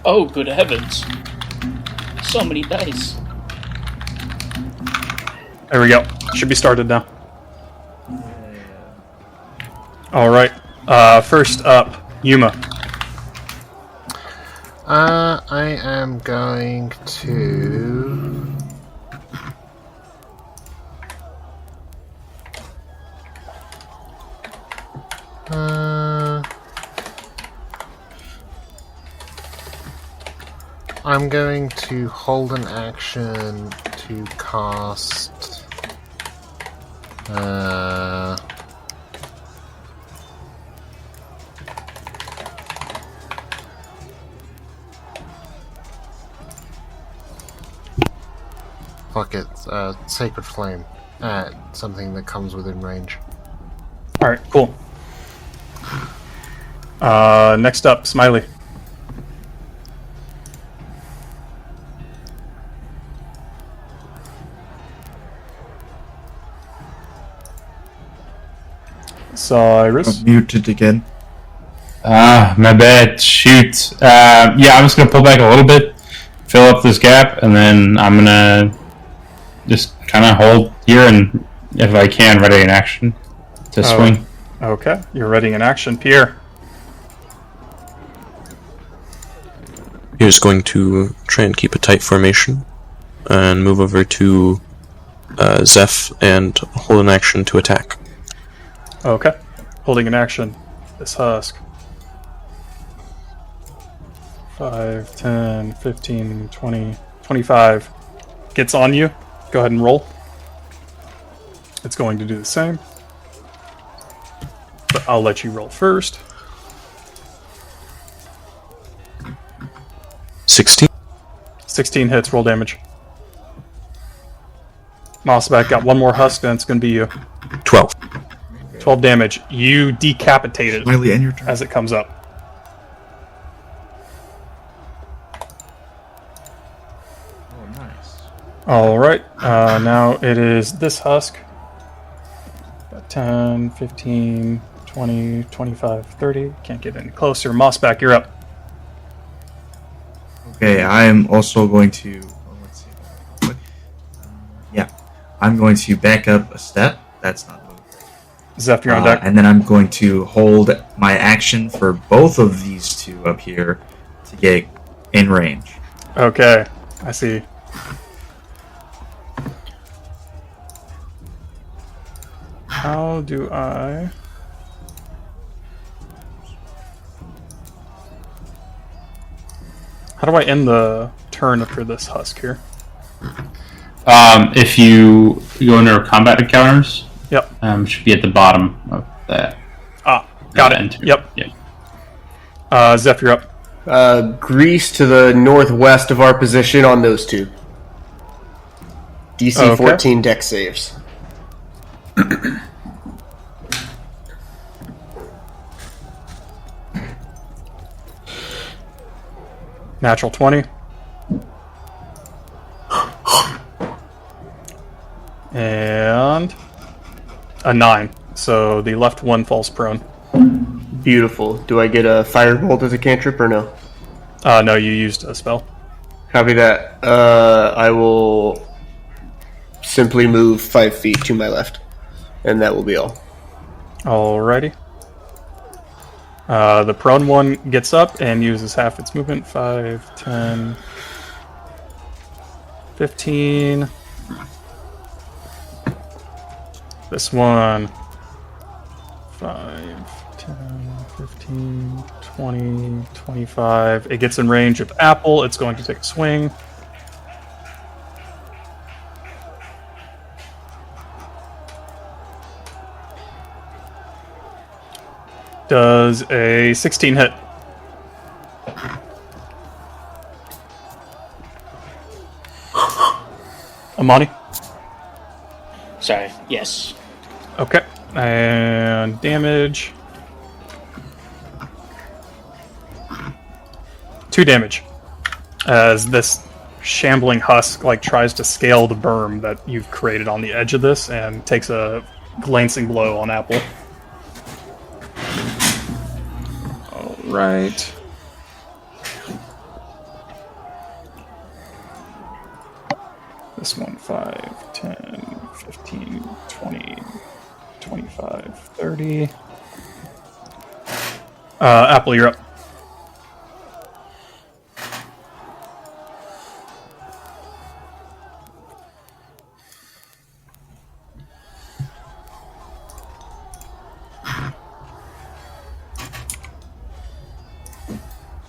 Oh, good heavens. So many dice. There we go. Should be started now. Alright. First up, Yuma. I am going to... I'm going to hold an action to cast... Fuck it, Sacred Flame at something that comes within range. Alright, cool. Next up, Smiley. Cyrus. Muted again. My bad. Shoot. Yeah, I'm just gonna pull back a little bit, fill up this gap, and then I'm gonna just kind of hold here, and if I can, ready in action to swing. Okay, you're ready in action. Pierre. Pierre's going to try and keep a tight formation and move over to Zeph and hold an action to attack. Okay. Holding an action. This husk. 5, 10, 15, 20, 25. Gets on you. Go ahead and roll. It's going to do the same. But I'll let you roll first. 16. 16 hits, roll damage. Mossback got one more husk, then it's going to be you. 12. 12 damage. You decapitate it Smiley, end your turn. as it comes up. Oh, nice. Alright, now it is this husk. 10, 15, 20, 25, 30. Can't get any closer. Mossback, you're up. Okay, I am also going to... let's see. Yeah. I'm going to back up a step. That's not moving. Zeph, you're on deck. And then I'm going to hold my action for both of these two up here to get in range. Okay, I see. How do I... How do I end the turn for this husk here? If you go into combat encounters, Yep. should be at the bottom of that. Ah, got it. Enter. Yep. Yeah. Zeph, you're up. Grease to the northwest of our position on those two. DC 14 deck saves. Natural 20. And a 9. So the left one falls prone. Beautiful. Do I get a firebolt as a cantrip or no? No, you used a spell. Copy that. I will simply move 5 feet to my left, and that will be all. Alrighty. The prone one gets up and uses half its movement. 5, 10, 15. This one. 5, 10, 15, 20, 25. It gets in range of Apple. It's going to take a swing. Does a 16 hit? Amani? Sorry, yes. Okay. And damage. 2 damage. As this shambling husk tries to scale the berm that you've created on the edge of this and takes a glancing blow on Apple. Alright. This one, 5, 10, 15, 20, 25, 30. Apple, you're up.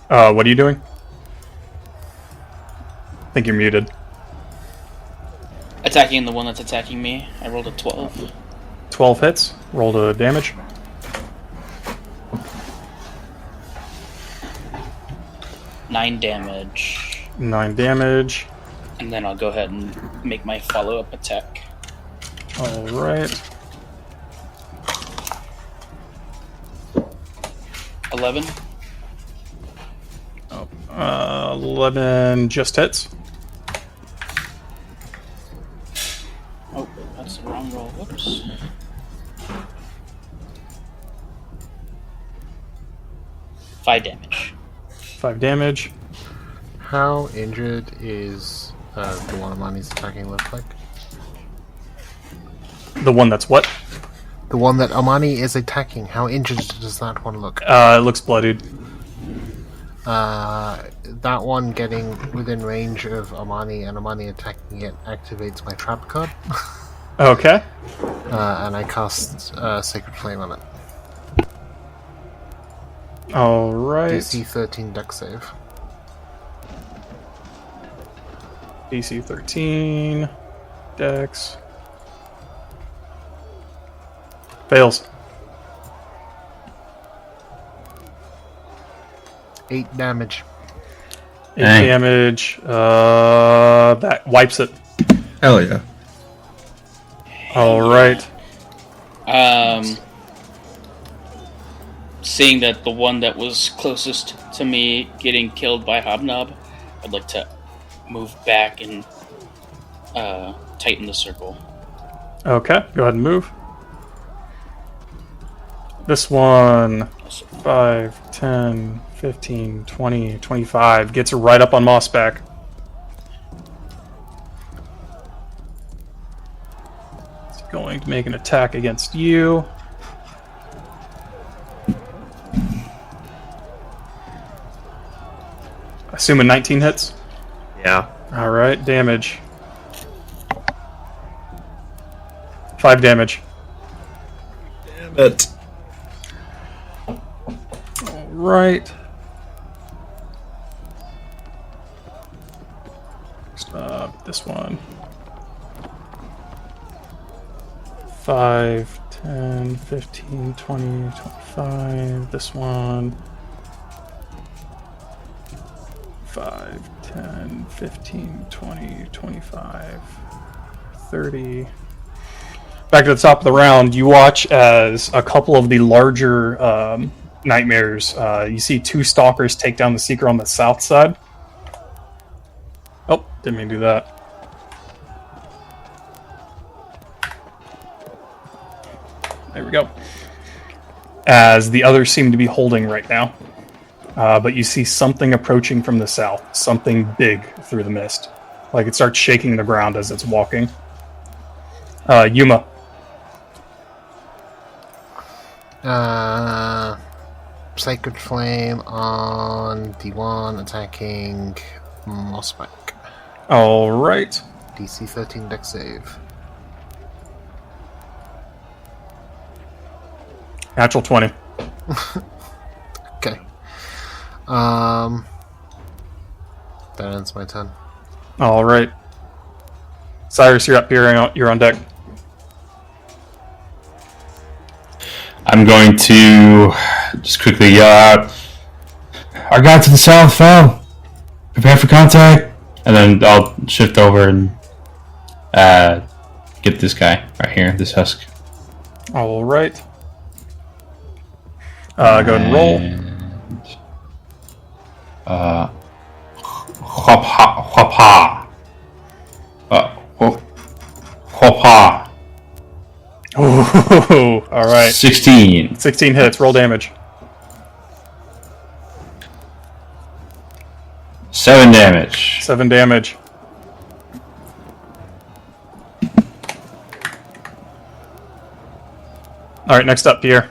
What are you doing? I think you're muted. Attacking the one that's attacking me. I rolled a 12. 12 hits. Roll the damage. Nine damage. 9 damage. And then I'll go ahead and make my follow-up attack. Alright. 11. 11 just hits. Oh, that's the wrong roll. Whoops. Five damage. 5 damage. How injured is the one Amani's attacking look like? The one that's what? The one that Amani is attacking, how injured does that one look? It looks bloodied. That one getting within range of Amani and Amani attacking it activates my trap card. Okay. And I cast Sacred Flame on it. Alright. DC 13 deck save. DC 13. Dex. Fails. 8 damage. 8 damage. That wipes it. Hell yeah. Alright. Seeing that the one that was closest to me getting killed by Hobnob, I'd like to move back and tighten the circle. Okay, go ahead and move. This one, 5, 10, 15, 20, 25, gets right up on Mossback. It's going to make an attack against you. Assuming 19 hits? Yeah. Alright, damage. 5 damage. Damn it. Right. This one. 5, 10, 15, 20, 25. This one. 5, 10, 15, 20, 25. 30. Back to the top of the round, you watch as a couple of the larger nightmares. You see 2 stalkers take down the Seeker on the south side. Oh, didn't mean to do that. There we go. As the others seem to be holding right now. But you see something approaching from the south. Something big through the mist. Like it starts shaking the ground as it's walking. Yuma. Sacred Flame on D1 attacking Mossback. Alright. DC 13 deck save. Natural 20. Okay. That ends my turn. Alright. Cyrus, you're up here. You're on deck. I'm going to just quickly yell out, "Our guy to the south fell! Prepare for contact!" And then I'll shift over and get this guy right here, this husk. Alright. Go ahead and roll. Hwapa. Hwapa. Ooh, alright. 16. 16 hits, roll damage. 7 damage. 7 damage. Alright, next up, Pierre.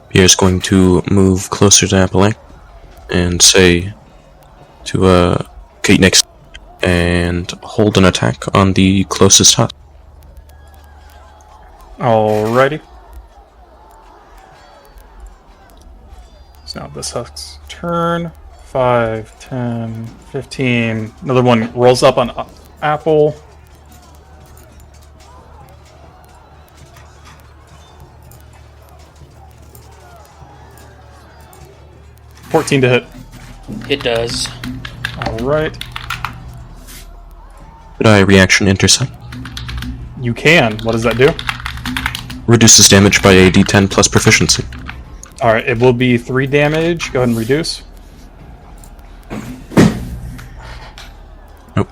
Pierre's going to move closer to Appalach and say to Kate next and hold an attack on the closest hut. Alrighty. So now this husk's turn. 5, 10, 15. Another one rolls up on Apple. $14 to hit. It does. Alright. Could I reaction intercept? You can. What does that do? Reduces damage by a d10 plus proficiency. Alright, it will be 3 damage. Go ahead and reduce. Nope,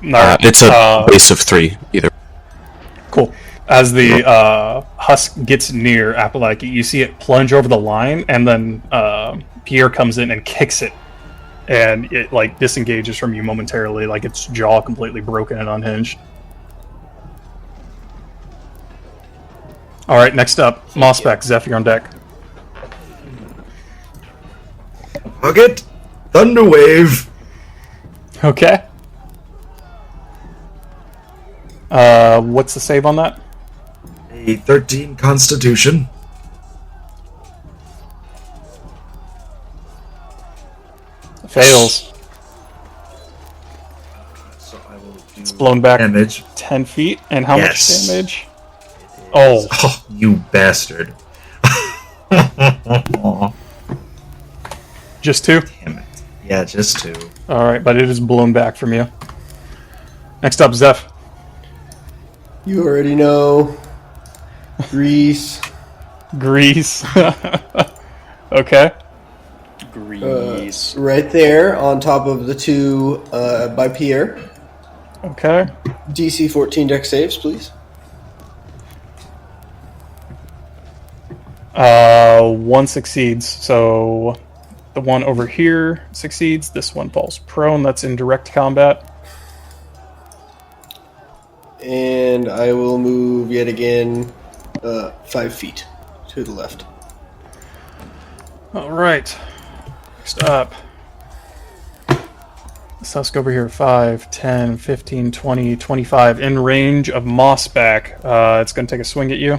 Alright, it's a base of 3, either. Cool. As the husk gets near Appalachia, you see it plunge over the line, and then Pierre comes in and kicks it, and it like disengages from you momentarily, like its jaw completely broken and unhinged. All right, next up, Mossback, Zephyr on deck. Hug Thunderwave. Okay. What's the save on that? A 13 Constitution. Fails. So I will do It's blown back damage. 10 feet. And how Yes. much damage? Oh. Oh, you bastard. Just 2? Damn it. Yeah, just 2. Alright, but it is blown back from you. Next up, Zeph. You already know. Grease. Grease. Okay. Grease. Right there on top of the 2 by Pierre. Okay. DC 14 deck saves, please. 1 succeeds, so the one over here succeeds. This one falls prone. That's in direct combat. And I will move yet again 5 feet to the left. All right. Next up. This husk over here, 5, 10, 15, 20, 25. In range of Mossback. It's going to take a swing at you.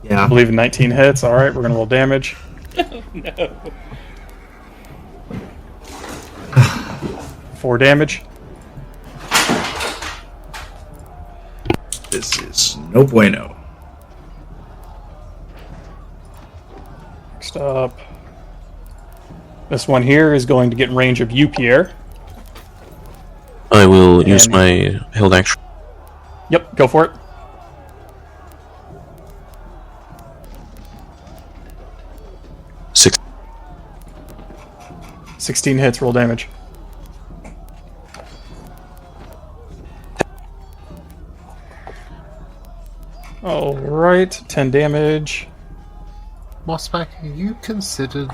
Yeah. I believe 19 hits. All right, we're going to roll damage. No. 4 damage. This is no bueno. Next up, this one here is going to get in range of you, Pierre. I will use my held action. Yep, go for it. 16 hits, roll damage. Alright, 10 damage. Mossback, have you considered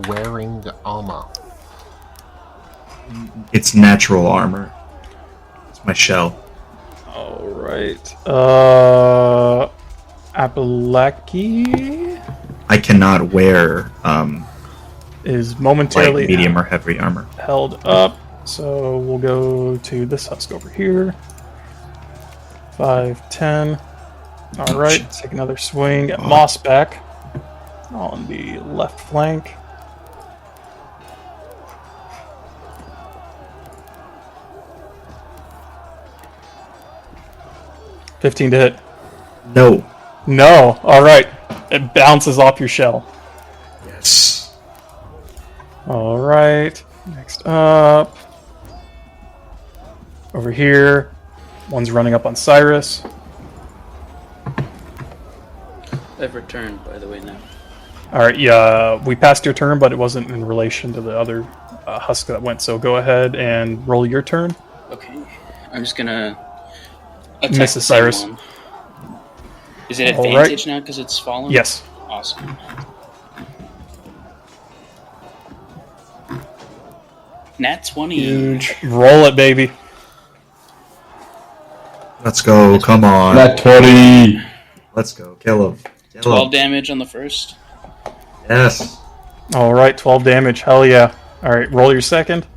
wearing armor? It's natural armor. It's my shell. Alright. Appalaki I cannot wear is light, momentarily medium, or heavy armor. held up. So we'll go to this husk over here. 5, 10. Alright, take another swing at Mossback on the left flank. $15 to hit. No. No. Alright. It bounces off your shell. Yes. Alright. Next up. Over here. One's running up on Cyrus. I've returned, by the way, now. Alright, yeah, we passed your turn, but it wasn't in relation to the other husk that went, so go ahead and roll your turn. Okay. I'm just gonna attack Mrs. the Cyrus. same one. Is it All right. advantage now because it's fallen? Yes. Awesome. Nat 20. Huge. Roll it, baby. Let's go. Come on. That 20. Let's go. Kill him. 12 damage on the first. Yes. Alright, 12 damage. Hell yeah. Alright, roll your second.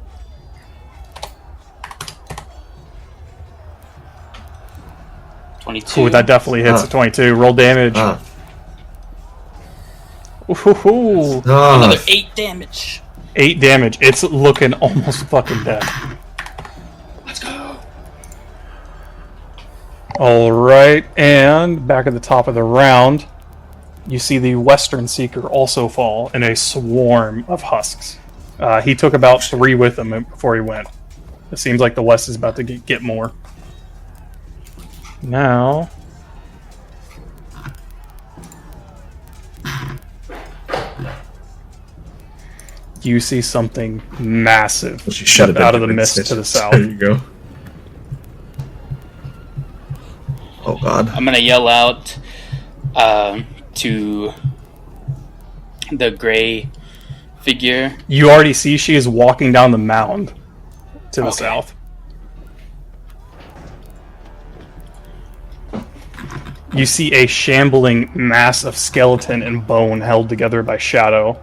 22. Ooh, that definitely hits a 22. Roll damage. Ooh, Another 8 damage. 8 damage. It's looking almost fucking dead. Let's go. Alright, and back at the top of the round, you see the Western Seeker also fall in a swarm of husks. He took about 3 with him before he went. It seems like the West is about to get more. Now... you see something massive Shut out of the mist to the south. There you go. Oh god. I'm gonna yell out to the gray figure. You already see she is walking down the mound to the south. You see a shambling mass of skeleton and bone held together by shadow.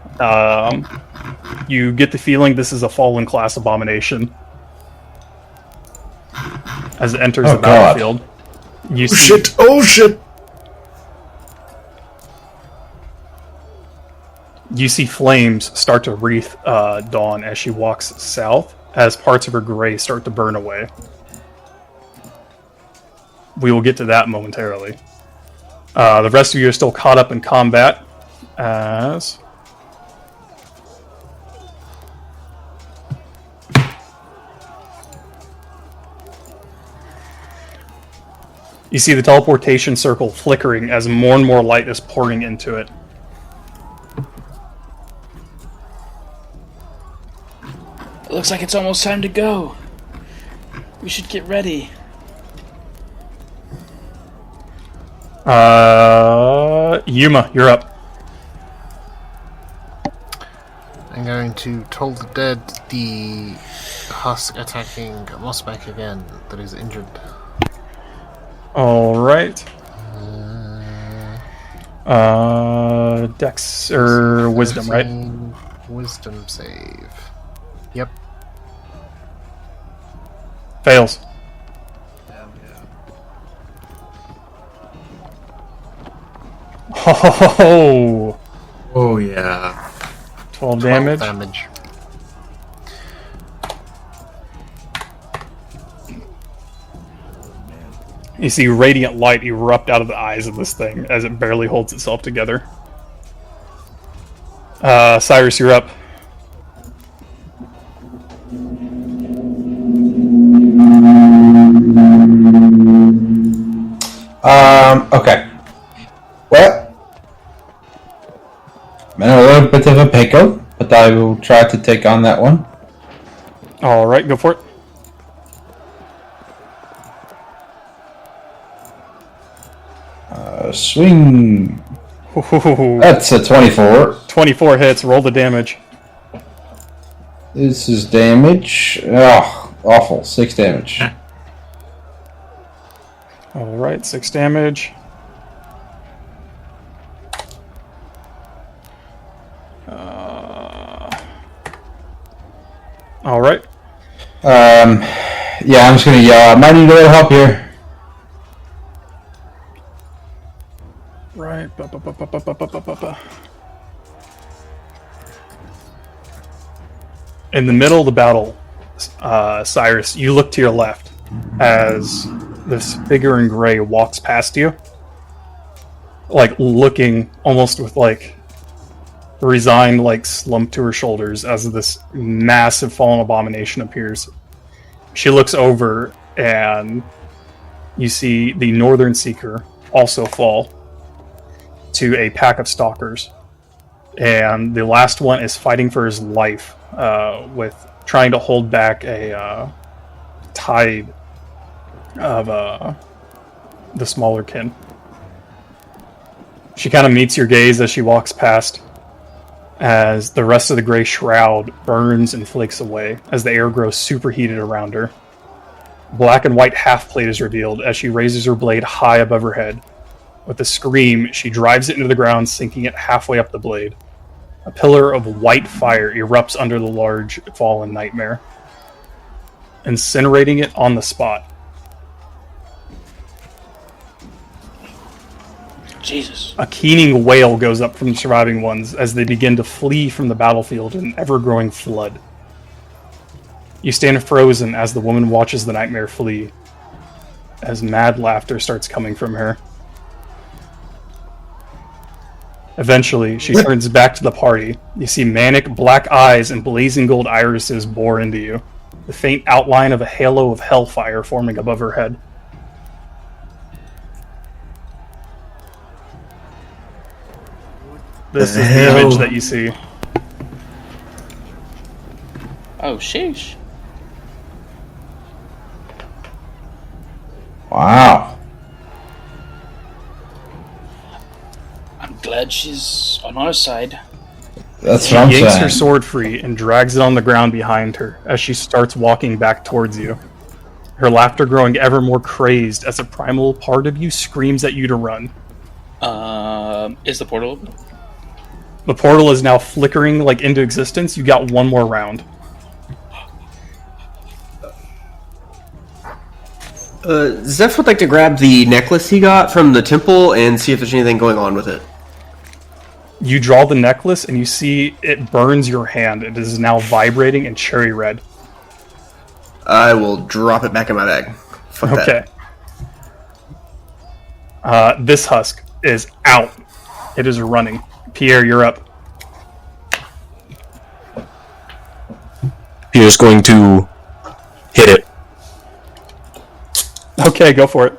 You get the feeling this is a fallen class abomination. As it enters the battlefield. You see, Shit! Oh shit! you see flames start to wreath Dawn as she walks south, as parts of her gray start to burn away. We will get to that momentarily. The rest of you are still caught up in combat, as... you see the teleportation circle flickering as more and more light is pouring into it. It looks like it's almost time to go. We should get ready. Yuma, you're up. I'm going to toll the dead the husk attacking Mossback again that is injured. Alright. Dex, or Wisdom, right? Wisdom save. Yep. Fails. Oh, Oh yeah. 12 damage. Damage. You see radiant light erupt out of the eyes of this thing as it barely holds itself together. Cyrus, you're up. Okay. Well, I'm in a little bit of a pickle, but I will try to take on that one. All right, go for it. Swing. Ooh, That's a 24. 24 hits. Roll the damage. This is damage. Oh, awful. 6 damage. All right, 6 damage. All right. Yeah, I'm just gonna yell. I might need a little help here. Right. In the middle of the battle, Cyrus, you look to your left as this figure in gray walks past you, like looking almost with like resigned like slump to her shoulders as this massive fallen abomination appears. She looks over and you see the Northern Seeker also fall to a pack of stalkers, and the last one is fighting for his life with trying to hold back a tide of the smaller kin. She kind of meets your gaze as she walks past, as the rest of the gray shroud burns and flakes away as the air grows superheated around her. Black and white half-plate is revealed as she raises her blade high above her head. With a scream, she drives it into the ground, sinking it halfway up the blade. A pillar of white fire erupts under the large fallen nightmare, incinerating it on the spot. Jesus. A keening wail goes up from the surviving ones as they begin to flee from the battlefield in an ever-growing flood. You stand frozen as the woman watches the nightmare flee, as mad laughter starts coming from her. Eventually, she turns back to the party. You see manic black eyes and blazing gold irises bore into you, the faint outline of a halo of hellfire forming above her head. This is the image that you see. Oh, sheesh. Wow. I'm glad she's on our side. That's She what I'm yanks saying. her sword free and drags it on the ground behind her as she starts walking back towards you. Her laughter growing ever more crazed as a primal part of you screams at you to run. Is the portal open? The portal is now flickering like into existence. You got one more round. Zeph would like to grab the necklace he got from the temple and see if there's anything going on with it. You draw the necklace and you see it burns your hand. It is now vibrating and cherry red. I will drop it back in my bag. Fuck Okay. that. This husk is out. It is running. Pierre, you're up. Pierre's going to hit it. Okay, go for it.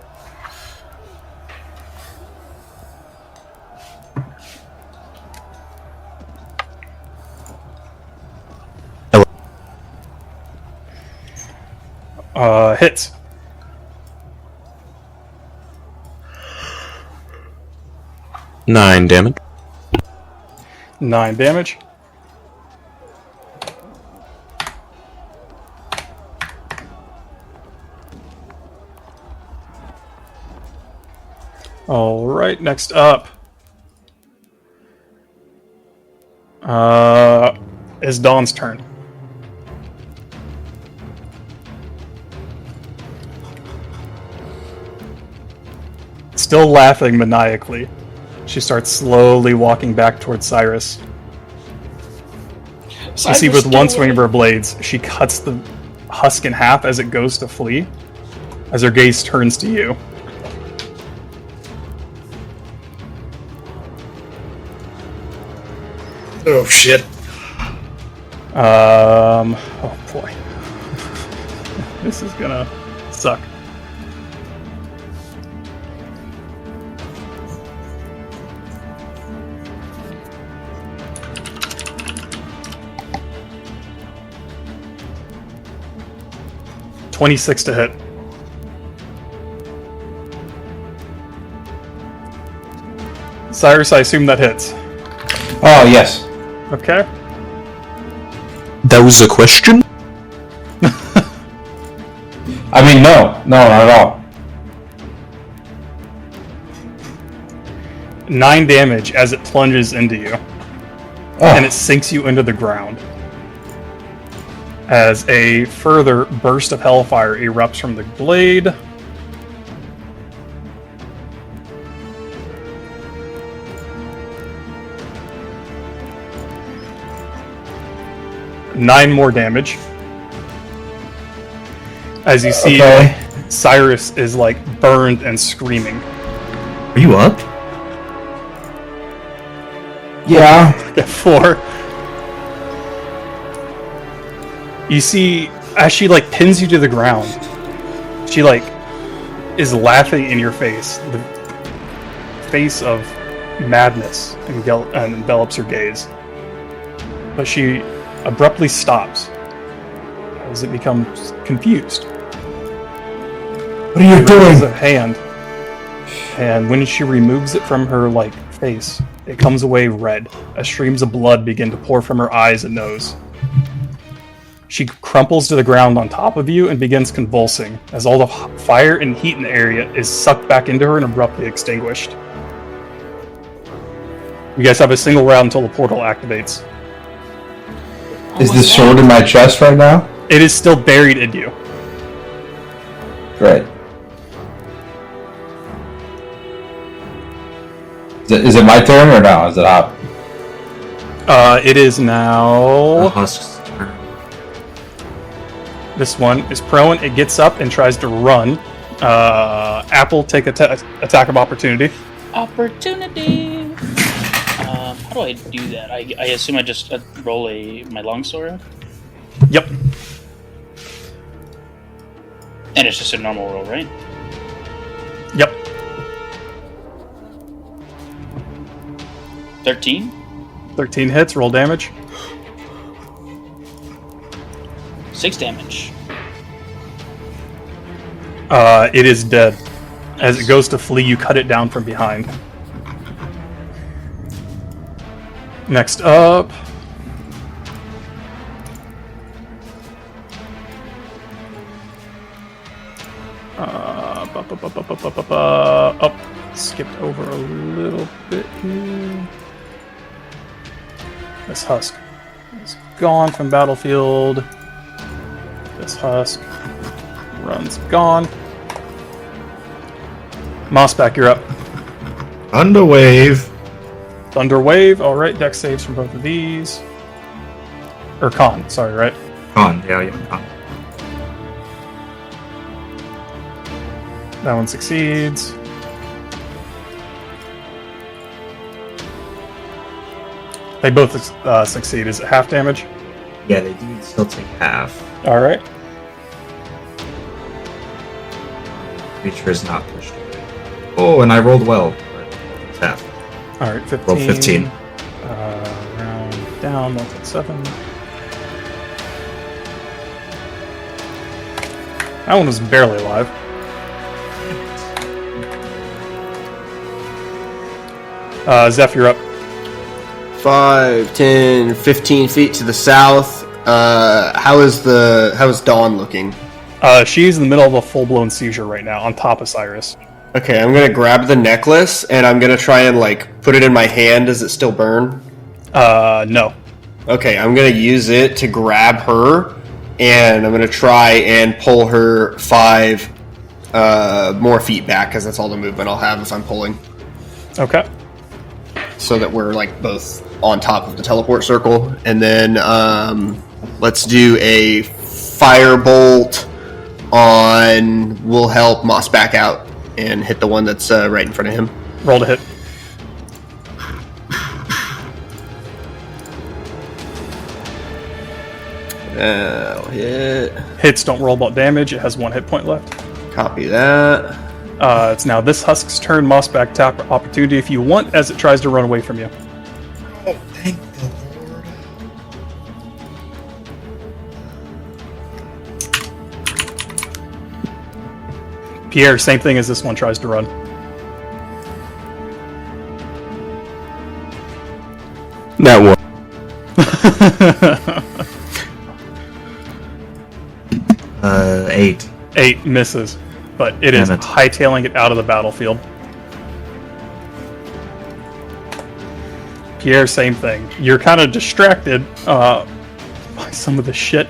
Hits. Nine damage. 9 damage. Alright, next up. Is Dawn's turn. Still laughing maniacally, she starts slowly walking back towards Cyrus. You see, with one swing of her blades, she cuts the husk in half as it goes to flee, as her gaze turns to you. Oh shit. Oh boy. This is gonna suck. $26 to hit. Cyrus, I assume that hits. Oh, yes. Okay. That was a question? I mean, no, not at all. 9 damage as it plunges into you. Oh. And it sinks you into the ground. As a further burst of hellfire erupts from the blade. Nine more damage. As you see, Cyrus is like burned and screaming. Are you up? Yeah. Get 4. You see, as she like pins you to the ground, she like is laughing in your face. The face of madness envelops her gaze. But she abruptly stops as it becomes confused. What are you doing? A hand, and when she removes it from her like face, it comes away red as streams of blood begin to pour from her eyes and nose. She crumples to the ground on top of you and begins convulsing as all the fire and heat in the area is sucked back into her and abruptly extinguished. You guys have a single round until the portal activates. Is the sword in my chest right now? It is still buried in you. Great. Is it my turn or no? Is it up? It is now... Husk's turn. This one is prone. It gets up and tries to run. Apple, take attack of opportunity. Opportunity! How do I do that? I assume I just roll my longsword? Yep. And it's just a normal roll, right? Yep. 13? 13 hits, roll damage. 6 damage. It is dead. As it goes to flee, you cut it down from behind. Next up... Up. Skipped over a little bit here. This husk is gone from battlefield. This husk runs gone. Mossback, you're up. Thunderwave. Thunderwave, alright, dex saves from both of these. Or con, sorry, right? Con, yeah, con. That one succeeds. They both succeed. Is it half damage? Yeah, they do still take half. Alright. Creature is not pushed away. Oh, and I rolled well. It's half. Alright, 15. Rolled 15. Round down, that's at 7. That one was barely alive. Zeph, you're up. 5, 10, 15 feet to the south. How is Dawn looking? She's in the middle of a full-blown seizure right now, on top of Cyrus. Okay, I'm gonna grab the necklace and I'm gonna try and like put it in my hand. Does it still burn? No. Okay, I'm gonna use it to grab her, and I'm gonna try and pull her 5 more feet back, because that's all the movement I'll have if I'm pulling. Okay. So that we're like both on top of the teleport circle, and then let's do a firebolt on. We'll help Moss back out and hit the one that's right in front of him. Roll to hit. I'll hit. Hits don't roll about damage. It has 1 hit point left. Copy that. It's now this husk's turn. Mossback tap opportunity if you want, as it tries to run away from you. Oh, thank the Lord. Pierre, same thing as this one tries to run. That one. 8. 8 misses, but it is Damn it. hightailing it out of the battlefield. Pierre, same thing. You're kind of distracted by some of the shit.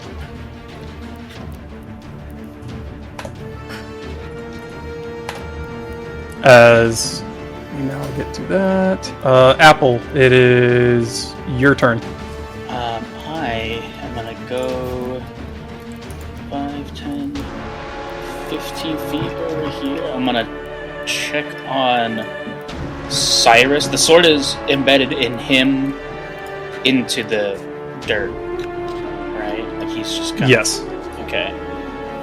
As we now get to that, Apple, it is your turn. I am gonna go 5, 10, 15 feet over here. I'm gonna check on Cyrus. The sword is embedded in him into the dirt, right? Like he's just kind Yes. of... Okay.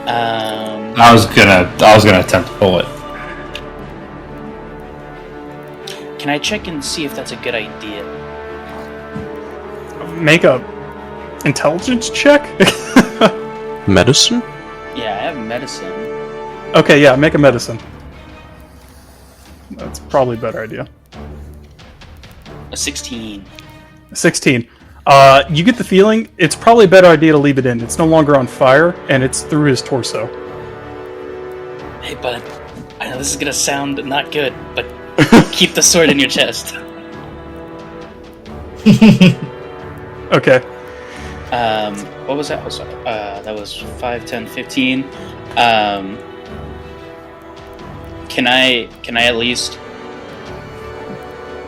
I was gonna attempt to pull it. Can I check and see if that's a good idea? Make a intelligence check. Medicine? Yeah, I have medicine. Okay, yeah, make a medicine. That's probably a better idea. A 16. 16. You get the feeling it's probably a better idea to leave it in. It's no longer on fire, and it's through his torso. Hey, bud. I know this is gonna sound not good, but keep the sword in your chest. Okay. What was that? Oh, sorry. That was 5, 10, 15. Can I at least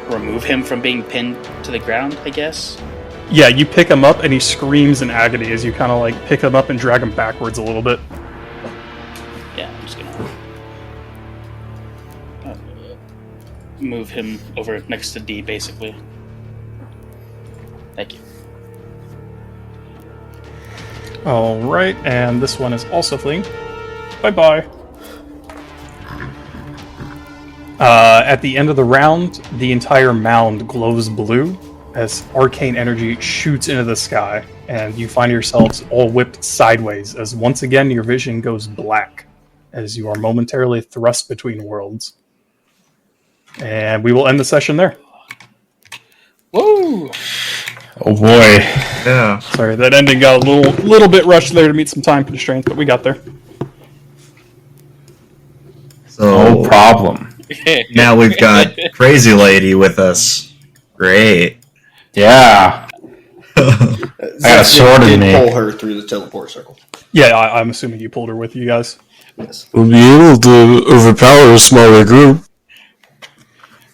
remove him from being pinned to the ground, I guess? Yeah, you pick him up, and he screams in agony as you kind of like pick him up and drag him backwards a little bit. Yeah, I'm just gonna move him over next to D, basically. Thank you. Alright, and this one is also fleeing. Bye-bye. At the end of the round, the entire mound glows blue as arcane energy shoots into the sky, and you find yourselves all whipped sideways as once again your vision goes black as you are momentarily thrust between worlds. And we will end the session there. Woo! Oh boy. Yeah. Sorry, that ending got a little bit rushed there to meet some time constraints, but we got there. No So problem. now we've got Crazy Lady with us. Great. Yeah. I got a sword in me. Pull her through the teleport circle. Yeah, I'm assuming you pulled her with you guys. Yes. We'll be able to overpower a smaller group.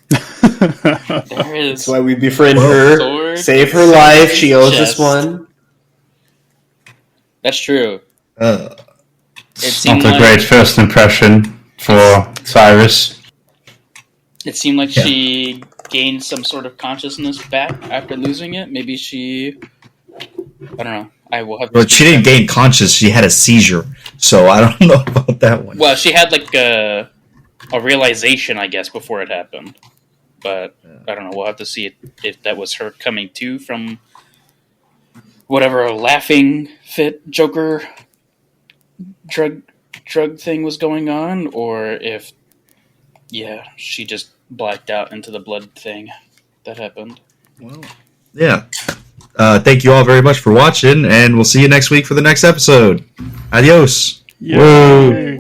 There is. That's why we befriend her, Sword, save her life. She owes us chest. one. That's true. It seemed Not a great first impression for Cyrus. It seemed like she gained some sort of consciousness back after losing it. Maybe she... I don't know. I will have to... But she didn't gain conscious. She had a seizure. So I don't know about that one. Well, she had like a realization, I guess, before it happened. But I don't know. We'll have to see if that was her coming to from whatever laughing fit Joker drug thing was going on, or if she just blacked out into the blood thing that happened. Well, yeah. Thank you all very much for watching, and we'll see you next week for the next episode. Adios. Yay.